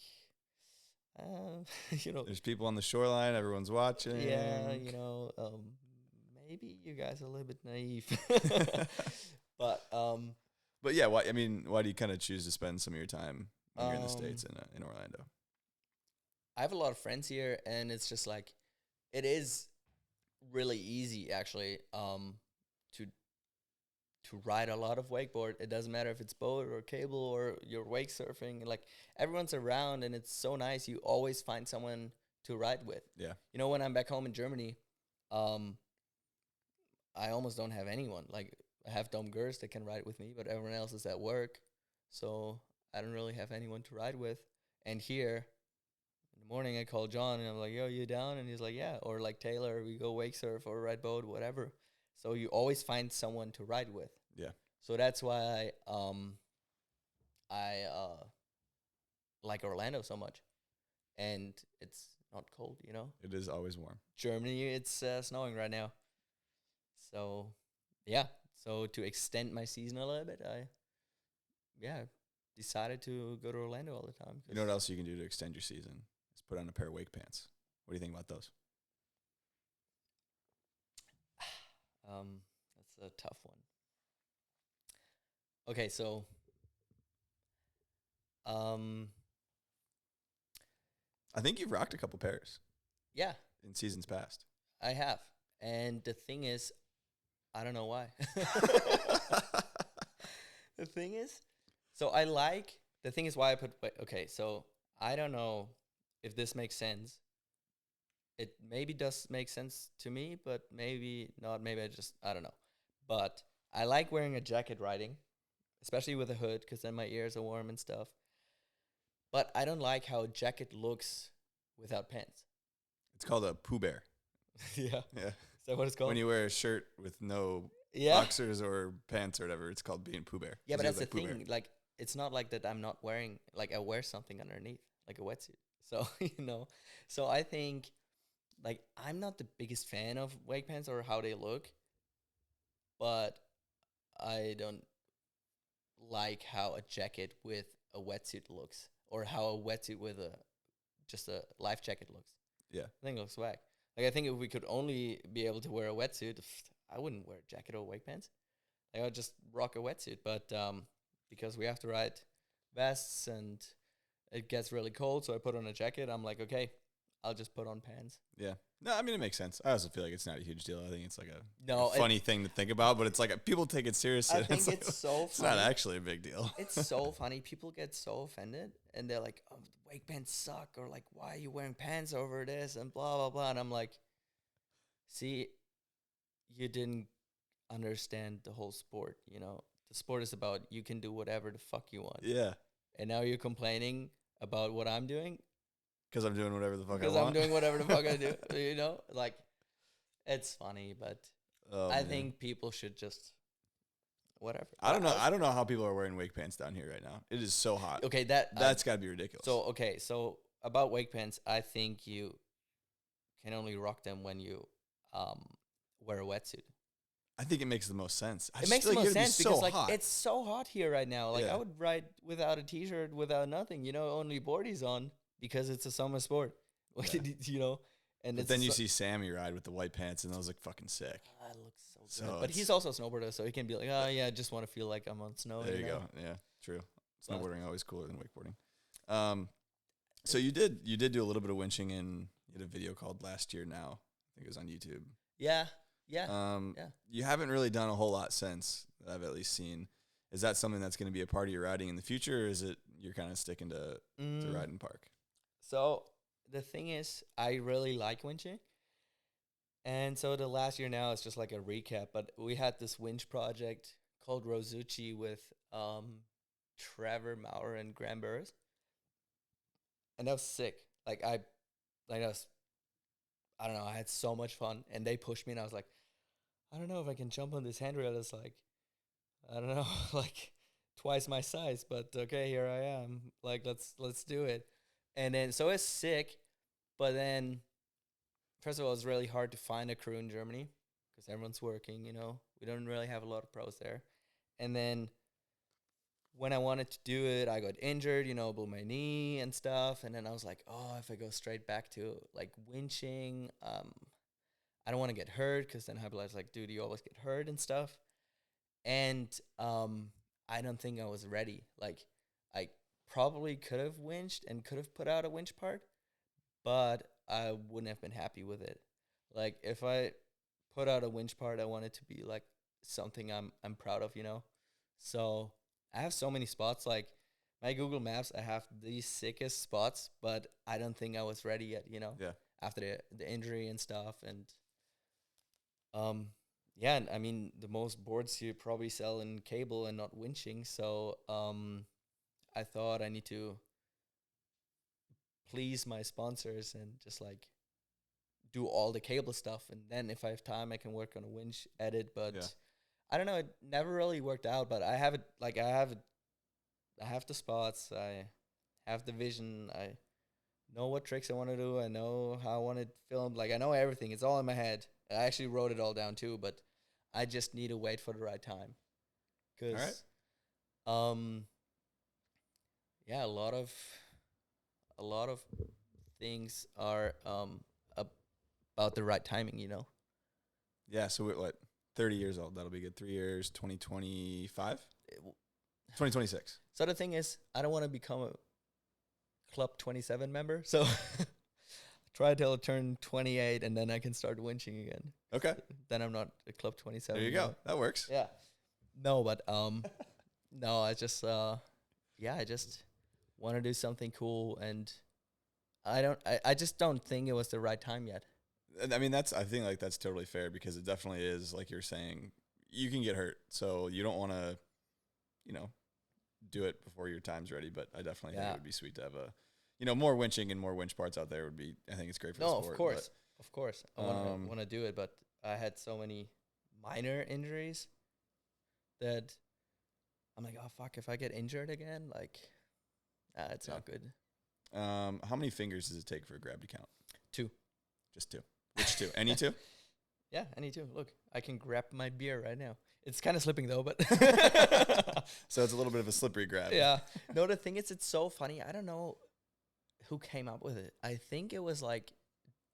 There's people on the shoreline. Everyone's watching. yeah, maybe you guys are a little bit naive. But But yeah, why do you kind of choose to spend some of your time when you're in the States in Orlando? I have a lot of friends here, and it's just like, it is really easy actually to ride a lot of wakeboard. It doesn't matter if it's boat or cable or you're wake surfing. Like, everyone's around, and it's so nice. You always find someone to ride with. Yeah. When I'm back home in Germany, I almost don't have anyone. Like, I have Dom Gers that can ride with me, but everyone else is at work, so I don't really have anyone to ride with. And here, in the morning, I call John, and I'm like, yo, you down? And he's like, yeah. Or like Taylor, we go wake surf or ride boat, whatever. So you always find someone to ride with. Yeah. So that's why I like Orlando so much. And it's not cold, you know. It is always warm. Germany, it's snowing right now. So, yeah. So to extend my season a little bit, I decided to go to Orlando all the time. You know what else you can do to extend your season? Is put on a pair of wake pants. What do you think about those? That's a tough one. Okay, so I think you've rocked a couple pairs yeah, in seasons past. I have. And the thing is, I don't know why. The thing is, the thing is why I put, okay, so I don't know if this makes sense. It maybe does make sense to me, but maybe not. Maybe I don't know. But I like wearing a jacket riding, especially with a hood, because then my ears are warm and stuff. But I don't like how a jacket looks without pants. It's called a Pooh Bear. Yeah. Yeah. Is that what it's called? When you wear a shirt with no yeah. boxers or pants or whatever, it's called being Pooh Bear. Yeah, but that's the Pooh Bear. thing. Like, it's not like that I'm not wearing, like, I wear something underneath, like a wetsuit. So, you know. So I think, like, I'm not the biggest fan of wake pants or how they look, but I don't like how a jacket with a wetsuit looks, or how a wetsuit with just a life jacket looks. Yeah. I think it looks whack. Like, I think if we could only be able to wear a wetsuit, I wouldn't wear a jacket or wake pants. Like, I would just rock a wetsuit. But because we have to ride vests and it gets really cold, so I put on a jacket. I'm like, okay, I'll just put on pants. Yeah. No, I mean, it makes sense. I also feel like it's not a huge deal. I think it's like a No, funny thing to think about, but it's like people take it seriously. I think like, it's so it's funny. not actually a big deal. It's so funny. People get so offended, and they're like, "Oh, the wake pants suck," or like, "Why are you wearing pants over this?" and blah blah blah. And I'm like, "See, you didn't understand the whole sport. You know, the sport is about you can do whatever the fuck you want. Yeah. And now you're complaining about what I'm doing Because I'm doing whatever the fuck I because want. I'm doing whatever the fuck I do. You know, like, it's funny, but Oh, I man. think people should just whatever. I don't know. I don't know how people are wearing wake pants down here right now. It is so hot. Okay, That's got to be ridiculous. So about wake pants, I think you can only rock them when you wear a wetsuit. I think it makes the most sense. It makes the most sense because like hot. it's so hot here right now. Like Yeah. I would ride without a t-shirt, without nothing. You know, only boardies on because it's a summer sport. Yeah. You know, and But it's then you see Sammy ride with the white pants, and those look fucking sick. It looks so So good. But he's also a snowboarder, so he can be like, oh yeah, I just want to feel like I'm on snow. There you know? go. Yeah, true. But- Snowboarding always cooler than wakeboarding. So you did do a little bit of winching in. You had a video called Last Year Now. I think it was on YouTube. Yeah. Yeah. You haven't really done a whole lot since that I've at least seen. Is that something that's going to be a part of your riding in the future, or is it you're kind of sticking to riding park? So the thing is, I really like winching. And so the Last Year Now is just like a recap, but we had this winch project called Rosuchi with Trevor Maurer and Graham Burris. And that was sick. I don't know, I had so much fun, and they pushed me, and I was like, I don't know if I can jump on this handrail. It's like, I don't know, like twice my size, but okay, here I am. Like, let's do it. And then, so it's sick, but then, first of all, it's really hard to find a crew in Germany because everyone's working, you know. We don't really have a lot of pros there. And then when I wanted to do it, I got injured, you know, blew my knee and stuff. And then I was like, oh, if I go straight back to like winching, I don't want to get hurt because then Hyperlite's like, dude, you always get hurt and stuff. And I don't think I was ready. Like, I probably could have winched and could have put out a winch part, but I wouldn't have been happy with it. Like, if I put out a winch part, I want it to be like something I'm proud of, you know. So I have so many spots. Like my Google Maps, I have the sickest spots, but I don't think I was ready yet, you know. Yeah. After the injury and stuff, and yeah, and I mean the most boards you probably sell in cable and not winching. So I thought I need to please my sponsors and just like do all the cable stuff, and then if I have time I can work on a winch edit. But Yeah. I don't know, it never really worked out, but I have it. I have the spots, I have the vision, I know what tricks I want to do. I know how I want it filmed. Like, I know everything. It's all in my head. I actually wrote it all down too, but I just need to wait for the right time. Because, yeah, a lot of things are about the right timing, you know? Yeah, so we're, what, 30 years old. That'll be good. 3 years, 2025? 2026. So the thing is, I don't want to become a Club 27 member. So try till I turn 28, and then I can start winching again. Okay. Then I'm not a Club 27. There you go. That works. Yeah. No, but no, I just I just want to do something cool, and I just don't think it was the right time yet. I mean, I think like that's totally fair, because it definitely is, like you're saying, you can get hurt. So you don't want to, you know, do it before your time's ready. But I definitely think it would be sweet to have more winching and more winch parts out there would be, I think it's great for the sport. Of course. I want to do it, but I had so many minor injuries that I'm like, oh, fuck, if I get injured again, like, it's not good. How many fingers does it take for a grab to count? 2. Just 2. Which 2? Any 2? Yeah, any 2. Look, I can grab my beer right now. It's kind of slipping though, but so it's a little bit of a slippery grab. Yeah. No, the thing is, it's so funny. I don't know who came up with it. I think it was like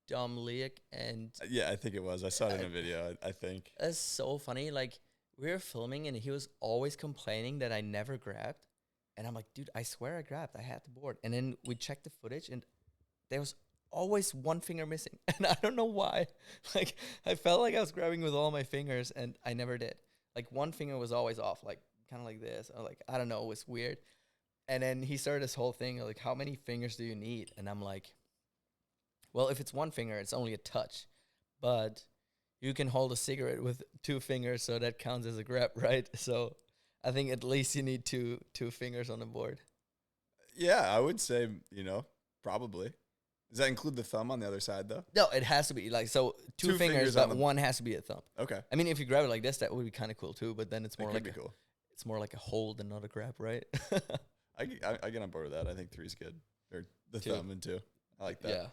Dom Leak and yeah, I think it was. I saw it in a video. I think that's so funny. Like, we were filming and he was always complaining that I never grabbed, and I'm like, dude, I swear I grabbed. I had the board, and then we checked the footage, and there was always one finger missing, and I don't know why. Like, I felt like I was grabbing with all my fingers, and I never did. Like, one finger was always off, like kind of like this. I was like, I don't know, it was weird. And then he started this whole thing like, how many fingers do you need? And I'm like, well, if it's one finger, it's only a touch, but you can hold a cigarette with 2 fingers, so that counts as a grab, right? So I think at least you need two fingers on the board. Yeah, I would say, probably. Does that include the thumb on the other side, though? No, it has to be like, so two fingers, but one has to be a thumb. Okay. I mean, if you grab it like this, that would be kind of cool too. But then it's more like cool. It's more like a hold and not a grab, right? I get on board with that. I think 3 is good, or the 2. thumb and 2. I like that. Yeah.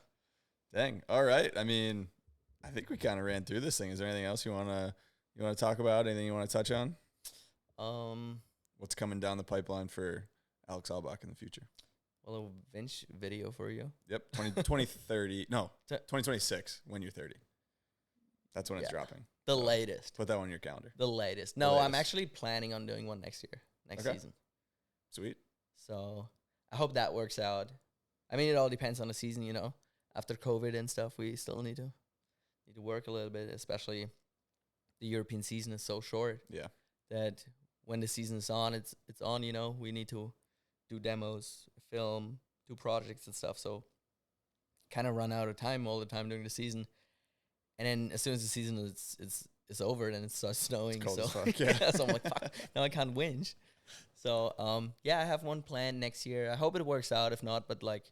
Dang. All right. I mean, I think we kind of ran through this thing. Is there anything else you wanna talk about? Anything you want to touch on? What's coming down the pipeline for Alex Aulbach in the future? Well, a Vinch video for you. Yep, 2030. No, 2026, when you're 30. That's when it's dropping. The latest. Put that on your calendar. The latest. No, I'm actually planning on doing one next year, next season. Sweet. So I hope that works out. I mean, it all depends on the season, you know. After COVID and stuff, we still need to work a little bit, especially the European season is so short. Yeah. That when the season's on, it's on, you know. We need to do demos, film, do projects and stuff. So kind of run out of time all the time during the season. And then as soon as the season is over, then it starts snowing. It's cold so as fuck, yeah. so I'm like, fuck, now I can't whinge. So yeah, I have one planned next year. I hope it works out. If not, but like,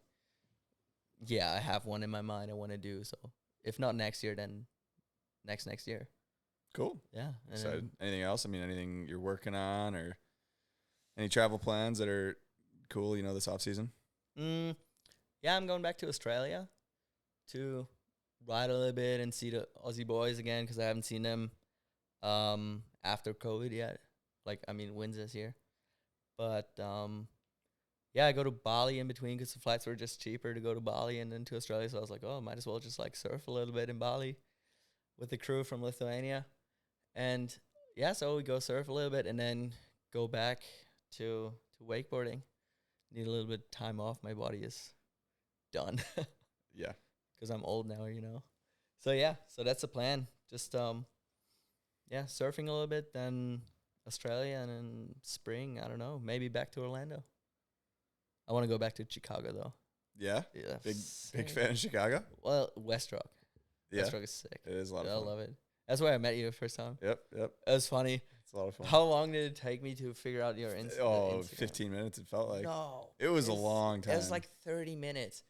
yeah, I have one in my mind I want to do. So if not next year, then next year. Cool. Yeah. Excited. Anything else? I mean, anything you're working on, or any travel plans that are cool, you know, this off season? Yeah, I'm going back to Australia to ride a little bit and see the Aussie boys again, because I haven't seen them after COVID yet. Like, I mean, wins this year. But yeah, I go to Bali in between because the flights were just cheaper to go to Bali and then to Australia. So I was like, oh, might as well just like surf a little bit in Bali with the crew from Lithuania. And yeah, so we go surf a little bit and then go back to wakeboarding. Need a little bit of time off. My body is done. Yeah. Because I'm old now, you know. So yeah, so that's the plan. Just yeah, surfing a little bit, then Australia, and then spring, I don't know, maybe back to Orlando. I want to go back to Chicago though. Yeah? Yeah. Big fan of Chicago? Well, West Rock. Yeah. West Rock is sick. It is a lot of fun. I love it. That's where I met you the first time. Yep. It was funny. It's a lot of fun. How long did it take me to figure out your Instagram? 15 minutes it felt like. No. It was a long time. It was like 30 minutes.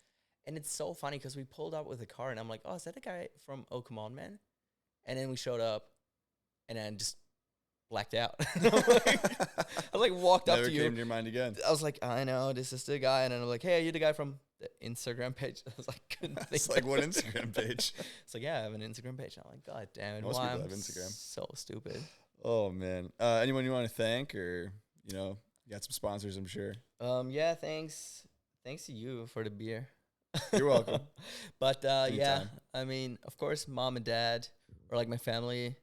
And it's so funny because we pulled up with a car and I'm like, oh, is that the guy from Oh Come On Man? And then we showed up and then just blacked out. I like walked up Never to you. came to your mind again. I was like, I know, this is the guy. And then I'm like, hey, are you the guy from the Instagram page. I was like, couldn't think. It's like of one it. Instagram page. It's like, yeah, I have an Instagram page. I'm like, God damn it, Most why people I'm have Instagram. so stupid. Oh man. Anyone you want to thank, or you know, you got some sponsors, I'm sure. Yeah, thanks to you for the beer. You're welcome. But yeah, Anytime. I mean, of course, mom and dad, or like my family,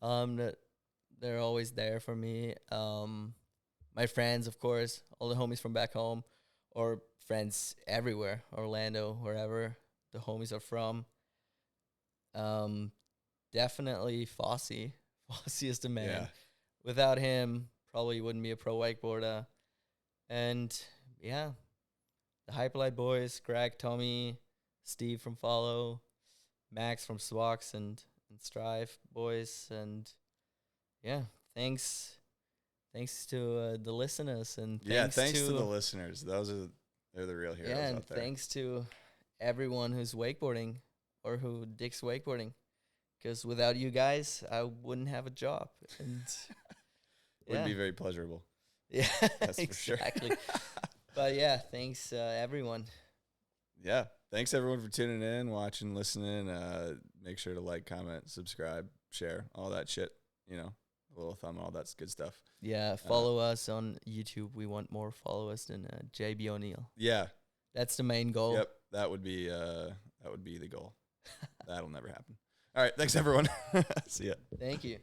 they're always there for me. My friends, of course, all the homies from back home, or friends everywhere, Orlando, wherever the homies are from. Definitely Fossey. Fossey is the man. Yeah. Without him, probably wouldn't be a pro wakeboarder. And yeah, the Hyperlite boys, Greg, Tommy, Steve from Follow, Max from Swax and Strive boys, and yeah, thanks to the listeners, and Thanks to the listeners. They're the real heroes and out there. thanks to everyone who's wakeboarding or who digs wakeboarding, because without you guys, I wouldn't have a job, and Wouldn't be very pleasurable. yeah, That's for sure. exactly. But yeah, thanks everyone. Yeah. Thanks everyone for tuning in, watching, listening. Make sure to like, comment, subscribe, share, all that shit. You know, a little thumb, all that's good stuff. Yeah, follow us on YouTube. We want more followers than JB O'Neill. Yeah. That's the main goal. Yep. That would be the goal. That'll never happen. All right. Thanks everyone. See ya. Thank you.